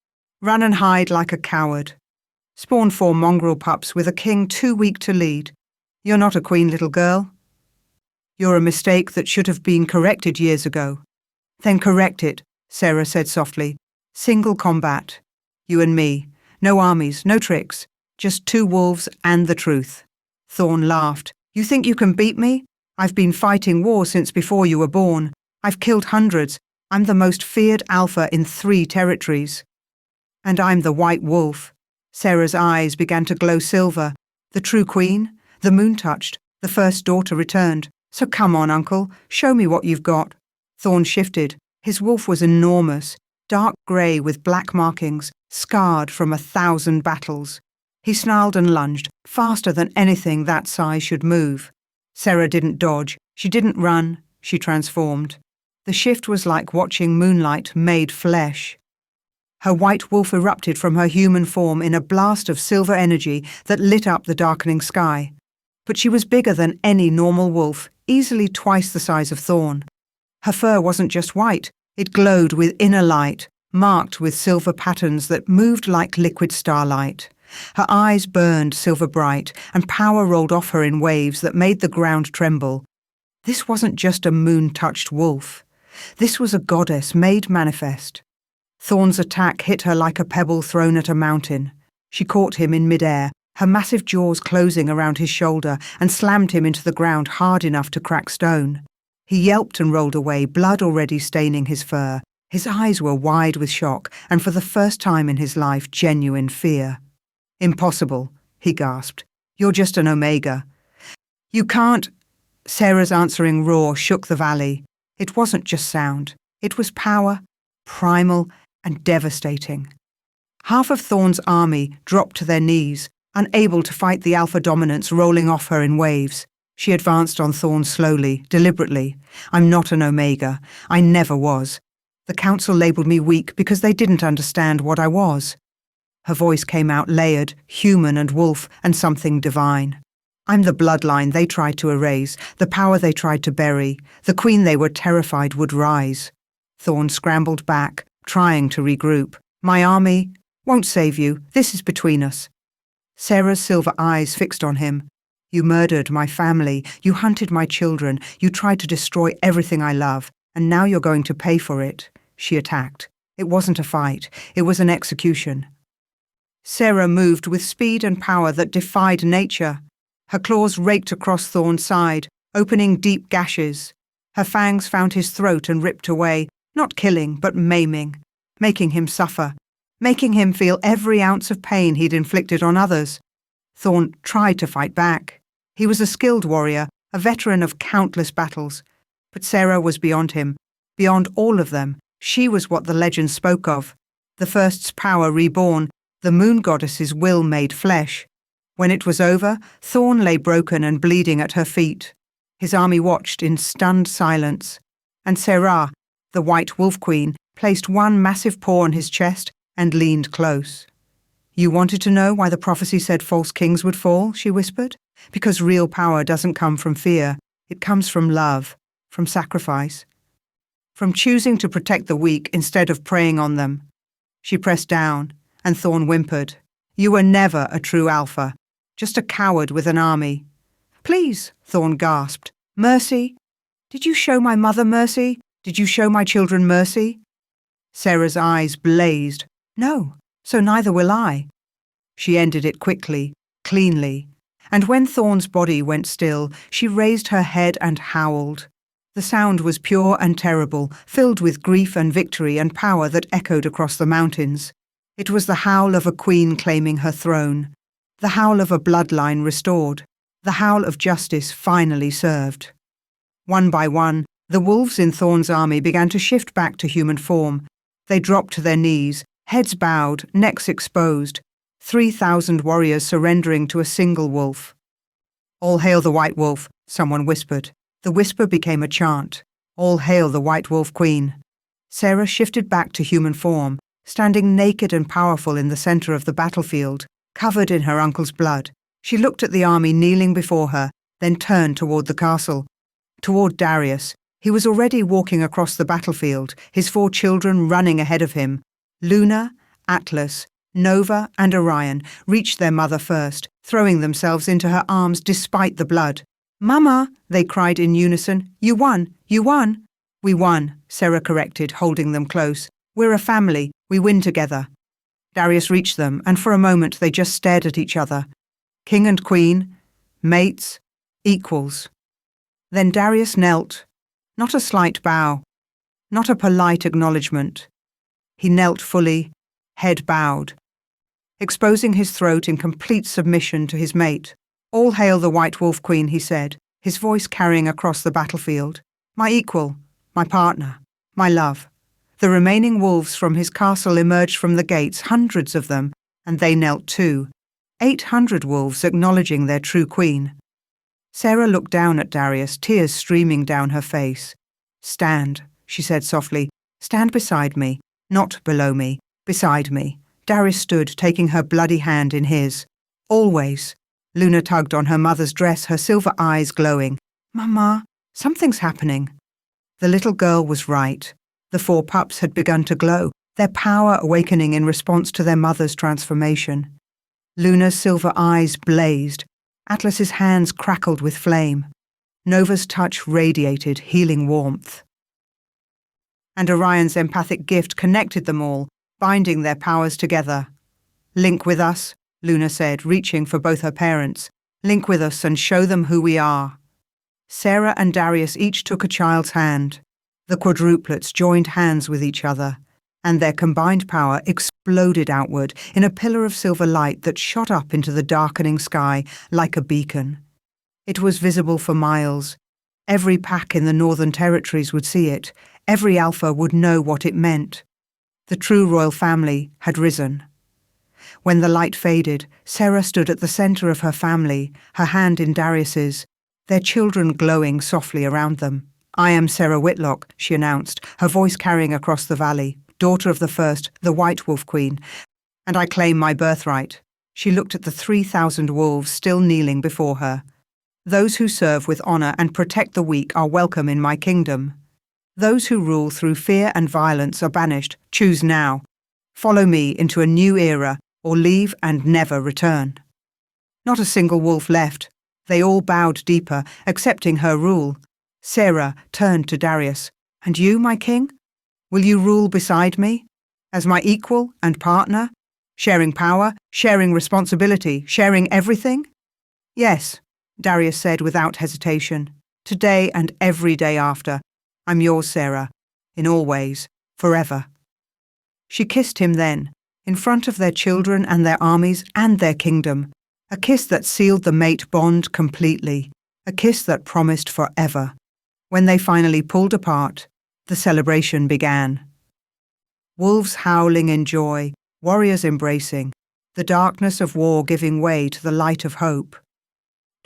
Run and hide like a coward. Spawn 4 mongrel pups with a king too weak to lead. You're not a queen, little girl. You're a mistake that should have been corrected years ago. Then correct it, Sarah said softly. Single combat. You and me. No armies, no tricks. Just 2 wolves and the truth. Thorn laughed. You think you can beat me? I've been fighting war since before you were born. I've killed hundreds. I'm the most feared alpha in 3 territories. And I'm the white wolf. Sarah's eyes began to glow silver. The true queen, the moon touched, the first daughter returned. So come on, uncle, show me what you've got. Thorn shifted. His wolf was enormous, dark grey with black markings, scarred from 1,000 battles. He snarled and lunged, faster than anything that size should move. Sarah didn't dodge, she didn't run, she transformed. The shift was like watching moonlight made flesh. Her white wolf erupted from her human form in a blast of silver energy that lit up the darkening sky. But she was bigger than any normal wolf, easily twice the size of Thorn. Her fur wasn't just white, it glowed with inner light, marked with silver patterns that moved like liquid starlight. Her eyes burned silver bright, and power rolled off her in waves that made the ground tremble. This wasn't just a moon-touched wolf. This was a goddess made manifest. Thorn's attack hit her like a pebble thrown at a mountain. She caught him in midair, her massive jaws closing around his shoulder, and slammed him into the ground hard enough to crack stone. He yelped and rolled away, blood already staining his fur. His eyes were wide with shock, and for the first time in his life, genuine fear. Impossible, he gasped. You're just an Omega. You can't. Sarah's answering roar shook the valley. It wasn't just sound. It was power, primal and devastating. Half of Thorn's army dropped to their knees, unable to fight the alpha dominance rolling off her in waves. She advanced on Thorn slowly, deliberately. I'm not an Omega. I never was. The council labelled me weak because they didn't understand what I was. Her voice came out layered, human and wolf, and something divine. I'm the bloodline they tried to erase, the power they tried to bury, the queen they were terrified would rise. Thorn scrambled back, trying to regroup. My army won't save you. This is between us. Sarah's silver eyes fixed on him. You murdered my family. You hunted my children. You tried to destroy everything I love. And now you're going to pay for it. She attacked. It wasn't a fight. It was an execution. Sarah moved with speed and power that defied nature. Her claws raked across Thorn's side, opening deep gashes. Her fangs found his throat and ripped away, not killing but maiming, making him suffer, making him feel every ounce of pain he'd inflicted on others. Thorn tried to fight back. He was a skilled warrior, a veteran of countless battles. But Sarah was beyond him, beyond all of them. She was what the legends spoke of. The first's power reborn, the moon goddess's will made flesh. When it was over, Thorn lay broken and bleeding at her feet. His army watched in stunned silence. And Sarah, the white wolf queen, placed one massive paw on his chest and leaned close. You wanted to know why the prophecy said false kings would fall, she whispered? Because real power doesn't come from fear. It comes from love, from sacrifice, from choosing to protect the weak instead of preying on them. She pressed down, and Thorn whimpered. You were never a true alpha, just a coward with an army. Please, Thorn gasped. Mercy? Did you show my mother mercy? Did you show my children mercy? Sarah's eyes blazed. No, so neither will I. She ended it quickly, cleanly, and when Thorn's body went still, she raised her head and howled. The sound was pure and terrible, filled with grief and victory and power that echoed across the mountains. It was the howl of a queen claiming her throne, the howl of a bloodline restored, the howl of justice finally served. One by one, the wolves in Thorn's army began to shift back to human form. They dropped to their knees, heads bowed, necks exposed. 3,000 warriors surrendering to a single wolf. "All hail the White Wolf," someone whispered. The whisper became a chant. "All hail the White Wolf Queen." Sarah shifted back to human form, standing naked and powerful in the center of the battlefield, covered in her uncle's blood. She looked at the army kneeling before her, then turned toward the castle. Toward Darius. He was already walking across the battlefield, his 4 children running ahead of him. Luna, Atlas, Nova, and Orion reached their mother first, throwing themselves into her arms despite the blood. "Mama," they cried in unison, "you won, you won." "We won," Sarah corrected, holding them close. "We're a family, we win together." Darius reached them, and for a moment they just stared at each other. King and queen, mates, equals. Then Darius knelt, not a slight bow, not a polite acknowledgement. He knelt fully, head bowed, exposing his throat in complete submission to his mate. "All hail the White Wolf Queen," he said, his voice carrying across the battlefield. "My equal, my partner, my love." The remaining wolves from his castle emerged from the gates, hundreds of them, and they knelt too. 800 wolves acknowledging their true queen. Sarah looked down at Darius, tears streaming down her face. "Stand," she said softly. "Stand beside me, not below me, beside me." Darius stood, taking her bloody hand in his. "Always." Luna tugged on her mother's dress, her silver eyes glowing. "Mama, something's happening." The little girl was right. The 4 pups had begun to glow, their power awakening in response to their mother's transformation. Luna's silver eyes blazed. Atlas's hands crackled with flame. Nova's touch radiated healing warmth. And Orion's empathic gift connected them all, binding their powers together. "Link with us," Luna said, reaching for both her parents. "Link with us and show them who we are." Sarah and Darius each took a child's hand. The quadruplets joined hands with each other, and their combined power exploded outward in a pillar of silver light that shot up into the darkening sky like a beacon. It was visible for miles. Every pack in the Northern Territories would see it. Every alpha would know what it meant. The true royal family had risen. When the light faded, Sarah stood at the center of her family, her hand in Darius's, their children glowing softly around them. "I am Sarah Whitlock," she announced, her voice carrying across the valley, "daughter of the first, the White Wolf Queen, and I claim my birthright." She looked at the 3,000 wolves still kneeling before her. "Those who serve with honor and protect the weak are welcome in my kingdom. Those who rule through fear and violence are banished. Choose now. Follow me into a new era, or leave and never return." Not a single wolf left. They all bowed deeper, accepting her rule. Sarah turned to Darius. "And you, my king? Will you rule beside me? As my equal and partner? Sharing power, sharing responsibility, sharing everything?" "Yes," Darius said without hesitation. "Today and every day after. I'm yours, Sarah. In all ways. Forever." She kissed him then, in front of their children and their armies and their kingdom. A kiss that sealed the mate bond completely. A kiss that promised forever. When they finally pulled apart, the celebration began. Wolves howling in joy, warriors embracing, the darkness of war giving way to the light of hope.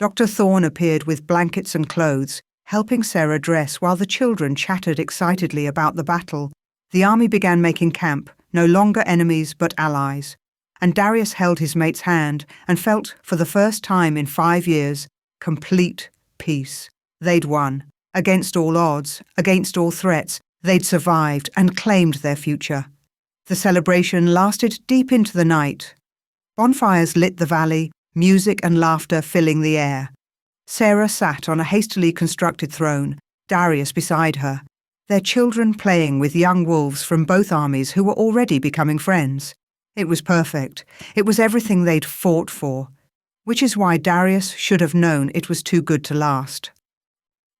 Dr. Thorne appeared with blankets and clothes, helping Sarah dress while the children chattered excitedly about the battle. The army began making camp, no longer enemies but allies. And Darius held his mate's hand and felt, for the first time in 5 years, complete peace. They'd won. Against all odds, against all threats, they'd survived and claimed their future. The celebration lasted deep into the night. Bonfires lit the valley, music and laughter filling the air. Sarah sat on a hastily constructed throne, Darius beside her, their children playing with young wolves from both armies who were already becoming friends. It was perfect. It was everything they'd fought for, which is why Darius should have known it was too good to last.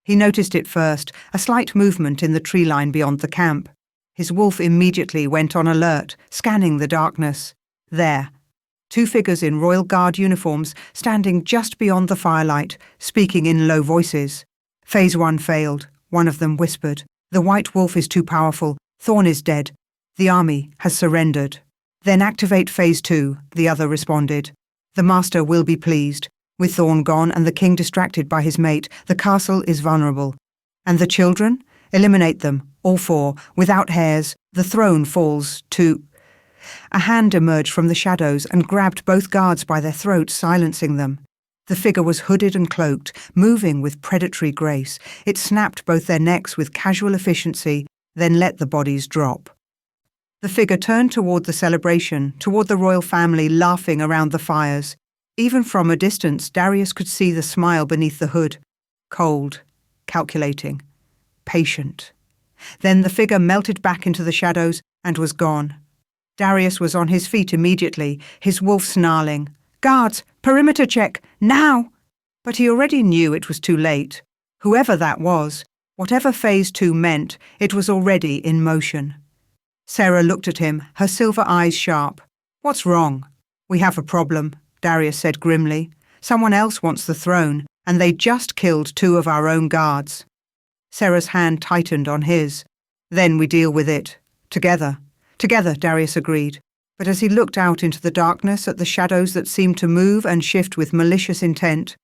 He noticed it first, a slight movement in the tree line beyond the camp. His wolf immediately went on alert, scanning the darkness. There, 2 figures in Royal Guard uniforms standing just beyond the firelight, speaking in low voices. Phase 1 failed, one of them whispered. "The White Wolf is too powerful. Thorne is dead. The army has surrendered." Then activate Phase 2, the other responded. The Master will be pleased. With Thorn gone and the king distracted by his mate, the castle is vulnerable. And the children? Eliminate them, all 4. Without hairs, the throne falls to... A hand emerged from the shadows and grabbed both guards by their throats, silencing them. The figure was hooded and cloaked, moving with predatory grace. It snapped both their necks with casual efficiency, then let the bodies drop. The figure turned toward the celebration, toward the royal family laughing around the fires. Even from a distance, Darius could see the smile beneath the hood. Cold, calculating, patient. Then the figure melted back into the shadows and was gone. Darius was on his feet immediately, his wolf snarling. Guards, perimeter check, now! But he already knew it was too late. Whoever that was, whatever Phase 2 meant, it was already in motion. Sarah looked at him, her silver eyes sharp. What's wrong? We have a problem, Darius said grimly. Someone else wants the throne, and they just killed 2 of our own guards. Sarah's hand tightened on his. Then we deal with it. Together. Together, Darius agreed. But as he looked out into the darkness at the shadows that seemed to move and shift with malicious intent,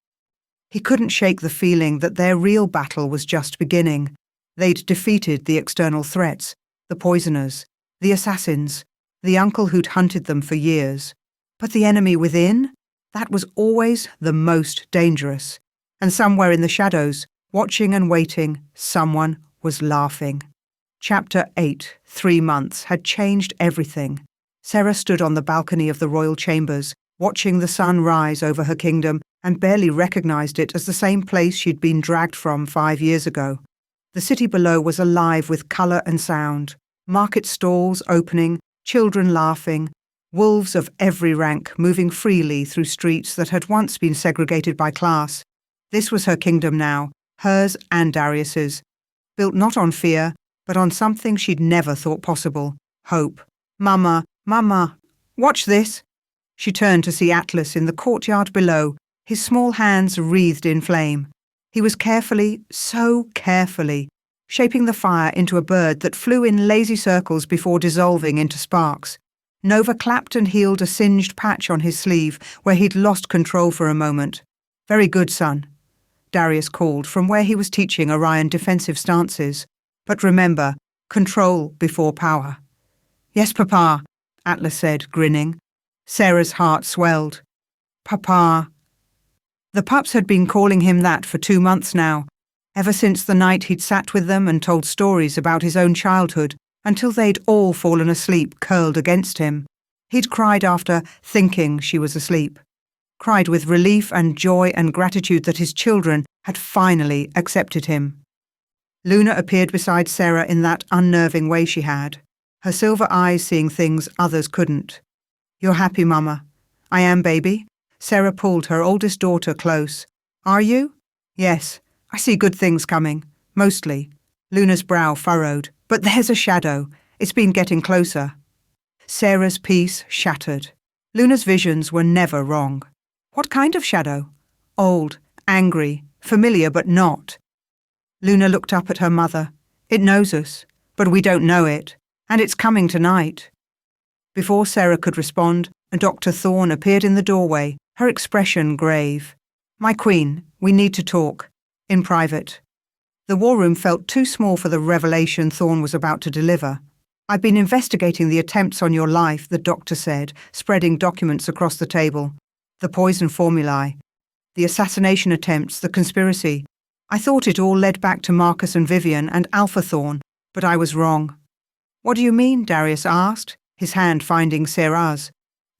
he couldn't shake the feeling that their real battle was just beginning. They'd defeated the external threats, the poisoners, the assassins, the uncle who'd hunted them for years. But the enemy within? That was always the most dangerous. And somewhere in the shadows, watching and waiting, someone was laughing. Chapter 8, 3 months, had changed everything. Sarah stood on the balcony of the royal chambers, watching the sun rise over her kingdom, and barely recognized it as the same place she'd been dragged from 5 years ago. The city below was alive with color and sound. Market stalls opening, children laughing, wolves of every rank moving freely through streets that had once been segregated by class. This was her kingdom now, hers and Darius's, built not on fear, but on something she'd never thought possible, hope. Mama, Mama, watch this. She turned to see Atlas in the courtyard below, his small hands wreathed in flame. He was carefully, so carefully, shaping the fire into a bird that flew in lazy circles before dissolving into sparks. Nova clapped and healed a singed patch on his sleeve where he'd lost control for a moment. Very good, son, Darius called from where he was teaching Orion defensive stances. But remember, control before power. Yes, Papa, Atlas said, grinning. Sarah's heart swelled. Papa. The pups had been calling him that for 2 months now, ever since the night he'd sat with them and told stories about his own childhood, until they'd all fallen asleep curled against him. He'd cried after, thinking she was asleep. Cried with relief and joy and gratitude that his children had finally accepted him. Luna appeared beside Sarah in that unnerving way she had, her silver eyes seeing things others couldn't. You're happy, Mama. I am, baby. Sarah pulled her oldest daughter close. Are you? Yes. I see good things coming. Mostly. Luna's brow furrowed. But there's a shadow. It's been getting closer. Sarah's peace shattered. Luna's visions were never wrong. What kind of shadow? Old, angry, familiar but not. Luna looked up at her mother. It knows us, but we don't know it, and it's coming tonight. Before Sarah could respond, Dr. Thorne appeared in the doorway, her expression grave. My queen, we need to talk. In private. The war room felt too small for the revelation Thorne was about to deliver. I've been investigating the attempts on your life, the doctor said, spreading documents across the table. The poison formulae, the assassination attempts, the conspiracy. I thought it all led back to Marcus and Vivian and Alpha Thorne, but I was wrong. What do you mean? Darius asked, his hand finding Sarah's.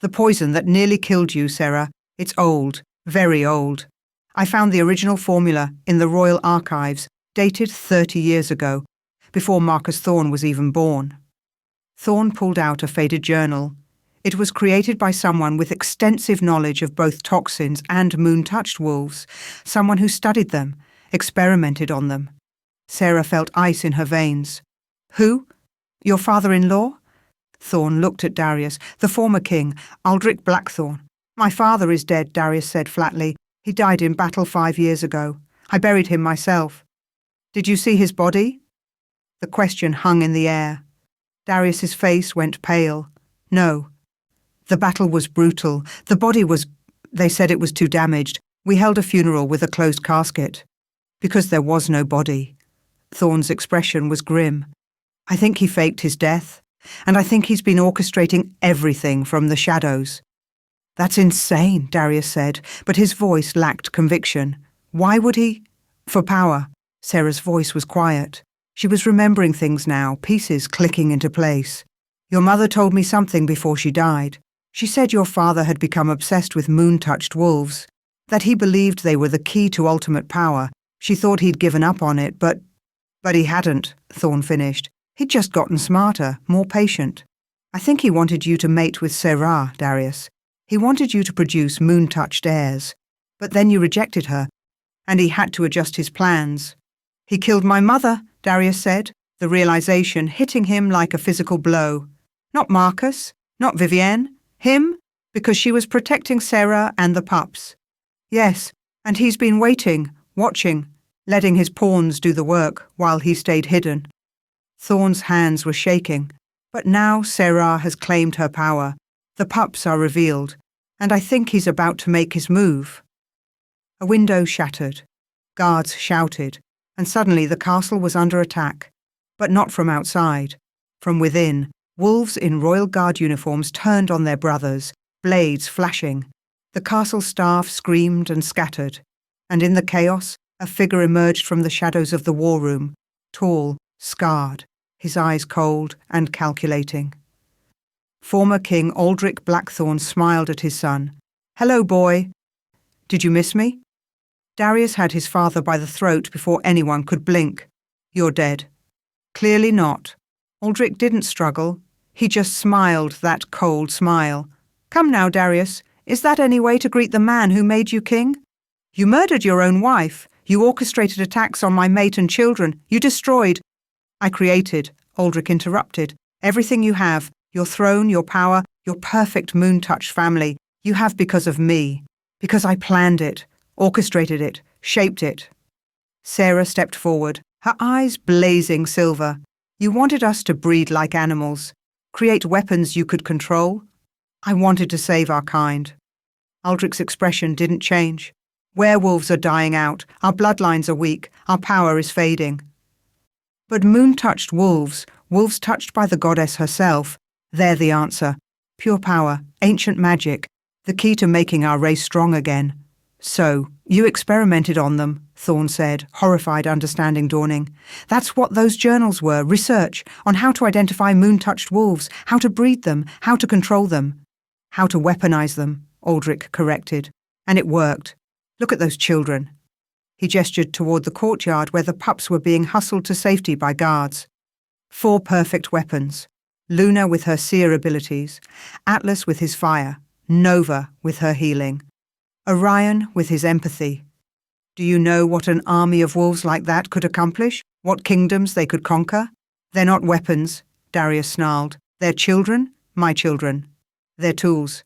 The poison that nearly killed you, Sarah. It's old, very old. I found the original formula in the Royal Archives, dated 30 years ago, before Marcus Thorne was even born. Thorne pulled out a faded journal. It was created by someone with extensive knowledge of both toxins and moon-touched wolves, someone who studied them, experimented on them. Sarah felt ice in her veins. Who? Your father-in-law? Thorne looked at Darius, the former king, Aldrich Blackthorne. My father is dead, Darius said flatly. He died in battle 5 years ago. I buried him myself. Did you see his body? The question hung in the air. Darius's face went pale. No, The battle was brutal. The body was... They said it was too damaged. We held a funeral with a closed casket. Because there was no body. Thorne's expression was grim. I think he faked his death, and I think he's been orchestrating everything from the shadows. That's insane, Darius said, but his voice lacked conviction. Why would he? For power. Sarah's voice was quiet. She was remembering things now, pieces clicking into place. Your mother told me something before she died. She said your father had become obsessed with moon-touched wolves, that he believed they were the key to ultimate power. She thought he'd given up on it, but he hadn't, Thorne finished. He'd just gotten smarter, more patient. I think he wanted you to mate with Sarah, Darius. He wanted you to produce moon-touched heirs. But then you rejected her, and he had to adjust his plans. He killed my mother, Darius said, the realization hitting him like a physical blow. Not Marcus, not Vivienne, him, because she was protecting Sarah and the pups. Yes, and he's been waiting, watching, letting his pawns do the work while he stayed hidden. Thorne's hands were shaking, but now Sarah has claimed her power. The pups are revealed, and I think he's about to make his move. A window shattered. Guards shouted, and suddenly the castle was under attack. But not from outside. From within, wolves in Royal Guard uniforms turned on their brothers, blades flashing. The castle staff screamed and scattered, and in the chaos, a figure emerged from the shadows of the war room, tall, scarred, his eyes cold and calculating. Former King Aldric Blackthorne smiled at his son. "Hello, boy. Did you miss me?" Darius had his father by the throat before anyone could blink. "You're dead." Clearly not. Aldric didn't struggle. He just smiled that cold smile. "Come now, Darius. Is that any way to greet the man who made you king? You murdered your own wife. You orchestrated attacks on my mate and children. You destroyed—" "I created," Aldric interrupted. "Everything you have, your throne, your power, your perfect moon-touched family, you have because of me. Because I planned it, orchestrated it, shaped it." Sarah stepped forward, her eyes blazing silver. "You wanted us to breed like animals, create weapons you could control. I wanted to save our kind." Aldric's expression didn't change. "Werewolves are dying out, our bloodlines are weak, our power is fading." But moon-touched wolves, wolves touched by the goddess herself, they're the answer. Pure power, ancient magic, the key to making our race strong again. "So, you experimented on them," Thorne said, horrified understanding dawning. "That's what those journals were, research on how to identify moon-touched wolves, how to breed them, how to control them. How to weaponize them," Aldric corrected. "And it worked. Look at those children." He gestured toward the courtyard where the pups were being hustled to safety by guards. 4 perfect weapons. Luna with her seer abilities, Atlas with his fire, Nova with her healing, Orion with his empathy. Do you know what an army of wolves like that could accomplish? What kingdoms they could conquer? "They're not weapons," Darius snarled. "They're children, my children. They're tools.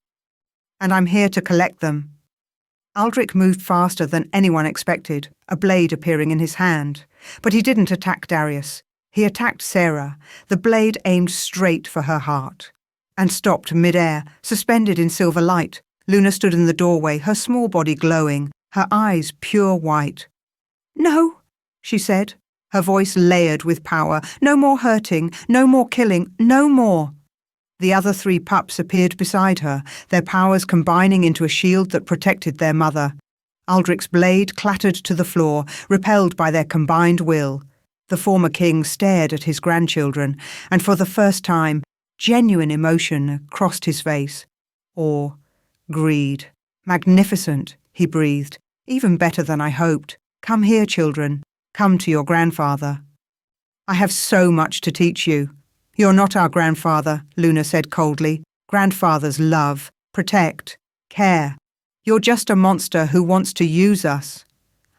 And I'm here to collect them." Aldric moved faster than anyone expected, a blade appearing in his hand. But he didn't attack Darius. He attacked Sarah, the blade aimed straight for her heart. And stopped mid-air, suspended in silver light. Luna stood in the doorway, her small body glowing, her eyes pure white. "No," she said, her voice layered with power. "No more hurting, no more killing, no more." The other 3 pups appeared beside her, their powers combining into a shield that protected their mother. Aldric's blade clattered to the floor, repelled by their combined will. The former king stared at his grandchildren, and for the first time, genuine emotion crossed his face. Awe, greed. "Magnificent," he breathed. "Even better than I hoped. Come here, children. Come to your grandfather." "I have so much to teach you." "You're not our grandfather," Luna said coldly. "Grandfathers love, protect, care. You're just a monster who wants to use us."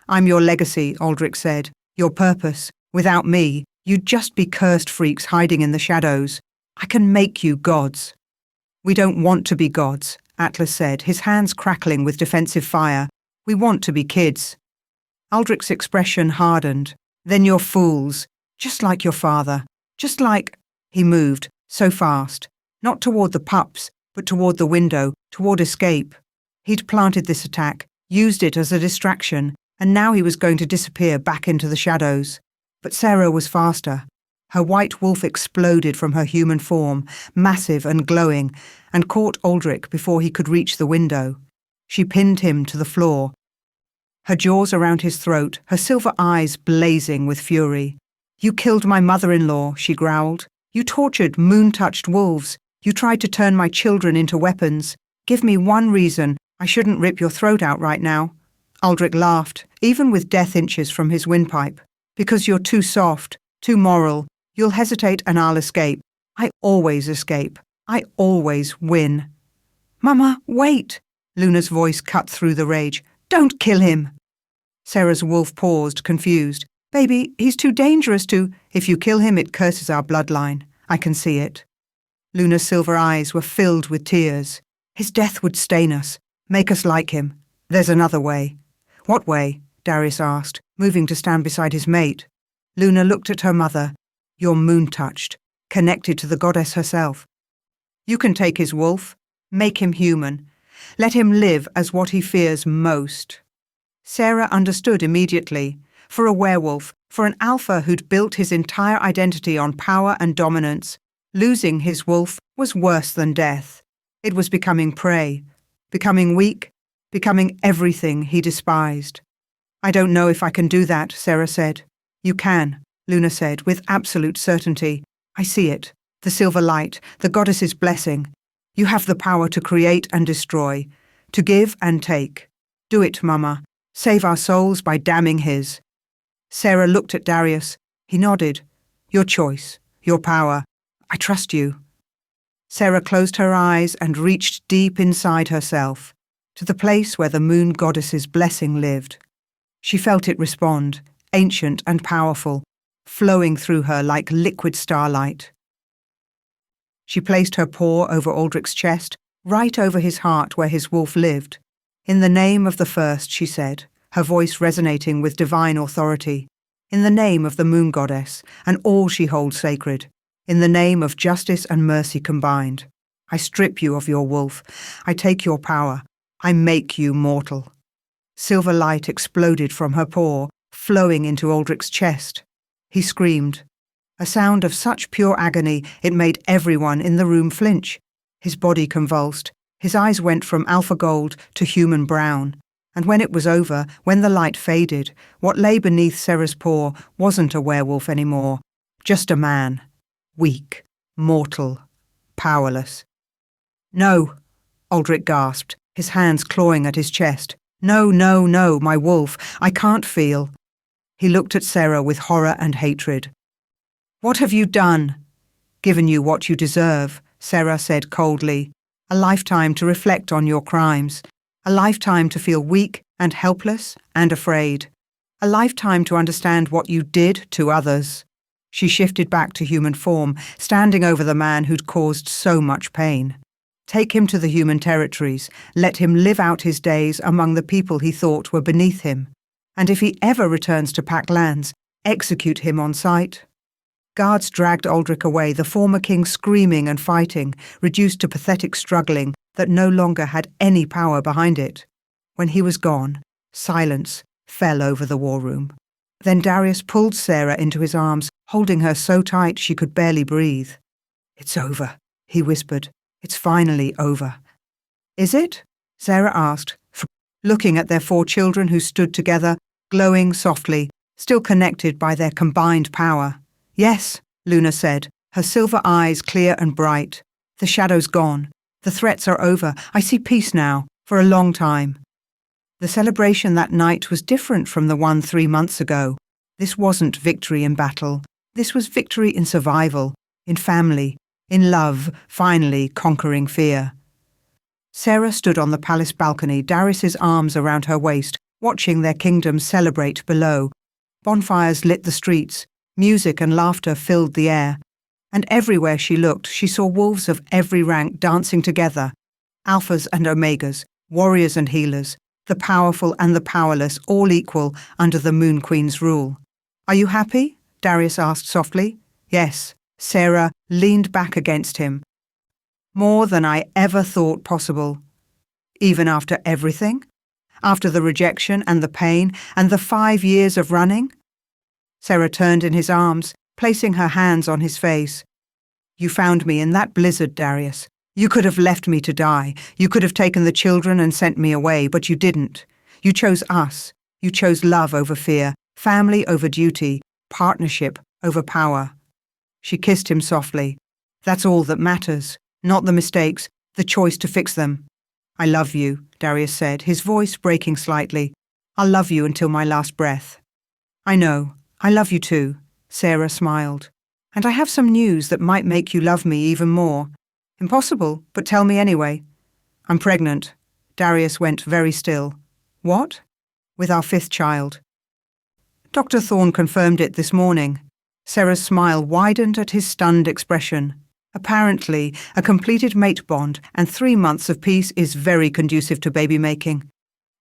"I'm your legacy," Aldric said. "Your purpose. Without me, you'd just be cursed freaks hiding in the shadows. I can make you gods." "We don't want to be gods," Atlas said, his hands crackling with defensive fire. "We want to be kids." Aldric's expression hardened. "Then you're fools. Just like your father. Just like—" He moved, so fast. Not toward the pups, but toward the window, toward escape. He'd planted this attack, used it as a distraction, and now he was going to disappear back into the shadows. But Sarah was faster. Her white wolf exploded from her human form, massive and glowing, and caught Aldrich before he could reach the window. She pinned him to the floor, her jaws around his throat, her silver eyes blazing with fury. "You killed my mother-in-law," she growled. "You tortured moon-touched wolves. You tried to turn my children into weapons. Give me one reason I shouldn't rip your throat out right now." Aldrich laughed, even with death inches from his windpipe. "Because you're too soft, too moral. You'll hesitate and I'll escape. I always escape. I always win." "Mama, wait!" Luna's voice cut through the rage. "Don't kill him!" Sarah's wolf paused, confused. "Baby, he's too dangerous to—" "If you kill him, it curses our bloodline. I can see it." Luna's silver eyes were filled with tears. "His death would stain us, make us like him. There's another way." "What way?" Darius asked, moving to stand beside his mate. Luna looked at her mother. "You're moon-touched, connected to the goddess herself. You can take his wolf, make him human. Let him live as what he fears most." Sarah understood immediately. For a werewolf, for an alpha who'd built his entire identity on power and dominance, losing his wolf was worse than death. It was becoming prey, becoming weak, becoming everything he despised. "I don't know if I can do that," Sarah said. "You can," Luna said with absolute certainty. "I see it. The silver light, the goddess's blessing. You have the power to create and destroy, to give and take. Do it, Mama. Save our souls by damning his." Sarah looked at Darius. He nodded. "Your choice, your power. I trust you." Sarah closed her eyes and reached deep inside herself, to the place where the moon goddess's blessing lived. She felt it respond, ancient and powerful, flowing through her like liquid starlight. She placed her paw over Aldrich's chest, right over his heart where his wolf lived. "In the name of the first," she said, her voice resonating with divine authority. "In the name of the moon goddess and all she holds sacred. In the name of justice and mercy combined. I strip you of your wolf. I take your power. I make you mortal." Silver light exploded from her paw, flowing into Aldrich's chest. He screamed. A sound of such pure agony it made everyone in the room flinch. His body convulsed. His eyes went from alpha gold to human brown. And when it was over, when the light faded, what lay beneath Sarah's paw wasn't a werewolf anymore, just a man. Weak, mortal, powerless. "No," Aldrich gasped, his hands clawing at his chest. "No, no, no, my wolf. I can't feel." He looked at Sarah with horror and hatred. "What have you done?" "Given you what you deserve," Sarah said coldly. "A lifetime to reflect on your crimes. A lifetime to feel weak and helpless and afraid. A lifetime to understand what you did to others." She shifted back to human form, standing over the man who'd caused so much pain. Take him to the human territories, let him live out his days among the people he thought were beneath him. And if he ever returns to Pack lands, execute him on sight. Guards dragged Aldrich away, the former king screaming and fighting, reduced to pathetic struggling that no longer had any power behind it. When he was gone, silence fell over the war room. Then Darius pulled Sarah into his arms, holding her so tight she could barely breathe. "It's over," he whispered. "It's finally over." "Is it?" Sarah asked, looking at their 4 children who stood together, glowing softly, still connected by their combined power. "Yes," Luna said, her silver eyes clear and bright. "The shadow's gone. The threats are over. I see peace now, for a long time." The celebration that night was different from the one 3 months ago. This wasn't victory in battle. This was victory in survival, in family, in love, finally conquering fear. Sarah stood on the palace balcony, Darius's arms around her waist, watching their kingdom celebrate below. Bonfires lit the streets, music and laughter filled the air. And everywhere she looked, she saw wolves of every rank dancing together, alphas and omegas, warriors and healers, the powerful and the powerless, all equal under the Moon Queen's rule. "Are you happy?" Darius asked softly. "Yes." Sarah leaned back against him. More than I ever thought possible. Even after everything? After the rejection and the pain and the 5 years of running? Sarah turned in his arms, placing her hands on his face. You found me in that blizzard, Darius. You could have left me to die. You could have taken the children and sent me away, but you didn't. You chose us. You chose love over fear, family over duty, partnership over power. She kissed him softly. That's all that matters, not the mistakes, the choice to fix them. I love you, Darius said, his voice breaking slightly. I'll love you until my last breath. I know. I love you too, Sarah smiled. And I have some news that might make you love me even more. Impossible, but tell me anyway. I'm pregnant. Darius went very still. What? With our 5th child. Dr. Thorne confirmed it this morning. Sarah's smile widened at his stunned expression. Apparently, a completed mate bond and 3 months of peace is very conducive to baby-making.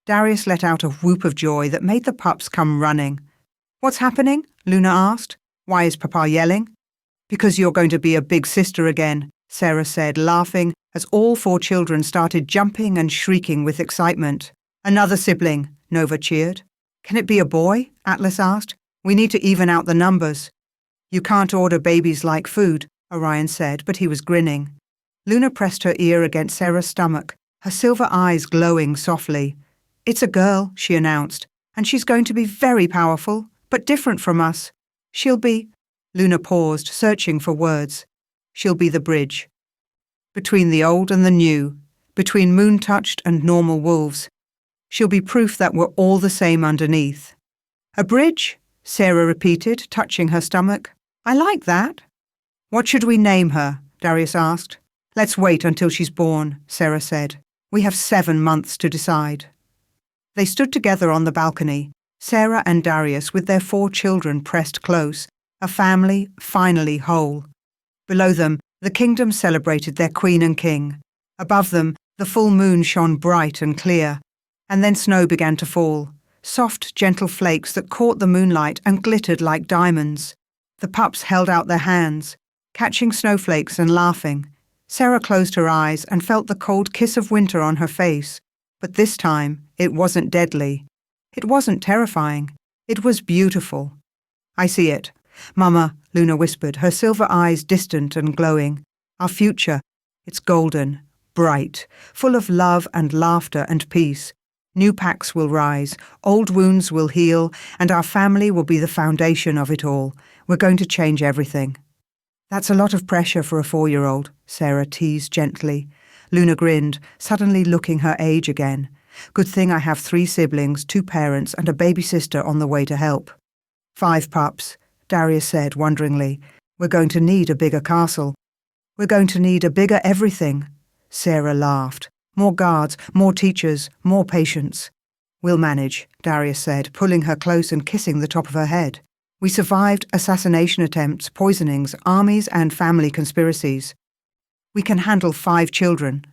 Darius let out a whoop of joy that made the pups come running. What's happening? Luna asked. Why is Papa yelling? Because you're going to be a big sister again, Sarah said, laughing as all 4 children started jumping and shrieking with excitement. Another sibling, Nova cheered. Can it be a boy? Atlas asked. We need to even out the numbers. You can't order babies like food, Orion said, but he was grinning. Luna pressed her ear against Sarah's stomach, her silver eyes glowing softly. It's a girl, she announced, and she's going to be very powerful, but different from us. She'll be... Luna paused, searching for words. She'll be the bridge. Between the old and the new, between moon-touched and normal wolves. She'll be proof that we're all the same underneath. A bridge? Sarah repeated, touching her stomach. I like that. What should we name her? Darius asked. Let's wait until she's born, Sarah said. We have 7 months to decide. They stood together on the balcony, Sarah and Darius with their 4 children pressed close, a family finally whole. Below them, the kingdom celebrated their queen and king. Above them, the full moon shone bright and clear. And then snow began to fall, soft, gentle flakes that caught the moonlight and glittered like diamonds. The pups held out their hands, catching snowflakes and laughing. Sarah closed her eyes and felt the cold kiss of winter on her face. But this time, it wasn't deadly. It wasn't terrifying. It was beautiful. I see it. Mama, Luna whispered, her silver eyes distant and glowing. Our future, it's golden, bright, full of love and laughter and peace. New packs will rise, old wounds will heal, and our family will be the foundation of it all. We're going to change everything. That's a lot of pressure for a 4-year-old, Sarah teased gently. Luna grinned, suddenly looking her age again. Good thing I have 3 siblings, 2 parents, and a baby sister on the way to help. 5 pups, Darius said wonderingly. We're going to need a bigger castle. We're going to need a bigger everything. Sarah laughed. More guards, more teachers, more patience. We'll manage, Darius said, pulling her close and kissing the top of her head. We survived assassination attempts, poisonings, armies, and family conspiracies. We can handle 5 children.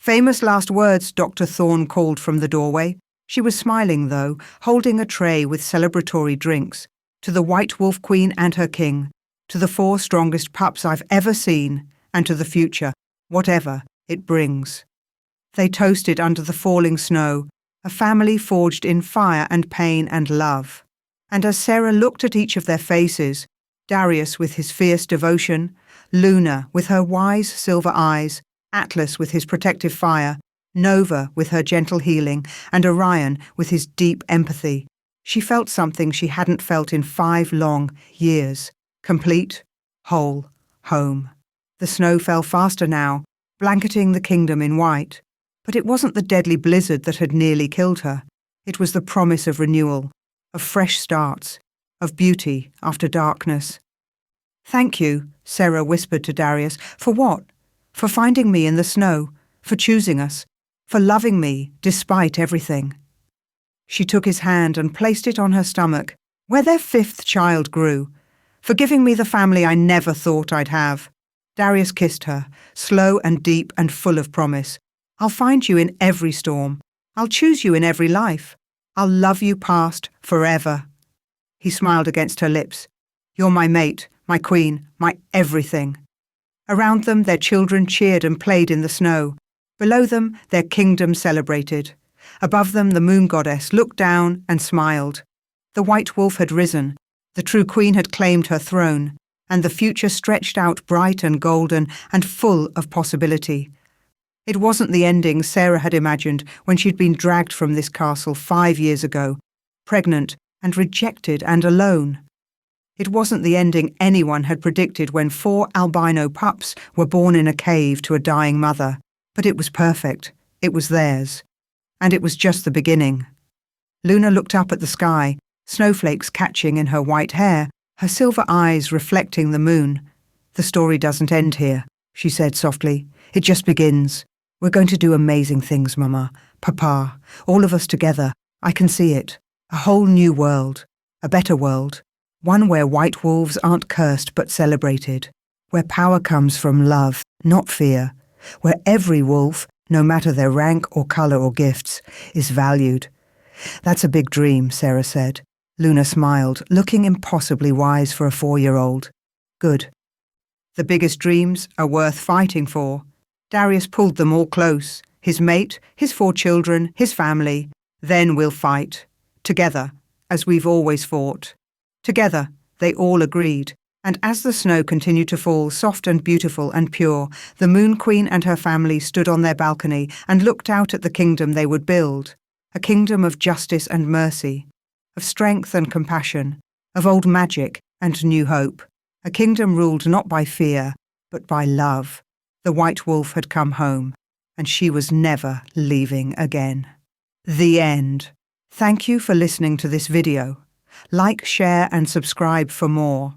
Famous last words, Dr. Thorne called from the doorway. She was smiling, though, holding a tray with celebratory drinks. To the White Wolf Queen and her king, to the 4 strongest pups I've ever seen, and to the future, whatever it brings. They toasted under the falling snow, a family forged in fire and pain and love. And as Sarah looked at each of their faces, Darius with his fierce devotion, Luna with her wise silver eyes, Atlas with his protective fire, Nova with her gentle healing, and Orion with his deep empathy, she felt something she hadn't felt in 5 long years. Complete, whole, home. The snow fell faster now, blanketing the kingdom in white. But it wasn't the deadly blizzard that had nearly killed her. It was the promise of renewal, of fresh starts, of beauty after darkness. Thank you, Sarah whispered to Darius. For what? For finding me in the snow, for choosing us, for loving me despite everything. She took his hand and placed it on her stomach, where their 5th child grew, for giving me the family I never thought I'd have. Darius kissed her, slow and deep and full of promise. I'll find you in every storm. I'll choose you in every life. I'll love you past forever. He smiled against her lips. You're my mate, my queen, my everything. Around them, their children cheered and played in the snow. Below them, their kingdom celebrated. Above them, the moon goddess looked down and smiled. The white wolf had risen. The true queen had claimed her throne, and the future stretched out bright and golden and full of possibility. It wasn't the ending Sarah had imagined when she'd been dragged from this castle 5 years ago, pregnant and rejected and alone. It wasn't the ending anyone had predicted when 4 albino pups were born in a cave to a dying mother, but it was perfect. It was theirs. And it was just the beginning. Luna looked up at the sky, snowflakes catching in her white hair, her silver eyes reflecting the moon. "The story doesn't end here," she said softly. "It just begins. We're going to do amazing things, Mama, Papa, all of us together. I can see it. A whole new world. A better world. One where white wolves aren't cursed but celebrated. Where power comes from love, not fear. Where every wolf, no matter their rank or colour or gifts, is valued." "That's a big dream," Sarah said. Luna smiled, looking impossibly wise for a 4-year-old. "Good. The biggest dreams are worth fighting for." Darius pulled them all close, his mate, his 4 children, his family. "Then we'll fight. Together, as we've always fought." Together, they all agreed. And as the snow continued to fall, soft and beautiful and pure, the Moon Queen and her family stood on their balcony and looked out at the kingdom they would build. A kingdom of justice and mercy, of strength and compassion, of old magic and new hope. A kingdom ruled not by fear, but by love. The white wolf had come home, and she was never leaving again. The end. Thank you for listening to this video. Like, share, and subscribe for more.